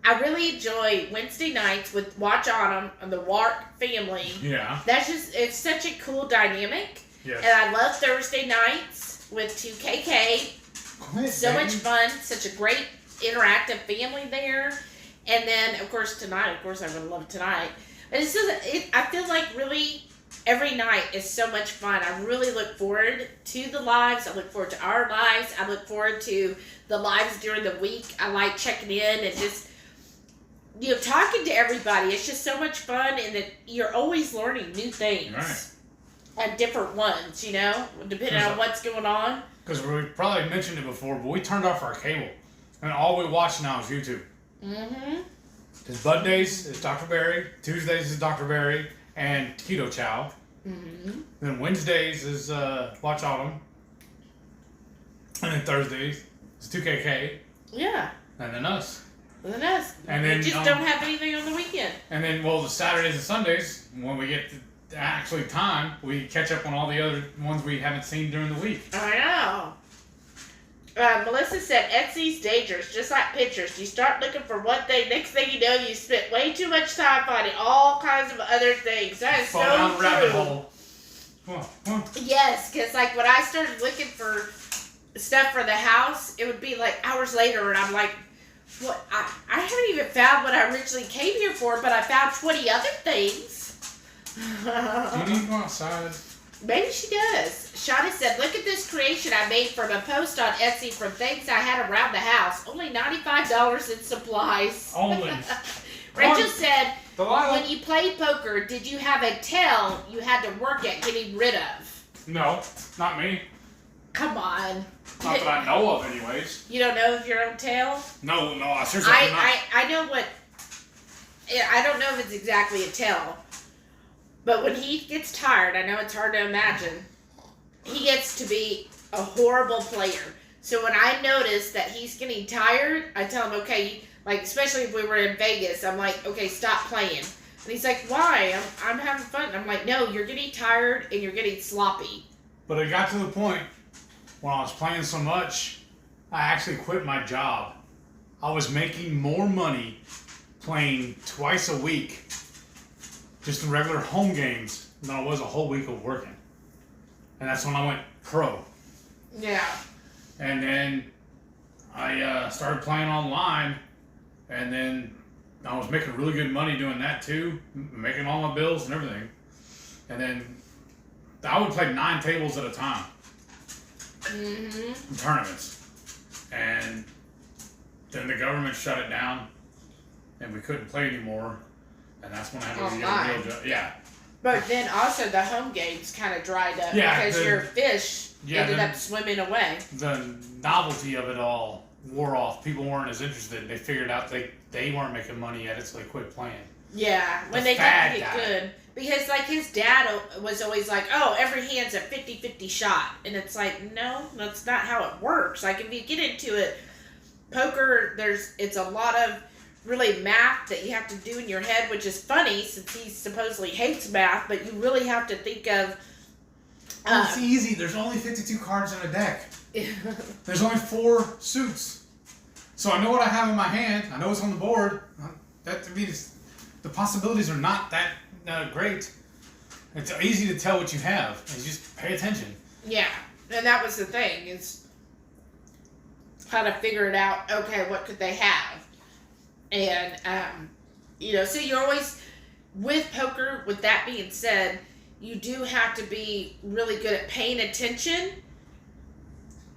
I really enjoy Wednesday nights with Watch Autumn and the Wark family. Yeah. It's such a cool dynamic. Yes. And I love Thursday nights with 2KK. So much fun. Such a great interactive family there. And then, of course, tonight. Of course, I would love tonight. But I feel like really every night is so much fun. I really look forward to the lives. I look forward to our lives. I look forward to the lives during the week. I like checking in and just, talking to everybody. It's just so much fun, and that you're always learning new things. Right. And different ones, depending on what's going on. Because we probably mentioned it before, but we turned off our cable. And all we watch now is YouTube. Mm-hmm. Because Bud Days is Dr. Berry, Tuesdays is Dr. Berry, and Keto Chow. Mm-hmm. Then Wednesdays is Watch Autumn. And then Thursdays is 2KK. Yeah. And then us. And then we just don't have anything on the weekend. And then, the Saturdays and Sundays, when we get to actually time, we catch up on all the other ones we haven't seen during the week. I know. Melissa said, Etsy's dangerous, just like pictures. You start looking for one thing, next thing you know, you spent way too much time finding all kinds of other things. That is so true. Fall down the rabbit hole. Come on. Yes, because when I started looking for stuff for the house, it would be hours later, and I'm like, what? I haven't even found what I originally came here for, but I found 20 other things. Do you need to go outside? Maybe she does. Shawnee said, look at this creation I made from a post on Etsy from things I had around the house. Only $95 in supplies. Only. Rachel said, when you played poker, did you have a tell you had to work at getting rid of? No, not me. Come on. Not that I know of, anyways. You don't know of your own tale? No, I seriously do not. I know what. I don't know if it's exactly a tell, but when he gets tired, I know it's hard to imagine. He gets to be a horrible player. So when I notice that he's getting tired, I tell him, okay, especially if we were in Vegas, I'm like, okay, stop playing. And he's like, why? I'm having fun. I'm like, no, you're getting tired and you're getting sloppy. But it got to the point when I was playing so much, I actually quit my job. I was making more money playing twice a week, just in regular home games, than I was a whole week of working. And that's when I went pro. Yeah. And then I started playing online, and then I was making really good money doing that too, making all my bills and everything. And then I would play 9 tables at a time in tournaments. And then the government shut it down, and we couldn't play anymore. And that's when I had to get a real job. Yeah. But then also the home games kind of dried up because your fish ended up swimming away. The novelty of it all wore off. People weren't as interested. They figured out they weren't making money at it, so they quit playing. Yeah, when they didn't get good. Because, like, his dad was always like, oh, every hand's a 50-50 shot. And it's like, no, that's not how it works. Like, if you get into it, poker, it's a lot of really math that you have to do in your head, which is funny since he supposedly hates math, but you really have to think of... it's easy. There's only 52 cards in a deck. There's only 4 suits. So I know what I have in my hand. I know what's on the board. That means the possibilities are not that great. It's easy to tell what you have. You just pay attention. Yeah, and that was the thing, is how to figure it out. Okay, what could they have? And, so you're always, with poker, with that being said, you do have to be really good at paying attention,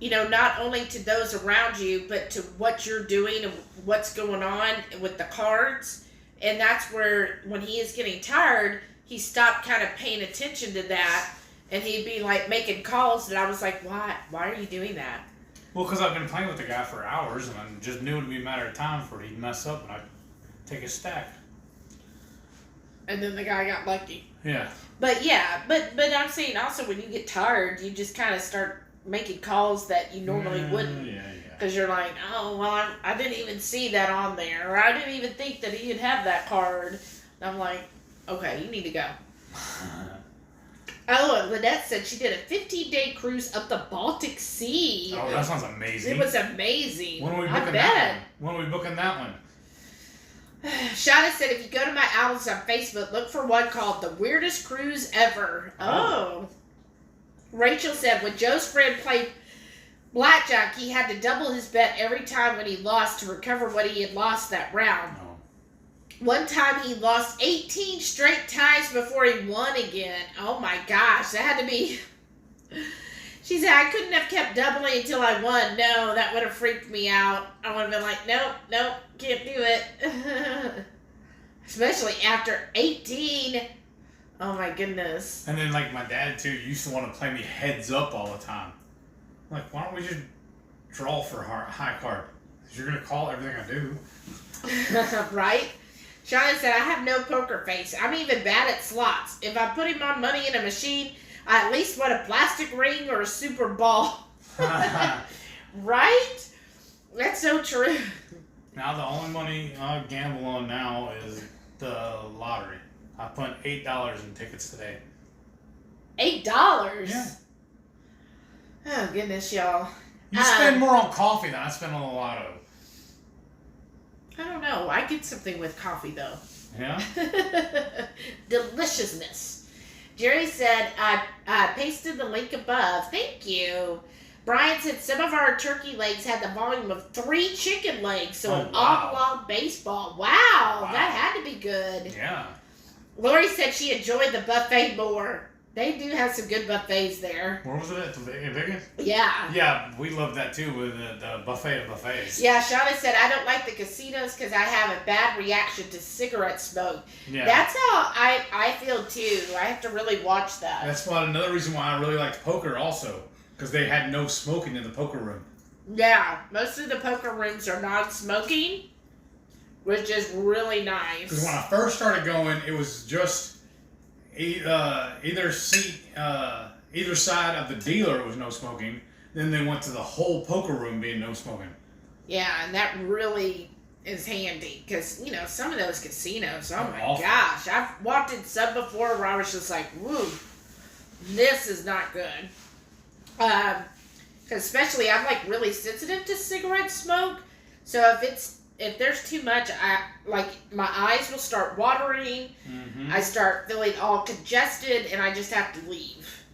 not only to those around you, but to what you're doing and what's going on with the cards. And that's where, when he is getting tired, he stopped kind of paying attention to that, and he'd be like making calls, and I was like, why are you doing that? Well, because I've been playing with the guy for hours, and I just knew it would be a matter of time for he'd mess up, and I'd take his stack. And then the guy got lucky. Yeah. But I'm saying also, when you get tired, you just kind of start making calls that you normally wouldn't. Yeah. Because you're like, oh, well, I didn't even see that on there. Or I didn't even think that he'd have that card. And I'm like, okay, you need to go. Oh, and Lynette said she did a 15-day cruise up the Baltic Sea. Oh, that sounds amazing. It was amazing. When are we booking that one? When are we booking that one? Shauna said, if you go to my albums on Facebook, look for one called The Weirdest Cruise Ever. Oh. Rachel said, when Joe's friend played blackjack, he had to double his bet every time when he lost to recover what he had lost that round. Oh. One time he lost 18 straight times before he won again. Oh my gosh, that had to be... She said, I couldn't have kept doubling until I won. No, that would have freaked me out. I would have been like, nope, can't do it. Especially after 18. Oh my goodness. And then, like, my dad, too, used to want to play me heads up all the time. Like, why don't we just draw for high card? Because you're going to call everything I do. Right? Shauna said, I have no poker face. I'm even bad at slots. If I'm putting my money in a machine, I at least want a plastic ring or a super ball. Right? That's so true. Now the only money I gamble on now is the lottery. I put $8 in tickets today. $8? Yeah. Oh, goodness, y'all. You spend more on coffee than I spend on the lotto. I don't know. I get something with coffee, though. Yeah? Deliciousness. Jerry said, I pasted the link above. Thank you. Brian said, some of our turkey legs had the volume of 3 chicken legs, so an oblong baseball. Wow, that had to be good. Yeah. Lori said she enjoyed the buffet more. They do have some good buffets there. Where was it? In Vegas? Yeah. Yeah, we love that too with the buffet of buffets. Yeah, Shauna said, I don't like the casinos because I have a bad reaction to cigarette smoke. Yeah. That's how I feel too. I have to really watch that. That's another reason why I really liked poker also. Because they had no smoking in the poker room. Yeah, most of the poker rooms are non-smoking, which is really nice. Because when I first started going, it was just either side of the dealer was no smoking. Then they went to the whole poker room being no smoking. Yeah, and that really is handy because, some of those casinos, oh my awful. Gosh. I've walked in some before where I was just like, woo, this is not good. Because especially I'm like really sensitive to cigarette smoke. So if there's too much, my eyes will start watering. Mm-hmm. I start feeling all congested, and I just have to leave.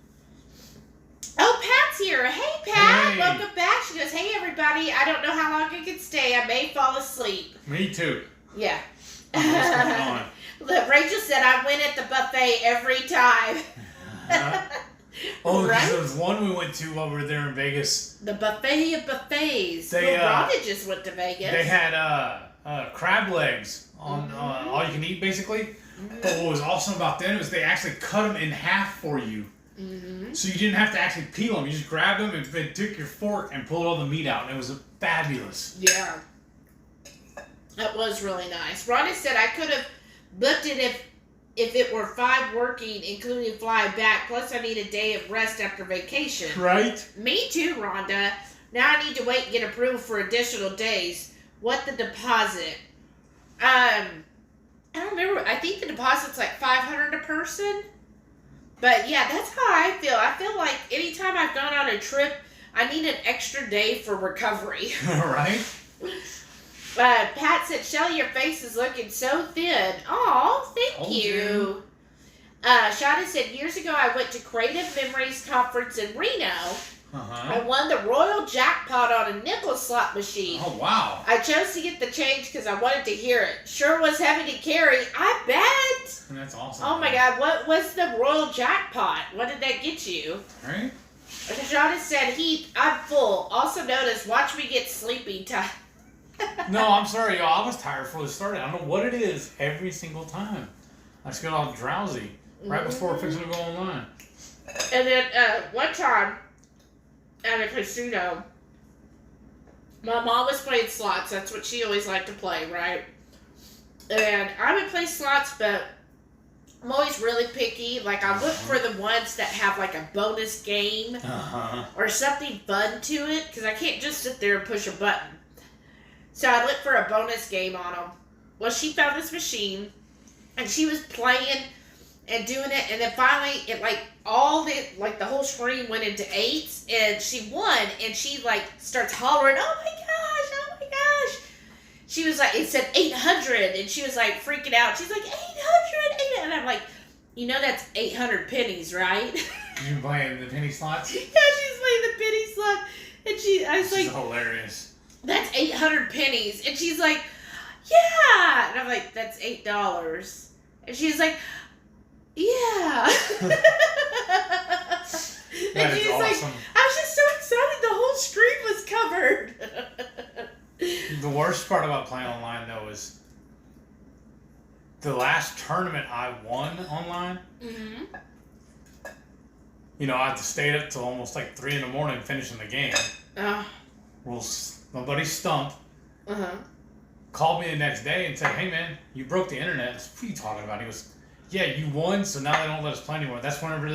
Oh, Pat's here. Hey, Pat. Hey. Welcome back. She goes, hey, everybody. I don't know how long I can stay. I may fall asleep. Me too. Yeah. What's going on? Look, Rachel said I win at the buffet every time. Oh, because Right? there was one we went to while we were there in Vegas. The buffet of buffets. They, Rhonda just went to Vegas. They had crab legs on all you can eat, basically. But what was awesome about them is they actually cut them in half for you. So you didn't have to actually peel them. You just grabbed them and then took your fork and pulled all the meat out. And it was fabulous. Yeah. That was really nice. Rhonda said I could have booked it if it were 5 working, including flying back. Plus, I need a day of rest after vacation. Right? Me too, Rhonda. Now I need to wait and get approval for additional days. What the deposit? I don't remember. I think the deposit's like $500 a person. But yeah, that's how I feel. I feel like anytime I've gone on a trip, I need an extra day for recovery. Right? Pat said, Shelly, your face is looking so thin. Aw, thank you. Shada said, years ago I went to Creative Memories Conference in Reno. I won the Royal Jackpot on a nickel slot machine. Oh, wow. I chose to get the change because I wanted to hear it. Sure was heavy to carry. I bet. That's awesome. Oh, my God. What was the Royal Jackpot? What did that get you? Right? Shada said, Heath, I'm full. Also notice, watch me get sleepy time. No, I'm sorry, y'all. I was tired before this started. I don't know what it is every single time. I just get all drowsy right before fixing to go online. And then one time at a casino, my mom was playing slots. That's what she always liked to play, right? And I would play slots, but I'm always really picky. Like, I look for the ones that have, like, a bonus game or something fun to it, because I can't just sit there and push a button. So I looked for a bonus game on them. Well, she found this machine, and she was playing and doing it, and then finally, it the whole screen went into 8s, and she won, and she starts hollering, "Oh my gosh!" She was like, it said 800, and she was like freaking out. She's like, 800, and I'm like, you know that's 800 pennies, right? You playing the penny slots? Yeah, she's playing the penny slot, and I was like, hilarious. That's 800 pennies. And she's like, yeah. And I'm like, that's $8. And she's like, yeah. That is like, awesome. I was just so excited. The whole screen was covered. The worst part about playing online, though, is the last tournament I won online. You know, I had to stay up till almost 3 in the morning finishing the game. Well, nobody stumped. Called me the next day and said, "Hey man, you broke the internet." What are you talking about? He goes, "Yeah, you won, so now they don't let us play anymore." That's whenever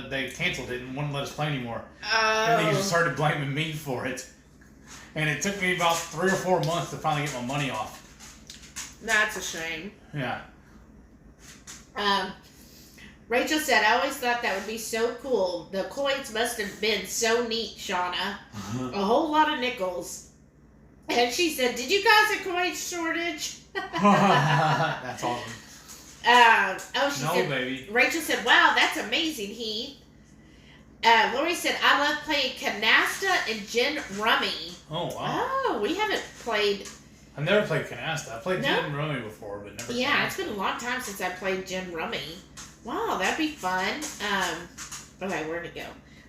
they canceled it and wouldn't let us play anymore. And they just started blaming me for it. And it took me about 3 or 4 months to finally get my money off. That's a shame. Yeah. Rachel said, I always thought that would be so cool. The coins must have been so neat, Shauna. A whole lot of nickels. And she said, did you guys a coin shortage? That's awesome. She no, said, baby. Rachel said, wow, that's amazing, Heath. Lori said, I love playing canasta and gin rummy. Oh, wow. Oh, we haven't played. I've never played canasta. I played gin rummy before, but never Yeah, canasta. it's been a long time since I played gin rummy. Wow, that'd be fun. Okay, where'd it go?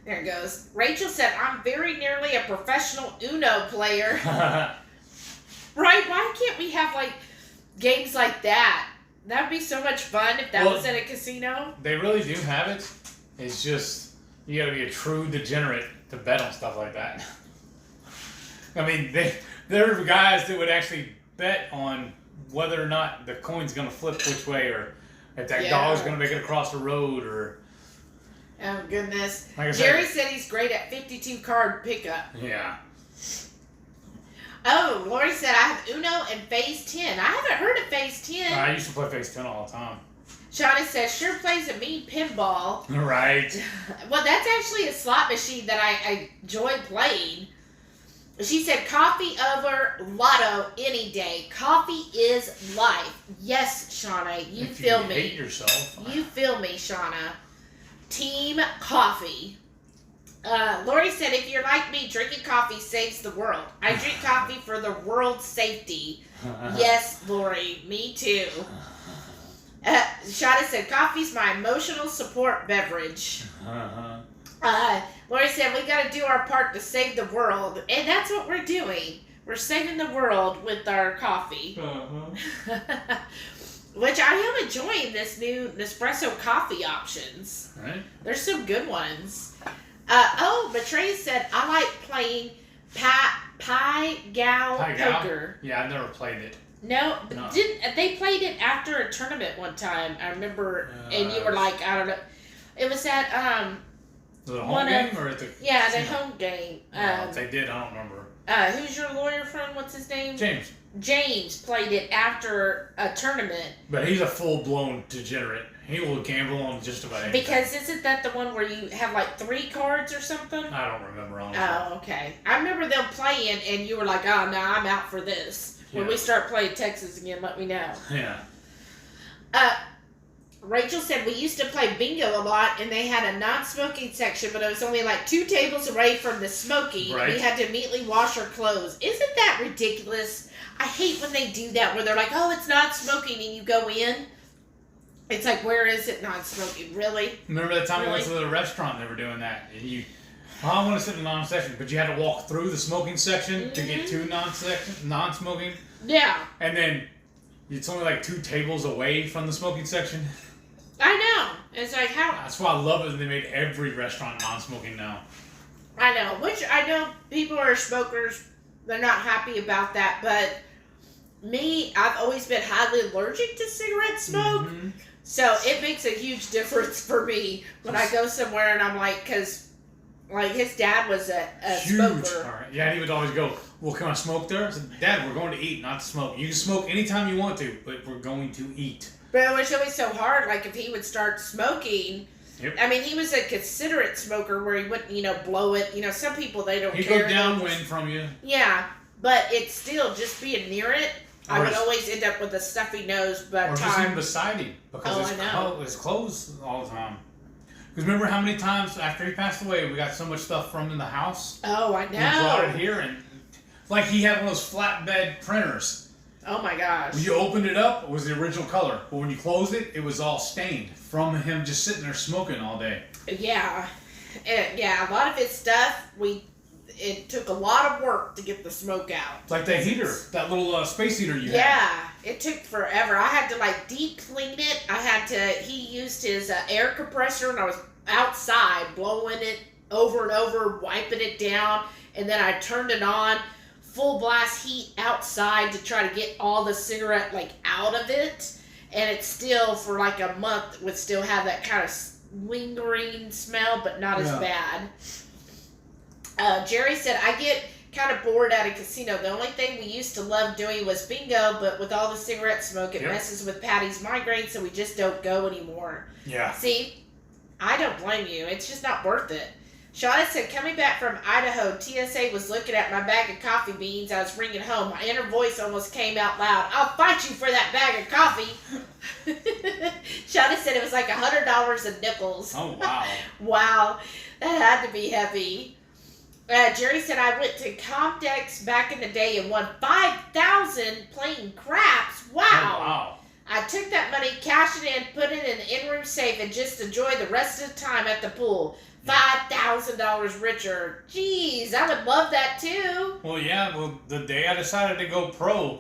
There it goes. Rachel said, I'm very nearly a professional Uno player. Right? Why can't we have, games like that? That would be so much fun if that was at a casino. They really do have it. It's just, you gotta be a true degenerate to bet on stuff like that. I mean, there are guys that would actually bet on whether or not the coin's gonna flip which way, or if that dog's gonna make it across the road, or... Oh, goodness. Like I Jerry said he's great at 52 card pickup. Yeah. Oh, Lori said, I have Uno and Phase 10. I haven't heard of Phase 10. I used to play Phase 10 all the time. Shauna says, sure plays a mean pinball. Right. Well, that's actually a slot machine that I enjoy playing. She said, coffee over lotto any day. Coffee is life. Yes, Shauna, you feel me. Hate yourself. You feel me, Shauna. Team coffee. Lori said, if you're like me, drinking coffee saves the world. I drink coffee for the world's safety. Yes, Lori, me too. Shada said, coffee's my emotional support beverage. Lori said, we got to do our part to save the world. And that's what we're doing. We're saving the world with our coffee. Which I am enjoying this new Nespresso coffee options. Right. There's some good ones. Betrayed said, I like playing Pai Gow poker. Yeah, I've never played it. No, they played it after a tournament one time. I remember, and you were like, I don't know. It was at Was it a home game or at the? Yeah, the home game. If they did, I don't remember. Who's your lawyer friend? What's his name? James. James played it after a tournament. But he's a full-blown degenerate. He will gamble on just about anything. Because isn't that the one where you have like 3 cards or something? I don't remember honestly. Oh, okay. I remember them playing, and you were like, "Oh no, I'm out for this." When we start playing Texas again, let me know. Yeah. Rachel said we used to play bingo a lot, and they had a non-smoking section, but it was only like 2 tables away from the smoking. Right. We had to immediately wash our clothes. Isn't that ridiculous? I hate when they do that, where they're like, "Oh, it's not smoking," and you go in. It's like, where is it not smoking? Really? Remember that time we went to the restaurant and they were doing that? And I want to sit in the non-section, but you had to walk through the smoking section to get to non-smoking. Yeah. And then it's only like 2 tables away from the smoking section. I know. It's like, how... That's why I love it that they made every restaurant non-smoking now. I know. Which I know people are smokers. They're not happy about that. But me, I've always been highly allergic to cigarette smoke. Mm-hmm. So it makes a huge difference for me when I go somewhere and I'm like, because like his dad was a smoker. All right. Yeah, he would always go, "Well, can I smoke there?" I said, "Dad, we're going to eat, not to smoke. You can smoke anytime you want to, but we're going to eat." But it was always so hard, like if he would start smoking. Yep. I mean, he was a considerate smoker where he wouldn't, blow it. Some people, they don't care. He'd go downwind from you. Yeah, but it's still just being near it. I would always end up with a stuffy nose by the time. Or just even beside him, because it's closed all the time. Because remember how many times after he passed away, we got so much stuff from in the house? Oh, I know. We brought it here, and like he had one of those flatbed printers. Oh my gosh. When you opened it up, it was the original color. But when you closed it, it was all stained from him just sitting there smoking all day. Yeah. Yeah, a lot of his stuff, it took a lot of work to get the smoke out. It's like that heater, that little space heater you had. Yeah, it took forever. I had to deep clean it. He used his air compressor, and I was outside blowing it over and over, wiping it down, and then I turned it on, full blast heat outside to try to get all the cigarette out of it. And it still, for a month, would still have that kind of lingering smell, but not as bad. Jerry said, I get kind of bored at a casino. The only thing we used to love doing was bingo, but with all the cigarette smoke, it messes with Patty's migraine, so we just don't go anymore. Yeah. See, I don't blame you. It's just not worth it. Shauna said, coming back from Idaho, TSA was looking at my bag of coffee beans. I was bringing home. My inner voice almost came out loud. I'll fight you for that bag of coffee. Shauna said it was like $100 in nickels. Oh, wow. Wow. That had to be heavy. Jerry said, I went to Comdex back in the day and won $5,000 playing craps. Wow. Oh, wow. I took that money, cashed it in, put it in the in-room safe, and just enjoyed the rest of the time at the pool. $5,000 richer. Jeez, I would love that too. Well, yeah. Well, the day I decided to go pro,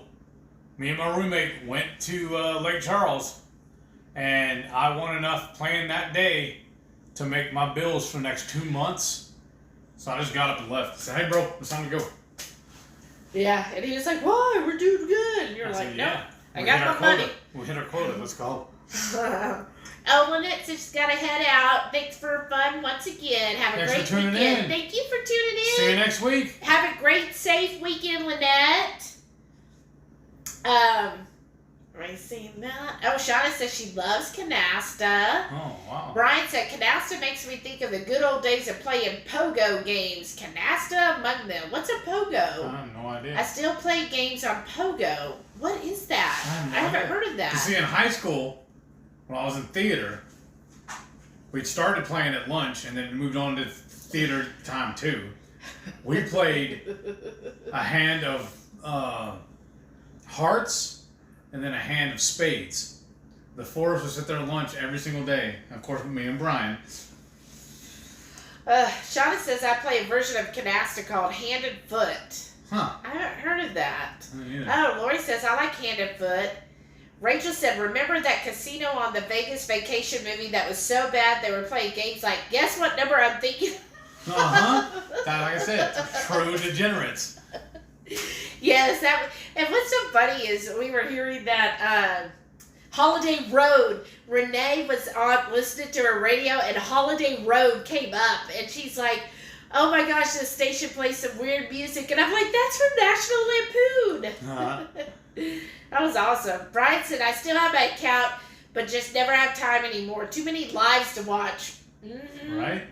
me and my roommate went to Lake Charles, and I won enough playing that day to make my bills for the next 2 months. So I just got up and left. I said, hey, bro, it's time to go. Yeah, and he was like, why? We're doing good. And you're like, no, I got my money. We hit our quota. Let's go. Lynette said she's got to head out. Thanks for fun once again. Have a great weekend. Thank you for tuning in. See you next week. Have a great, safe weekend, Lynette. Are you seeing that? Oh, Shauna says she loves canasta. Oh, wow. Brian said, canasta makes me think of the good old days of playing pogo games. Canasta among them. What's a pogo? I have no idea. I still play games on pogo. What is that? I haven't heard of that. You see, in high school, when I was in theater, we started playing at lunch and then moved on to theater time too. We played a hand of hearts and then a hand of spades. The four of us would sit there at lunch every single day. Of course, me and Brian. Shauna says I play a version of canasta called Hand and Foot. Huh. I haven't heard of that. Yeah. Oh, Lori says I like Hand and Foot. Rachel said, remember that casino on the Vegas Vacation movie that was so bad they were playing games like, guess what number I'm thinking? Uh-huh. Like I said, true degenerates. Yes, and what's so funny is we were hearing that Holiday Road. Renee was on listening to her radio, and Holiday Road came up, and she's like, "Oh my gosh, this station plays some weird music," and I'm like, "That's from National Lampoon." Uh-huh. That was awesome. Brian said, "I still have my account, but just never have time anymore. Too many lives to watch." Mm-hmm. Right.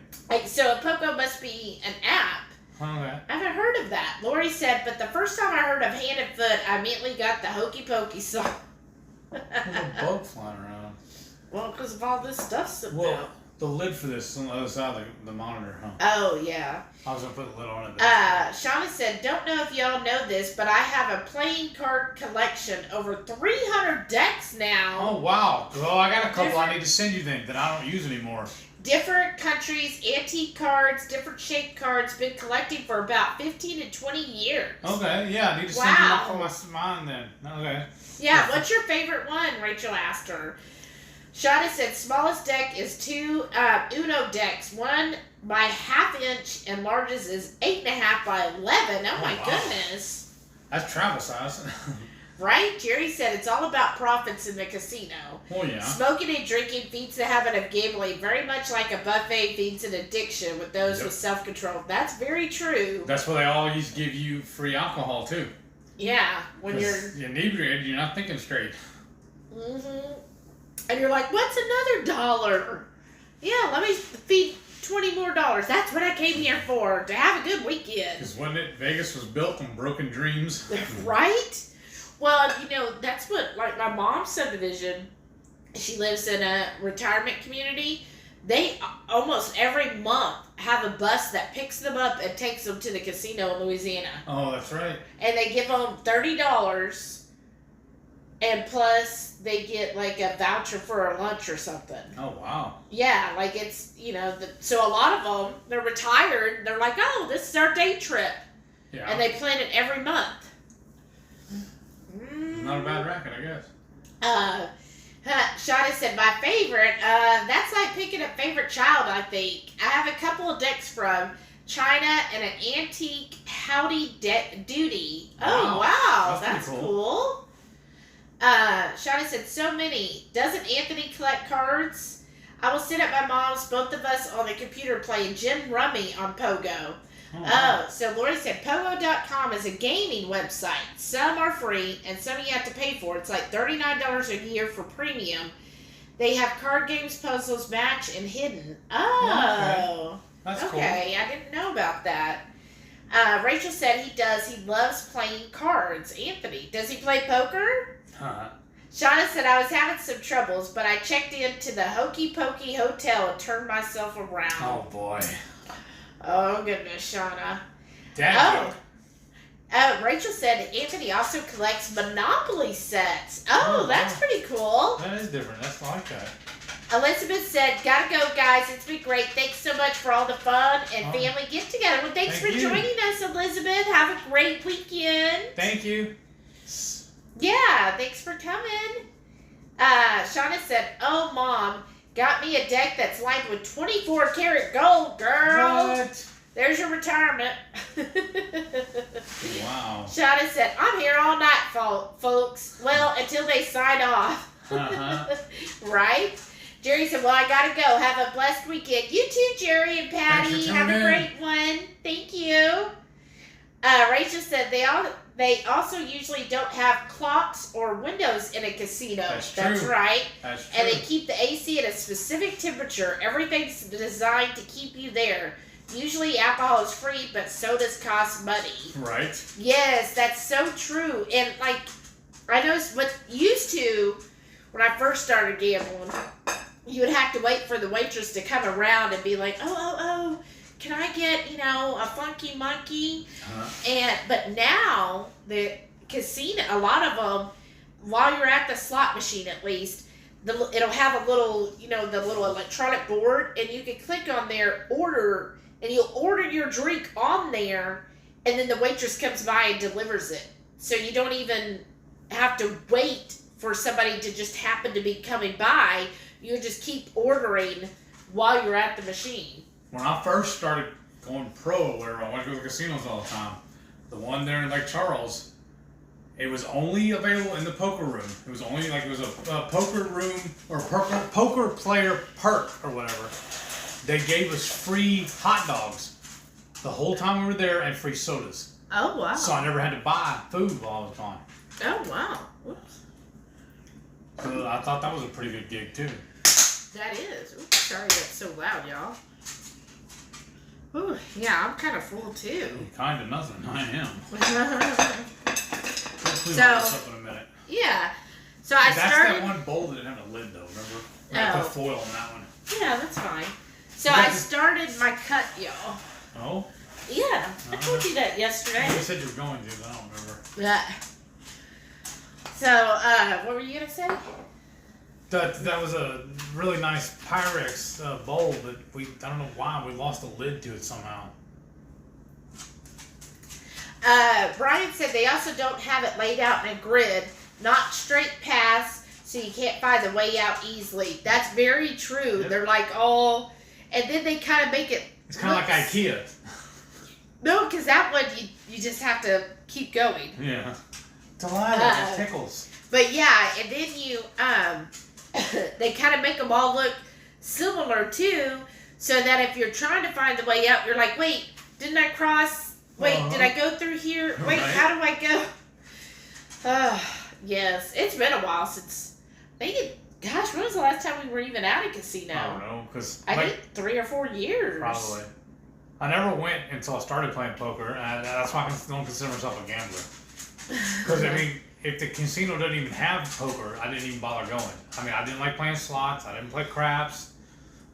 So a Poco must be an app. Okay. I haven't heard of that. Lori said, but the first time I heard of Hand and Foot, I immediately got the Hokey Pokey song. There's a bug flying around. Well, because of all this stuff sitting Well, out. the lid for this is on the other side of the monitor, huh? Oh, yeah. I was going to put the lid on it. Shauna said, don't know if y'all know this, but I have a playing card collection. Over 300 decks now. Oh, wow. Well, I got a couple I need to send you then that I don't use anymore. Different countries, antique cards, different shaped cards. Been collecting for about 15 to 20 years. Okay, yeah. I need to send you one for mine then. Okay. Yeah, what's your favorite one? Rachel asked her. Shauna said smallest deck is 2 Uno decks. 1 by 1/2 inch and largest is 8.5 by 11. Oh my goodness. That's travel size. Right? Jerry said it's all about profits in the casino. Oh yeah. Smoking and drinking feeds the habit of gambling, very much like a buffet feeds an addiction with those with self-control. That's very true. That's why they always give you free alcohol too. Yeah, when you're inebriated, you're not thinking straight. Mm-hmm. And you're like, what's another $1? Yeah, let me feed $20 more. That's what I came here for, to have a good weekend. Because wasn't it Vegas was built on broken dreams? Right? Well, you know, that's what, like my mom's subdivision, she lives in a retirement community. They almost every month have a bus that picks them up and takes them to the casino in Louisiana. Oh, that's right. And they give them $30, and plus they get like a voucher for a lunch or something. Oh, wow. Yeah, like it's, you know, so a lot of them, they're retired. They're like, oh, this is our day trip. Yeah. And they plan it every month. Not a bad racket, I guess. Shadi said, my favorite, that's like picking a favorite child, I think. I have a couple of decks from China and an antique Howdy Doody. Oh, wow. That's cool. Shadi said, so many. Doesn't Anthony collect cards? I will sit at my mom's, both of us on the computer playing Gin Rummy on Pogo. So Lori said Pogo.com is a gaming website. Some are free and some you have to pay for. It's like $39 a year for premium. They have card games, puzzles, match, and hidden. Oh. That's cool. Okay, I didn't know about that. Rachel said he does. He loves playing cards. Anthony, does he play poker? Shauna said, I was having some troubles, but I checked into the Hokey Pokey Hotel and turned myself around. Oh, boy. Oh, goodness, Shauna. Dad joke. Rachel said Anthony also collects Monopoly sets. Oh, that's pretty cool. That is different. That's like that. Elizabeth said, gotta go, guys. It's been great. Thanks so much for all the fun and family get-together. Well, thanks for joining us, Elizabeth. Have a great weekend. Thank you. Yeah, thanks for coming. Shauna said, oh, Mom, got me a deck that's lined with 24 karat gold, girl. What? There's your retirement. Wow. Shauna said, I'm here all night, folks. Well, until they sign off. Right? Jerry said, well, I gotta go. Have a blessed weekend. You too, Jerry and Patty. Have a great one. Thank you. Rachel said they also usually don't have clocks or windows in a casino. That's true. That's right. That's true. And they keep the AC at a specific temperature. Everything's designed to keep you there. Usually alcohol is free, but sodas cost money. Right. Yes, that's so true. And like, I noticed what used to, when I first started gambling, you would have to wait for the waitress to come around and be like, oh, can I get, a funky monkey? But now the casino, a lot of them, while you're at the slot machine at least, it'll have a little, the little electronic board, and you can click on there, order, and you'll order your drink on there, and then the waitress comes by and delivers it. So you don't even have to wait for somebody to just happen to be coming by. You just keep ordering while you're at the machine. When I first started going pro, where I went to the casinos all the time, the one there in Lake Charles, it was only available in the poker room. It was only it was a poker room or poker player perk or whatever. They gave us free hot dogs the whole time we were there and free sodas. Oh, wow. So I never had to buy food while I was gone. Oh, wow. Whoops. So I thought that was a pretty good gig too. That is. Oops, sorry that's so loud, y'all. Ooh, yeah, I'm kind of full too. Kind of nothing. I am. So, up in a minute. Yeah. So I That's started. that one bowl that didn't have a lid though, remember? I put foil on that one. Yeah, that's fine. So I started my cut, y'all. Oh? Yeah, I told you that yesterday. You said you were going to, but I don't remember. Yeah. So, what were you gonna say? That was a really nice Pyrex bowl, but I don't know why we lost the lid to it somehow. Brian said they also don't have it laid out in a grid, not straight paths, so you can't find the way out easily. That's very true. Yep. They're like all, and then they kind of make it. It's kind of like IKEA. No, because that one you just have to keep going. Yeah. Delilah, it tickles. But yeah, and then you they kind of make them all look similar too, so that if you're trying to find the way out, you're like, wait, didn't I cross? Wait, did I go through here? Wait, how do I go? Yes, it's been a while since. Gosh, when was the last time we were even at a casino? I don't know, because I think 3 or 4 years. Probably. I never went until I started playing poker, and that's why I don't consider myself a gambler. Because I mean, if the casino doesn't even have poker, I didn't even bother going. I mean, I didn't like playing slots. I didn't play craps.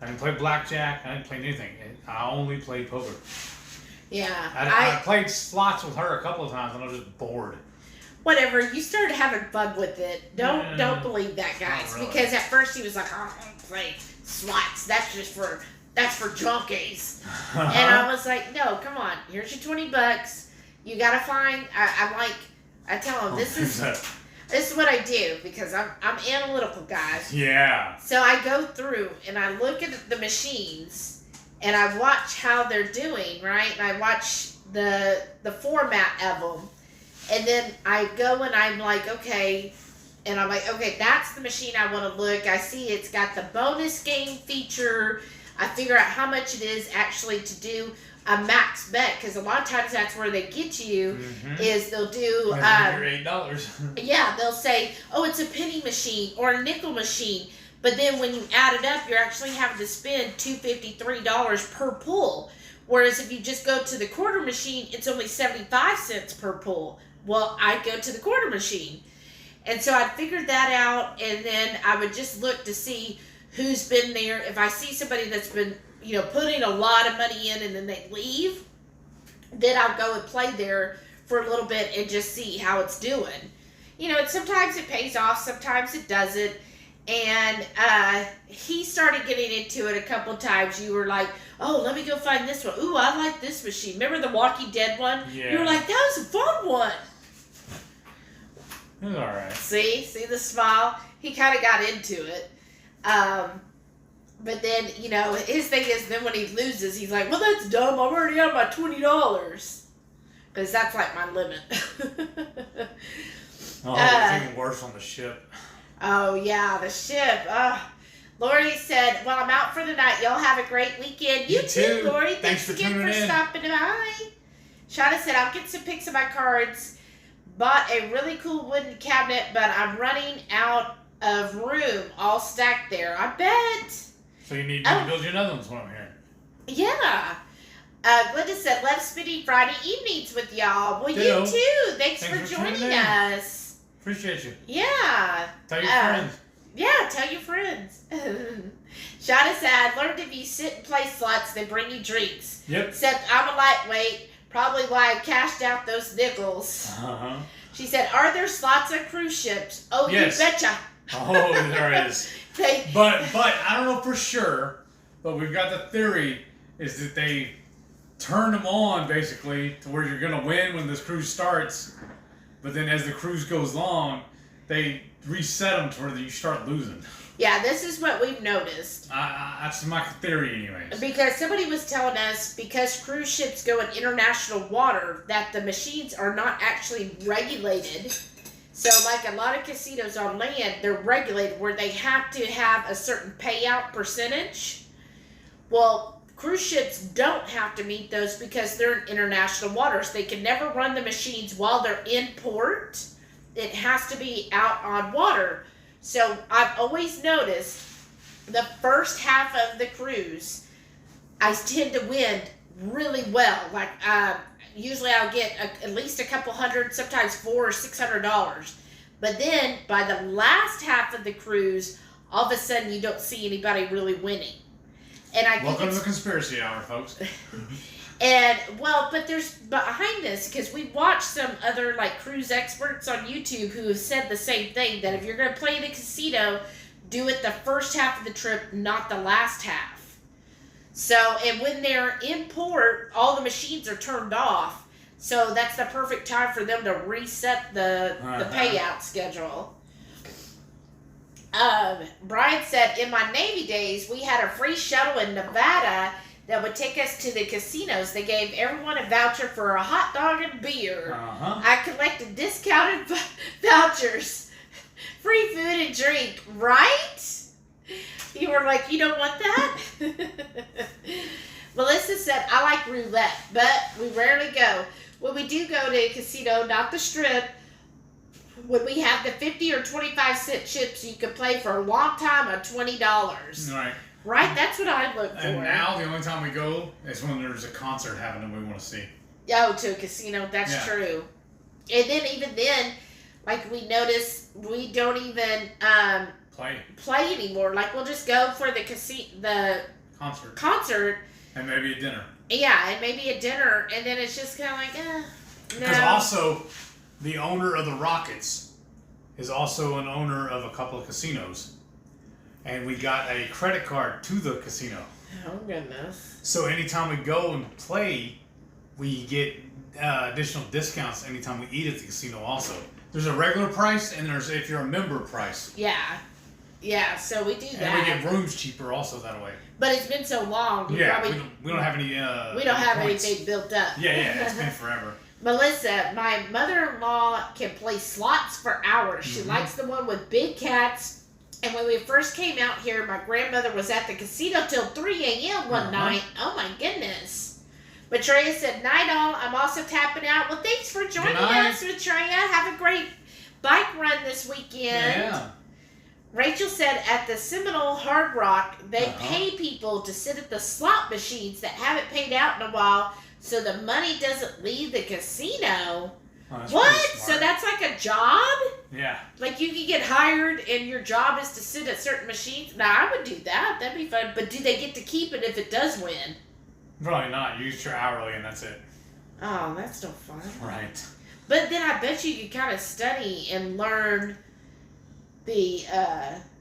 I didn't play blackjack. I didn't play anything. I only played poker. Yeah. I played slots with her a couple of times, and I was just bored. Whatever. You started having fun with it. Don't believe that, guys. Really. Because at first he was like, I don't play slots. That's for junkies. And I was like, no, come on. Here's your $20. You gotta find. I tell him this is what I do because I'm analytical, guys. Yeah. So I go through and I look at the machines and I watch how they're doing, right? And I watch the format of them. And then I go and I'm like, okay. And I'm like, okay, that's the machine I want to look. I see it's got the bonus game feature. I figure out how much it is actually to do a max bet. Because a lot of times that's where they get you, is they'll do... Your $8. Yeah, they'll say, oh, it's a penny machine or a nickel machine. But then when you add it up, you're actually having to spend $2.53 per pull. Whereas if you just go to the quarter machine, it's only 75 cents per pull. Well, I go to the quarter machine. And so I figured that out, and then I would just look to see who's been there. If I see somebody that's been, putting a lot of money in and then they leave, then I'll go and play there for a little bit and just see how it's doing. Sometimes it pays off, sometimes it doesn't. And he started getting into it a couple times. You were like, oh, let me go find this one. Ooh, I like this machine. Remember the Walking Dead one? Yeah. You were like, that was a fun one. It was alright. See the smile? He kind of got into it. But then, his thing is then when he loses, he's like, well, that's dumb. I'm already out my $20. Because that's like my limit. Oh, it's even worse on the ship. Oh, yeah, the ship. Lori said, well, I'm out for the night. Y'all have a great weekend. You too, Lori. Thanks again for stopping by. Shauna said, I'll get some pics of my cards. Bought a really cool wooden cabinet, but I'm running out of room all stacked there. I bet. So you need to build you another one, is what I'm hearing. Yeah. Glenda said, love spending Friday evenings with y'all. Well, you too. Thanks for joining us. Appreciate you. Yeah. Tell your friends. Yeah, tell your friends. Shauna said, I learned if you sit and play slots, they bring you drinks. Yep. Except I'm a lightweight, probably why I cashed out those nickels. Uh-huh. She said, are there slots on cruise ships? Oh, Yes. You betcha. Oh, there is. But I don't know for sure, but we've got the theory is that they turn them on basically to where you're going to win when this cruise starts, but then as the cruise goes long, they reset them to where you start losing. Yeah, this is what we've noticed. That's my theory anyways. Because somebody was telling us, because cruise ships go in international water, that the machines are not actually regulated. So like a lot of casinos on land, they're regulated where they have to have a certain payout percentage. Well, cruise ships don't have to meet those because they're in international waters. They can never run the machines while they're in port. It has to be out on water. So I've always noticed the first half of the cruise, I tend to win really well. Like usually I'll get at least a couple hundred, sometimes $400 or $600. But then by the last half of the cruise, all of a sudden you don't see anybody really winning. And I Welcome to the conspiracy hour, folks. And well, but there's behind this, because we watched some other like cruise experts on YouTube who have said the same thing, that if you're going to play the casino, do it the first half of the trip, not the last half. So, and when they're in port, all the machines are turned off. So that's the perfect time for them to reset the payout schedule. Brian said, in my Navy days, we had a free shuttle in Nevada that would take us to the casinos. They gave everyone a voucher for a hot dog and beer. I collected discounted vouchers, free food and drink, right? You were like, you don't want that? Melissa said, I like roulette, but we rarely go. When we do go to a casino, not the Strip, when we have the 50 or 25-cent chips, you can play for a long time on $20. Right. Right? That's what I look for. And now the only time we go is when there's a concert happening we want to see. Oh, to a casino. That's true. And then even then, like we notice, we don't even play anymore. Like we'll just go for the concert. And maybe a dinner. Yeah, and maybe a dinner. And then it's just kind of like, no. Because also, the owner of the Rockets is also an owner of a couple of casinos. And we got a credit card to the casino. Oh, goodness. So anytime we go and play, we get additional discounts anytime we eat at the casino also. There's a regular price and there's, if you're a member, price. Yeah. Yeah, so we do that. And we get rooms cheaper also that way. But it's been so long. We don't have any we don't have points. anything built up. Yeah, it's been forever. Melissa, my mother-in-law can play slots for hours. She likes the one with big cats. And when we first came out here, my grandmother was at the casino till 3 a.m. one night. Oh, my goodness. Maitreya said, night all. I'm also tapping out. Well, thanks for joining us, Maitreya. Have a great bike run this weekend. Yeah. Rachel said at the Seminole Hard Rock, they pay people to sit at the slot machines that haven't paid out in a while so the money doesn't leave the casino. Oh, what? So that's like a job? Yeah. Like you can get hired and your job is to sit at certain machines? Now, I would do that. That'd be fun. But do they get to keep it if it does win? Probably not. You use your hourly and that's it. Oh, that's no fun. Right. But then I bet you could kind of study and learn the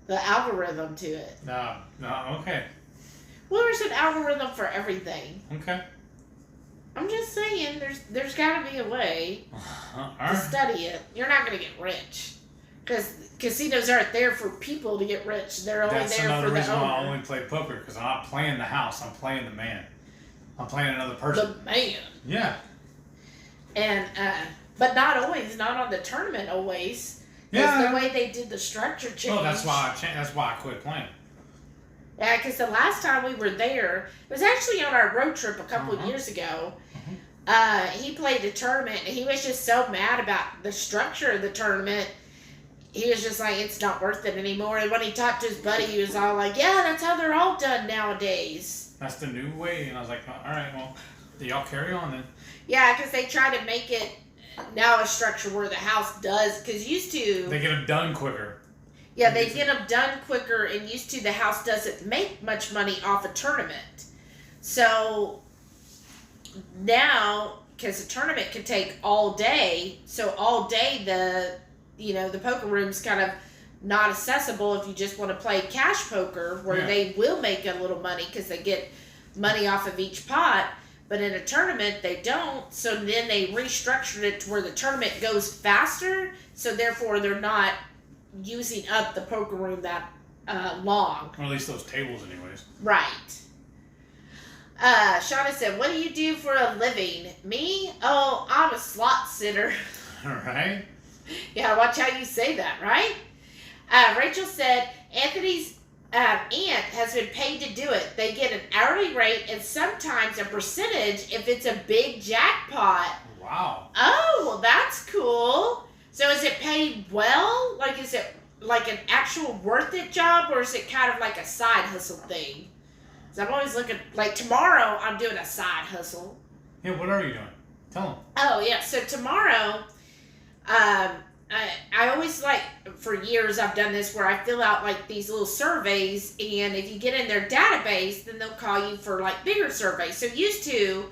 algorithm to it. No, okay. Well, there's an algorithm for everything. Okay. I'm just saying, there's got to be a way to study it. You're not going to get rich. Because casinos aren't there for people to get rich. They're only there for the owner. That's another reason why I only play poker, because I'm not playing the house. I'm playing the man. I'm playing another person. The man. Yeah. And, but not always. Not on the tournament always. Yeah. The way they did the structure change. Well, that's why I quit playing. Yeah, because the last time we were there, it was actually on our road trip a couple of years ago. He played the tournament, and he was just so mad about the structure of the tournament. He was just like, it's not worth it anymore. And when he talked to his buddy, he was all like, yeah, that's how they're all done nowadays. That's the new way. And I was like, all right, well, y'all carry on then. Yeah, because they try to make it now a structure where the house does, because used to... They get it done quicker. Yeah, they get them done quicker, and used to the house doesn't make much money off a tournament. So now, because a tournament can take all day, so all day the poker room's kind of not accessible if you just want to play cash poker, where they will make a little money because they get money off of each pot. But in a tournament, they don't. So then they restructured it to where the tournament goes faster. So therefore, they're not using up the poker room that long. Or at least those tables, anyways. Right. Shauna said, "What do you do for a living?" Me? Oh, I'm a slot sitter. All right. Yeah, watch how you say that, right? Rachel said, Anthony's aunt has been paid to do it. They get an hourly rate and sometimes a percentage if it's a big jackpot. Wow. Oh, well, that's cool. So is it paid well? Like, is it like an actual worth it job, or is it kind of like a side hustle thing? So I'm always looking, like tomorrow I'm doing a side hustle. Yeah, what are you doing? Tell them. Oh, yeah. So tomorrow, I always for years I've done this where I fill out like these little surveys, and if you get in their database, then they'll call you for like bigger surveys. So used to,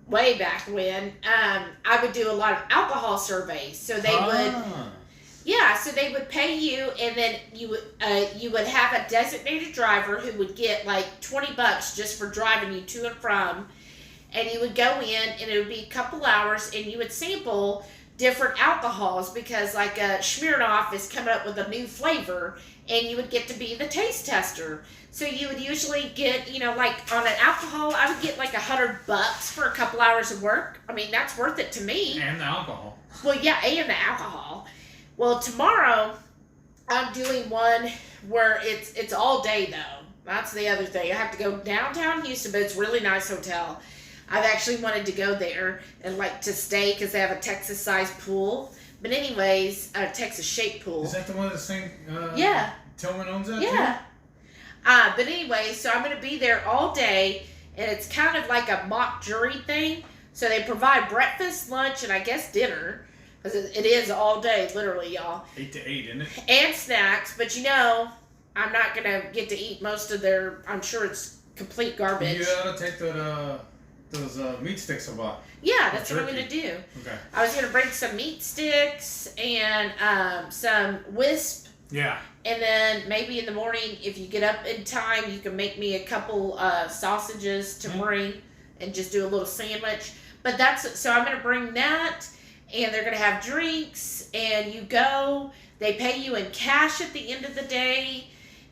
way back when, I would do a lot of alcohol surveys. So they so they would pay you, and then you would have a designated driver who would get like $20 just for driving you to and from, and you would go in, and it would be a couple hours, and you would sample different alcohols, because like Smirnoff is coming up with a new flavor, and you would get to be the taste tester. So you would usually get, like on an alcohol, I would get like $100 for a couple hours of work. I mean, that's worth it to me. And the alcohol. Well, yeah, and the alcohol. Well, tomorrow I'm doing one where it's all day though. That's the other thing. I have to go downtown Houston, but it's a really nice hotel. I've actually wanted to go there and to stay because they have a Texas-sized pool. But anyways, a Texas-shaped pool. Is that the one that's saying? Yeah. Tillman owns that. Yeah. But anyway, so I'm going to be there all day, and it's kind of like a mock jury thing. So they provide breakfast, lunch, and I guess dinner, because it is all day, literally, y'all. 8 to 8, isn't it? And snacks, but I'm not going to get to eat most of their. I'm sure it's complete garbage. You ought to take those meat sticks I bought. Yeah, that's what I'm going to do. Okay. I was going to bring some meat sticks and some Wisp. Yeah. And then maybe in the morning, if you get up in time, you can make me a couple sausages to bring and just do a little sandwich. But so I'm going to bring that, and they're going to have drinks, and you go. They pay you in cash at the end of the day,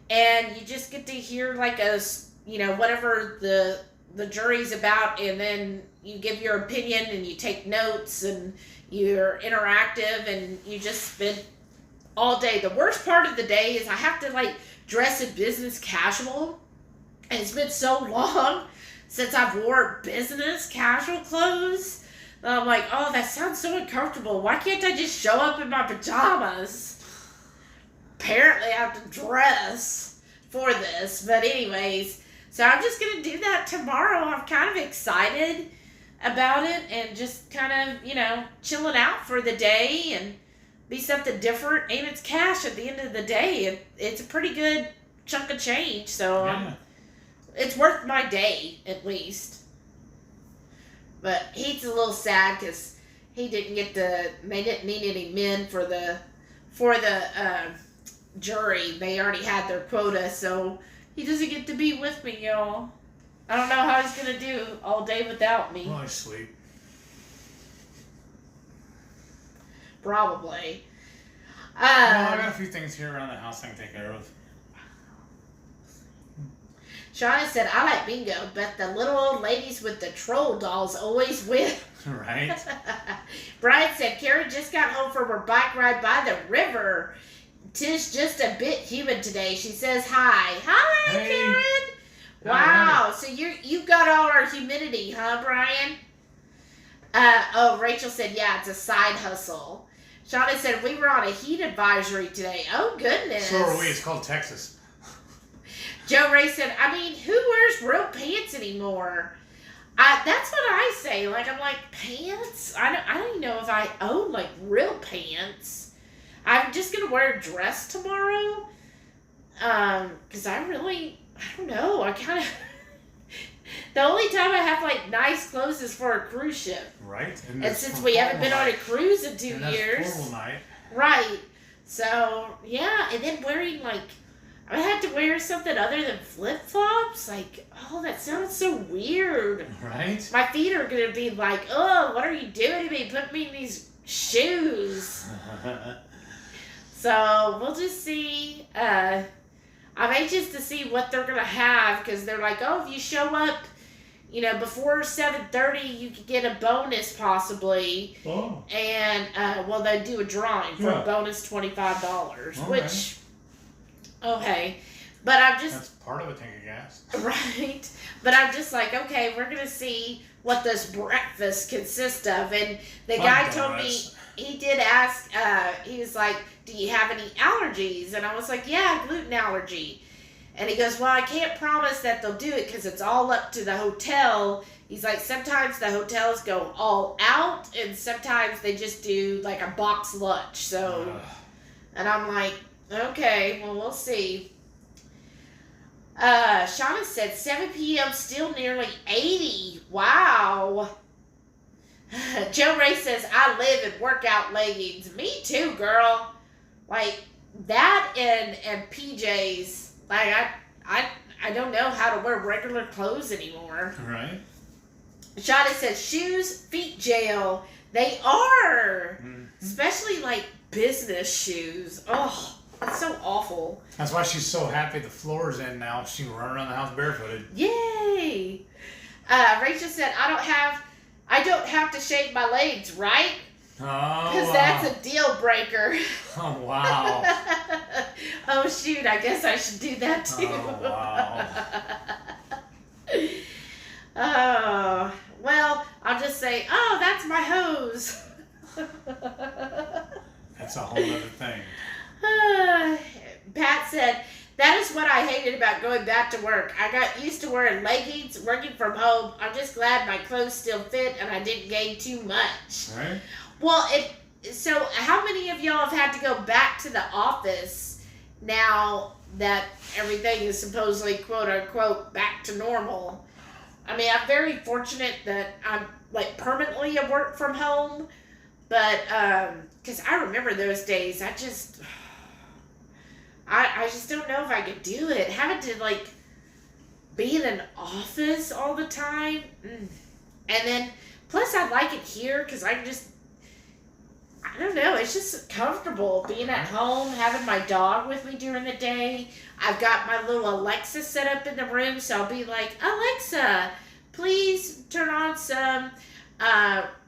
and you just get to hear whatever the jury's about, and then you give your opinion, and you take notes, and you're interactive, and you just spend all day. The worst part of the day is I have to dress in business casual, and it's been so long since I've wore business casual clothes that I'm like, oh, that sounds so uncomfortable. Why can't I just show up in my pajamas? Apparently I have to dress for this, but anyways, so I'm just going to do that tomorrow. I'm kind of excited about it, and just kind of, chilling out for the day and be something different. And it's cash at the end of the day. It's a pretty good chunk of change, so it's worth my day at least. But he's a little sad because they didn't need any men for the jury. They already had their quota, so he doesn't get to be with me, y'all. I don't know how he's going to do all day without me. Well, I sleep. Probably. I got a few things here around the house I can take care of. Shauna said, I like bingo, but the little old ladies with the troll dolls always win. Right. Brian said, Karen just got home from her bike ride by the river. 'Tis just a bit humid today. She says hi. Hi, hey. Karen. Wow. So you got all our humidity, huh, Brian? Rachel said, yeah, it's a side hustle. Shauna said, we were on a heat advisory today. Oh, goodness. So are we. It's called Texas. Joe Ray said, I mean, who wears real pants anymore? That's what I say. I'm like, pants? I don't even know if I own, real pants. I'm just gonna wear a dress tomorrow. Cause I don't know. I kind of. The only time I have like nice clothes is for a cruise ship. Right. And since we haven't been on a cruise in 2 years. Formal night. Right. So yeah, and then wearing like. I had to wear something other than flip-flops? Like, oh, that sounds so weird. Right? My feet are going to be like, oh, what are you doing to me? Put me in these shoes. So, we'll just see. I'm anxious to see what they're going to have because they're like, oh, if you show up, before 7:30, you could get a bonus possibly. Oh. And, well, they do a drawing for a bonus $25, which... Okay, but I'm just... That's part of a tank of gas. Right, but I'm just like, okay, we're going to see what this breakfast consists of, and the guy told me, he did ask, he was like, do you have any allergies? And I was like, yeah, gluten allergy. And he goes, well, I can't promise that they'll do it because it's all up to the hotel. He's like, sometimes the hotels go all out, and sometimes they just do like a box lunch, so... And I'm like... Okay, well, we'll see. Shauna said 7 p.m. still nearly 80. Wow. Joe Ray says, I live in workout leggings. Me too, girl. Like, that and PJs. Like, I don't know how to wear regular clothes anymore. Right. Shauna says, shoes, feet jail. They are. Mm-hmm. Especially, like, business shoes. Oh. It's so awful. That's why she's so happy the floor's in now. She can run around the house barefooted. Yay! Rachel said, I don't have to shave my legs, right? Oh, because that's a deal breaker. Oh, wow. Oh, shoot. I guess I should do that, too. Oh, wow. Oh, well, I'll just say, oh, that's my hose. That's a whole other thing. Pat said, that is what I hated about going back to work. I got used to wearing leggings, working from home. I'm just glad my clothes still fit and I didn't gain too much. Right. Well, so how many of y'all have had to go back to the office now that everything is supposedly, quote unquote, back to normal? I mean, I'm very fortunate that I'm like permanently a work from home, but because I remember those days, I just don't know if I could do it. Having to like be in an office all the time, and then plus I like it here because I don't know, it's just comfortable being at home, having my dog with me during the day. I've got my little Alexa set up in the room, so I'll be like, Alexa, please turn on some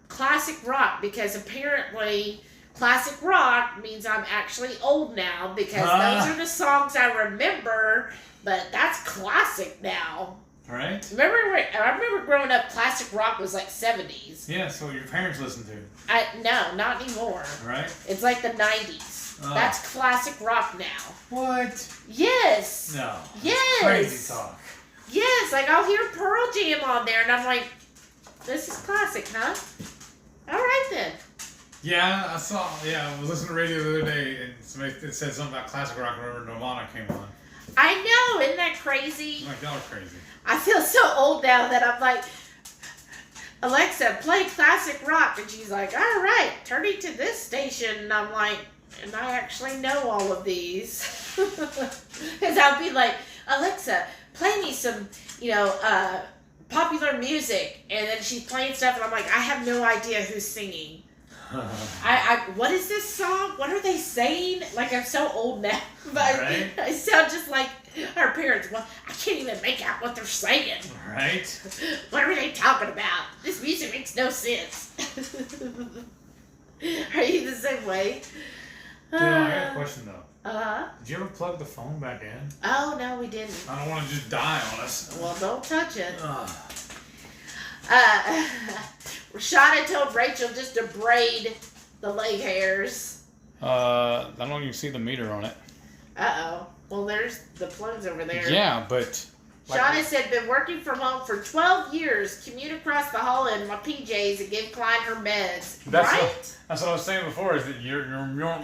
classic rock, because apparently classic rock means I'm actually old now, because those are the songs I remember, but that's classic now. Right. I remember growing up, classic rock was like 70s. Yeah, so your parents listened to. No, not anymore. Right. It's like the 90s. Oh. That's classic rock now. What? Yes. No. Yes. Crazy talk. Yes, like I'll hear Pearl Jam on there, and I'm like, this is classic, huh? All right then. Yeah, I was listening to the radio the other day, and it said something about classic rock whenever Nirvana came on. I know, isn't that crazy? Like, y'all are crazy. I feel so old now that I'm like, Alexa, play classic rock. And she's like, all right, turn it to this station. And I'm like, and I actually know all of these. Because I'll be like, Alexa, play me some, popular music. And then she's playing stuff, and I'm like, I have no idea who's singing. What is this song? What are they saying? Like, I'm so old now. But right? I sound just like our parents. Well, I can't even make out what they're saying. Right? What are they talking about? This music makes no sense. Are you the same way? Dude, I got a question, though. Uh-huh. Did you ever plug the phone back in? Oh, no, we didn't. I don't want to just die on us. Well, don't touch it. Rashada told Rachel just to braid the leg hairs. I don't know if you can see the meter on it. Uh-oh. Well, there's the plugs over there. Yeah, but Shauna said, been working from home for 12 years, commute across the hall in my PJs and give Klein her meds. Right? That's what I was saying before, is that your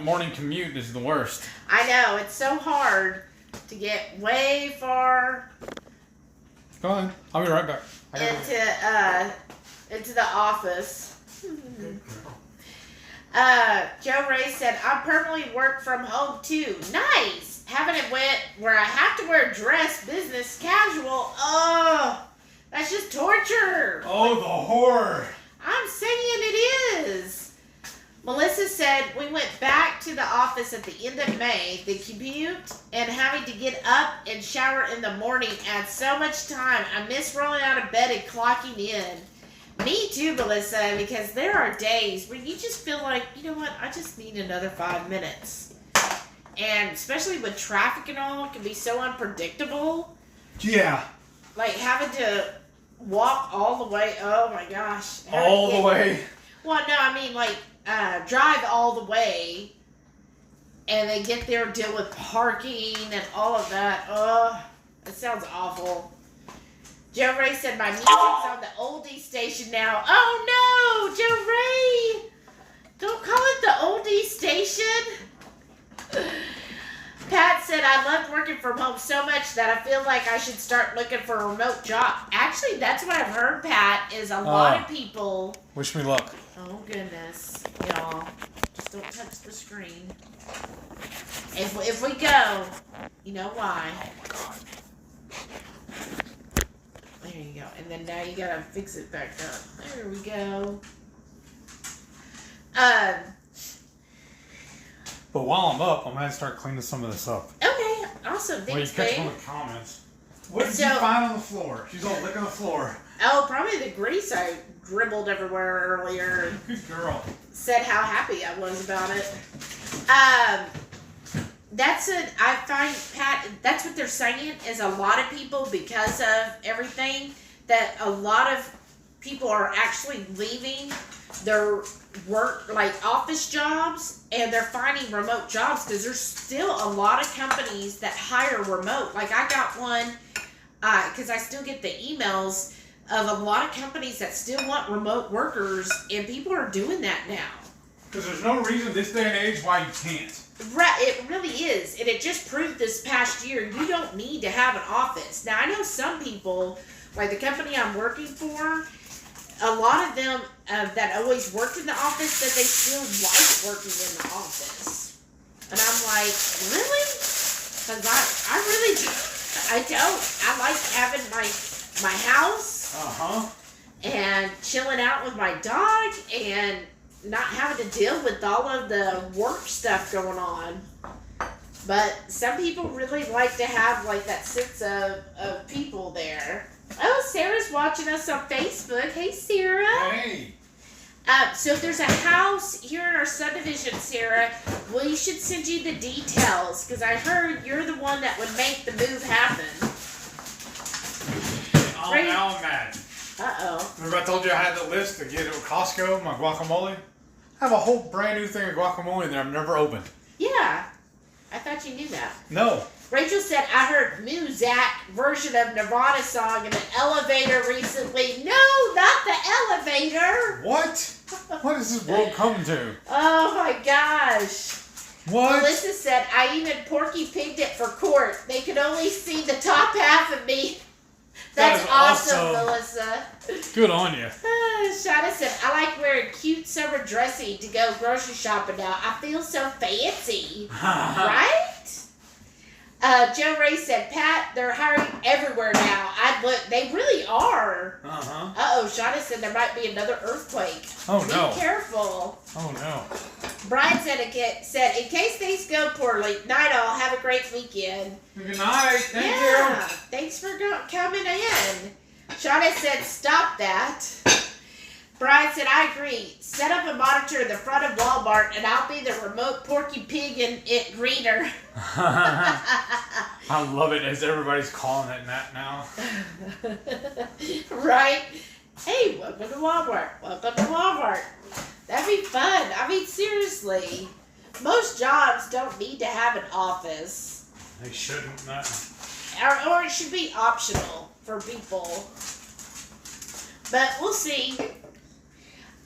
morning commute is the worst. I know. It's so hard to get way far. Go ahead. I'll be right back. Into the office. Joe Ray said, I permanently work from home too. Nice. Having it went where I have to wear a dress, business, casual. Oh, that's just torture. Oh, the horror. I'm saying it is. Melissa said, we went back to the office at the end of May. The commute and having to get up and shower in the morning adds so much time. I miss rolling out of bed and clocking in. Me too, Melissa, because there are days where you just feel like, you know what, I just need another 5 minutes. And especially with traffic and all, it can be so unpredictable. Yeah. Like having to walk all the way. Oh my gosh. All the way? Well, no, I mean like drive all the way. And then get there and deal with parking and all of that. Oh, that sounds awful. Joe Ray said, my music's on the oldie station now. Oh no, Joe Ray! Don't call it the oldie station. Pat said, I love working from home so much that I feel like I should start looking for a remote job. Actually, that's what I've heard, Pat, is a lot of people... Wish me luck. Oh, goodness. Y'all, just don't touch the screen. If we go, you know why. Oh, my God. There you go. And then now you gotta fix it back up. There we go. But while I'm up, I'm going to start cleaning some of this up. Okay, awesome. Well, you Thanks, catch babe. one of the comments. What did you find on the floor? She's all licking the floor. Oh, probably the grease I dribbled everywhere earlier. Good girl. Said how happy I was about it. I find, Pat, that's what they're saying, is a lot of people, because of everything, that a lot of people are actually leaving their work, like office jobs, and they're finding remote jobs because there's still a lot of companies that hire remote. Like I got one, because I still get the emails of a lot of companies that still want remote workers, and people are doing that now. Because there's no reason this day and age why you can't. Right, it really is, and it just proved this past year you don't need to have an office. Now I know some people, like the company I'm working for, a lot of them that always worked in the office, that they still like working in the office. And I'm like, really? Because I really do. I don't. I like having my house. And chilling out with my dog and not having to deal with all of the work stuff going on. But some people really like to have like that sense of people there. Oh, Sarah's watching us on Facebook. Hey, Sarah. Hey. So there's a house here in our subdivision, Sarah. Well, you should send you the details, because I heard you're the one that would make the move happen. Now I'm mad. Uh-oh. Remember I told you I had the list to get at Costco, my guacamole? I have a whole brand new thing of guacamole in there I've never opened. Yeah. I thought you knew that. No. Rachel said, I heard Muzak version of Nirvana song in an elevator recently. No, not the elevator. What? What is this world come to? Oh my gosh. What? Melissa said, I even Porky Pigged it for court. They could only see the top half of me. That's awesome, Melissa. Good on you. Shauna said, I like wearing cute summer dressing to go grocery shopping now. I feel so fancy. Right? Joe Ray said, Pat, they're hiring everywhere now. I'd look. They really are. Uh-oh, Shauna said there might be another earthquake. Oh, no. Be careful. Oh, no. Brian said, in case things go poorly, night all, have a great weekend. Good night. Thank you. Thanks for coming in. Shauna said, stop that. Brian said, I agree. Set up a monitor in the front of Walmart, and I'll be the remote Porky Pig and it greeter. I love it as everybody's calling it that now. Right? Hey, welcome to Walmart. Welcome to Walmart. That'd be fun. I mean, seriously. Most jobs don't need to have an office. They shouldn't. or it should be optional for people. But we'll see.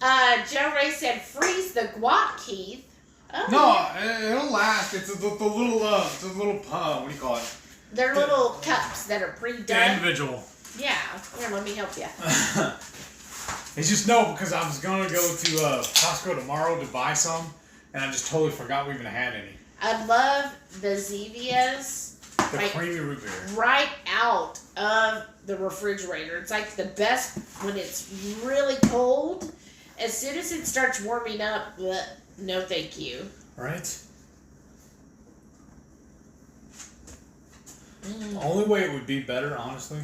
Joe Ray said, freeze the guac, Keith. Oh, No, it'll last. It's the little, what do you call it? They're little cups that are pre-done. The individual. Yeah. Here, let me help you. It's just because I was going to go to Costco tomorrow to buy some, and I just totally forgot we even had any. I love the Zevias. The creamy root beer. Right out of the refrigerator. It's like the best when it's really cold. As soon as it starts warming up, bleh, no thank you. Right? The only way it would be better, honestly,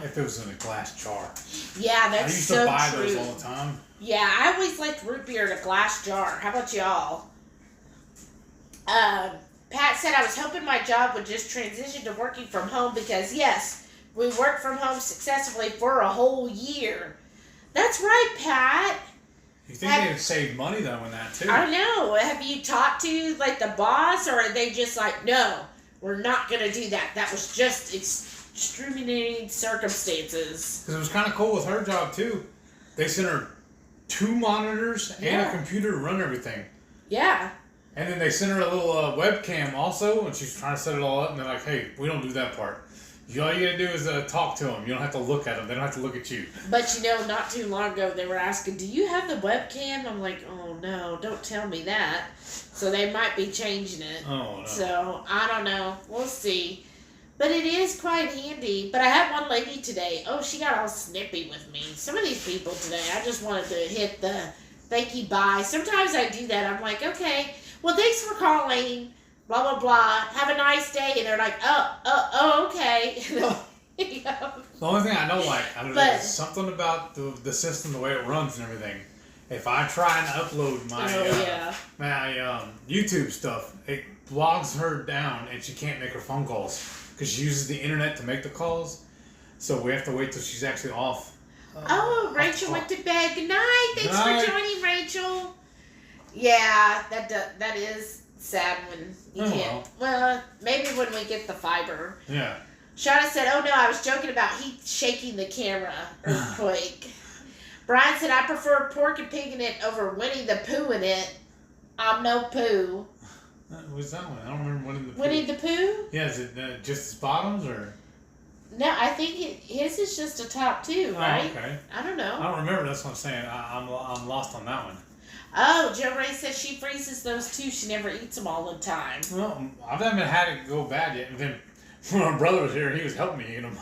if it was in a glass jar. Yeah, that's so true. I used to buy those all the time. Yeah, I always liked root beer in a glass jar. How about y'all? Pat said, I was hoping my job would just transition to working from home because, yes, we worked from home successfully for a whole year. That's right, Pat. You think they'd save money, though, in that, too? I know. Have you talked to, like, the boss, or are they just like, no, we're not going to do that. That was just extenuating circumstances. Because it was kind of cool with her job, too. They sent her 2 monitors and a computer to run everything. Yeah. And then they sent her a little webcam also, and she's trying to set it all up, and they're like, hey, we don't do that part. All you gotta do is talk to them. You don't have to look at them. They don't have to look at you. But, not too long ago, they were asking, do you have the webcam? I'm like, oh, no, don't tell me that. So they might be changing it. Oh, no. So, I don't know. We'll see. But it is quite handy. But I had one lady today. Oh, she got all snippy with me. Some of these people today, I just wanted to hit the thank you, bye. Sometimes I do that. I'm like, okay, well, thanks for calling. Blah, blah, blah. Have a nice day. And they're like, oh, okay. The only thing I don't like, is something about the system, the way it runs and everything. If I try and upload my YouTube stuff, it logs her down and she can't make her phone calls because she uses the internet to make the calls. So we have to wait till she's actually off. Rachel went to bed. Good night. Thanks for joining, Rachel. Yeah, that is sad when you can't. Well, maybe when we get the fiber. Yeah. Shauna said, oh no, I was joking about heat shaking the camera earthquake. Brian said, I prefer pork and pig in it over Winnie the Pooh in it. I'm no Pooh. What's that one? I don't remember Winnie the Pooh. Winnie the Pooh? Yeah, is it just his bottoms or? No, I think his is just a top too, right? Oh, okay. I don't know. I don't remember. That's what I'm saying. I'm lost on that one. Oh, Joe Ray says she freezes those too. She never eats them all the time. Well, I haven't had it go bad yet. And then when my brother was here, he was helping me eat them.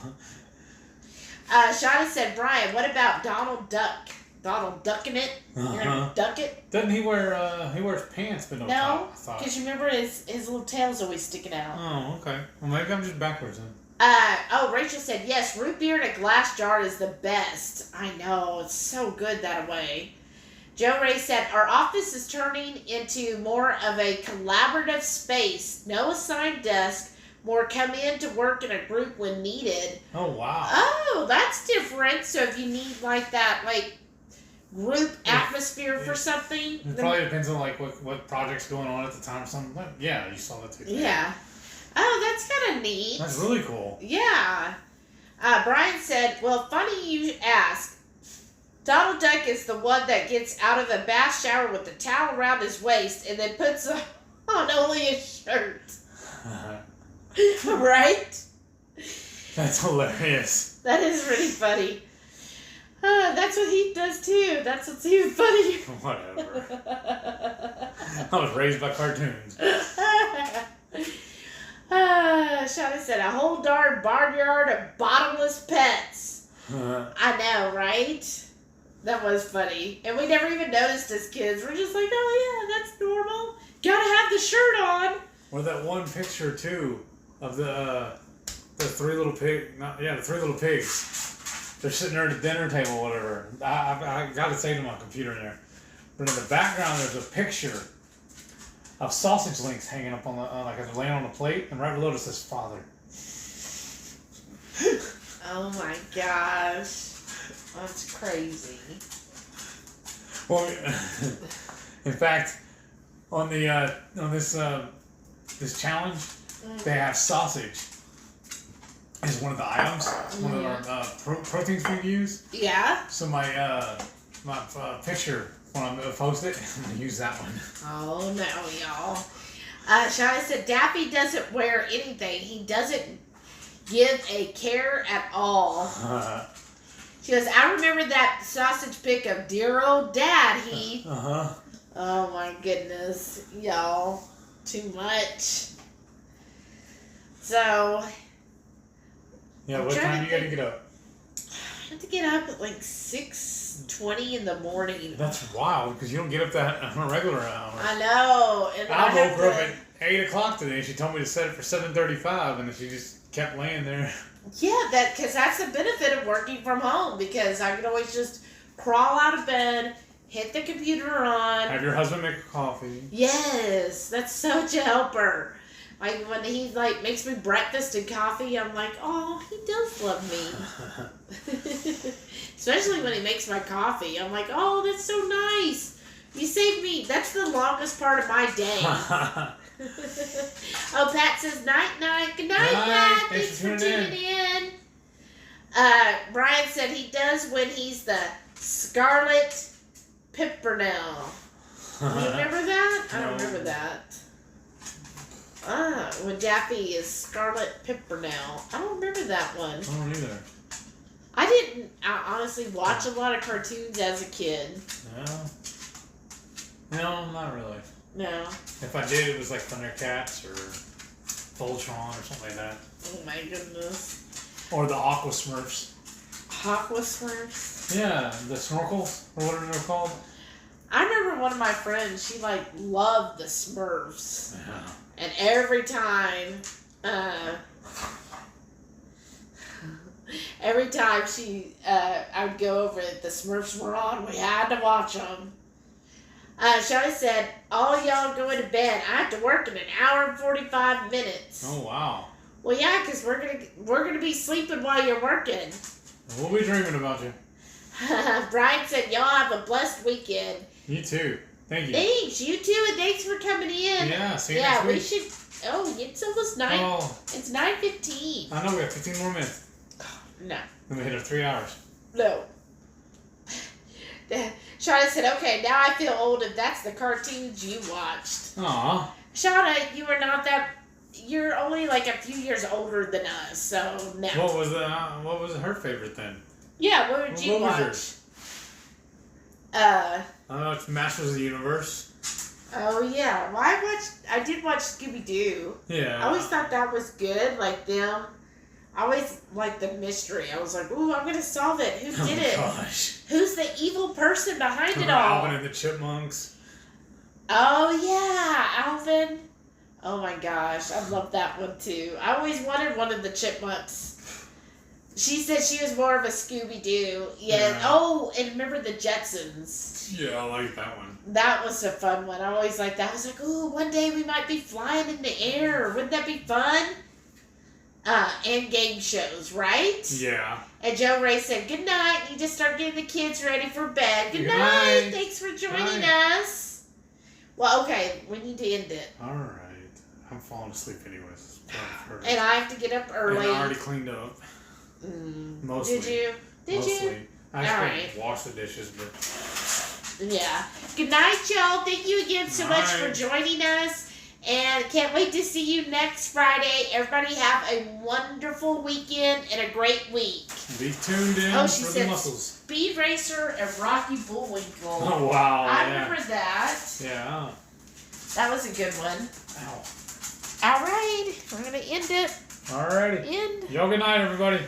Shauna said, Brian, what about Donald Duck? Donald ducking it? You're gonna duck it? Doesn't he he wears pants but no top? No, because you remember his little tail's always sticking out. Oh, okay. Well, maybe I'm just backwards then. Rachel said, yes, root beer in a glass jar is the best. I know, it's so good that way. Joe Ray said, our office is turning into more of a collaborative space. No assigned desk. More come in to work in a group when needed. Oh, wow. Oh, that's different. So if you need that, group atmosphere for something. It probably depends on, what project's going on at the time or something. But yeah, you saw that too. Yeah. Oh, that's kind of neat. That's really cool. Yeah. Brian said, well, funny you ask. Donald Duck is the one that gets out of the bath shower with the towel around his waist and then puts on only his shirt. Right? That's hilarious. That is really funny. That's what he does too. That's what's even funny. Whatever. I was raised by cartoons. Shauna said, a whole darn barnyard of bottomless pets. I know, right? That was funny. And we never even noticed as kids. We're just like, oh yeah, that's normal. Gotta have the shirt on. Or that one picture too of the 3 little pig. The 3 little pigs. They're sitting there at the dinner table, or whatever. I got to save them on computer in there. But in the background, there's a picture of sausage links hanging up on the they're laying on the plate, and right below it says father. Oh my gosh. That's crazy. Well, in fact, on this challenge, they have sausage, is one of the items, one of our proteins we use. Yeah. So my picture, when I post it, I'm going to use that one. Oh, no, y'all. Shana said, Daffy doesn't wear anything. He doesn't give a care at all. She goes, I remember that sausage pic of dear old Dad, Heath. Oh, my goodness. Y'all. Too much. So. Yeah, what time you got to get up? I have to get up at like 6:20 in the morning. That's wild, because you don't get up that on a regular hour. I know. And I woke her up at 8 o'clock today. She told me to set it for 7:35, and then she just kept laying there. Yeah, because that's the benefit of working from home, because I can always just crawl out of bed, hit the computer on. Have your husband make a coffee. Yes, that's such a helper. Like when he like makes me breakfast and coffee, I'm like, oh, he does love me. Especially when he makes my coffee, I'm like, oh, that's so nice. You saved me. That's the longest part of my day. Oh, Pat says night night. Good night, Pat. Thanks for tuning in. Brian said he does when he's the Scarlet Pimpernel. You remember that? I don't remember that. When Daffy is Scarlet Pimpernel. I don't remember that one. I don't either. I didn't honestly watch a lot of cartoons as a kid. No, not really. No. If I did, it was like Thundercats or Voltron or something like that. Oh my goodness. Or the Aqua Smurfs. Aqua Smurfs? Yeah, the snorkels, or whatever they're called. I remember one of my friends, she like loved the Smurfs. Yeah. And every time she, I would go over it, the Smurfs were on, we had to watch them. Shawty said, all y'all going to bed. I have to work in an hour and 45 minutes. Oh, wow. Well, yeah, because we're gonna be sleeping while you're working. We'll be dreaming about you. Brian said, y'all have a blessed weekend. You too. Thank you. Thanks, you too, and thanks for coming in. Yeah, see you next week. Yeah, we should. Oh, it's almost 9. Oh. It's 9:15. I know, we have 15 more minutes. No. Then we hit our 3 hours. No. Shauna said, okay, now I feel old if that's the cartoons you watched. Aw. Shauna, you are not that. You're only like a few years older than us, so no. What was her favorite then? Yeah, what would you watch? Was yours? I don't know, it's Masters of the Universe. Oh yeah, well I did watch Scooby Doo. Yeah. I always thought that was good, like them. I always liked the mystery. I was like, ooh, I'm gonna solve it. Who did it? Gosh. Who's the evil person behind it all? Alvin and the Chipmunks. Oh yeah, Alvin. Oh my gosh, I love that one too. I always wanted one of the Chipmunks. She said she was more of a Scooby-Doo. Yeah. Oh, and remember the Jetsons. Yeah, I like that one. That was a fun one. I always liked that. I was like, ooh, one day we might be flying in the air. Wouldn't that be fun? And game shows, right? Yeah. And Joe Ray said, good night. You just start getting the kids ready for bed. Good night. Thanks for joining us. Well, okay. We need to end it. All right. I'm falling asleep anyways. And I have to get up early. And I already cleaned up. Mostly. Did you? Did you? I just wash the dishes, but... Yeah. Good night, y'all. Thank you again so much for joining us. And can't wait to see you next Friday. Everybody have a wonderful weekend and a great week. Be tuned in for the muscles. Speed Racer and Rocky Bullwinkle. Oh, wow. I remember that. Yeah. That was a good one. Ow. All right. We're going to end it. All righty. End. Y'all good night, everybody.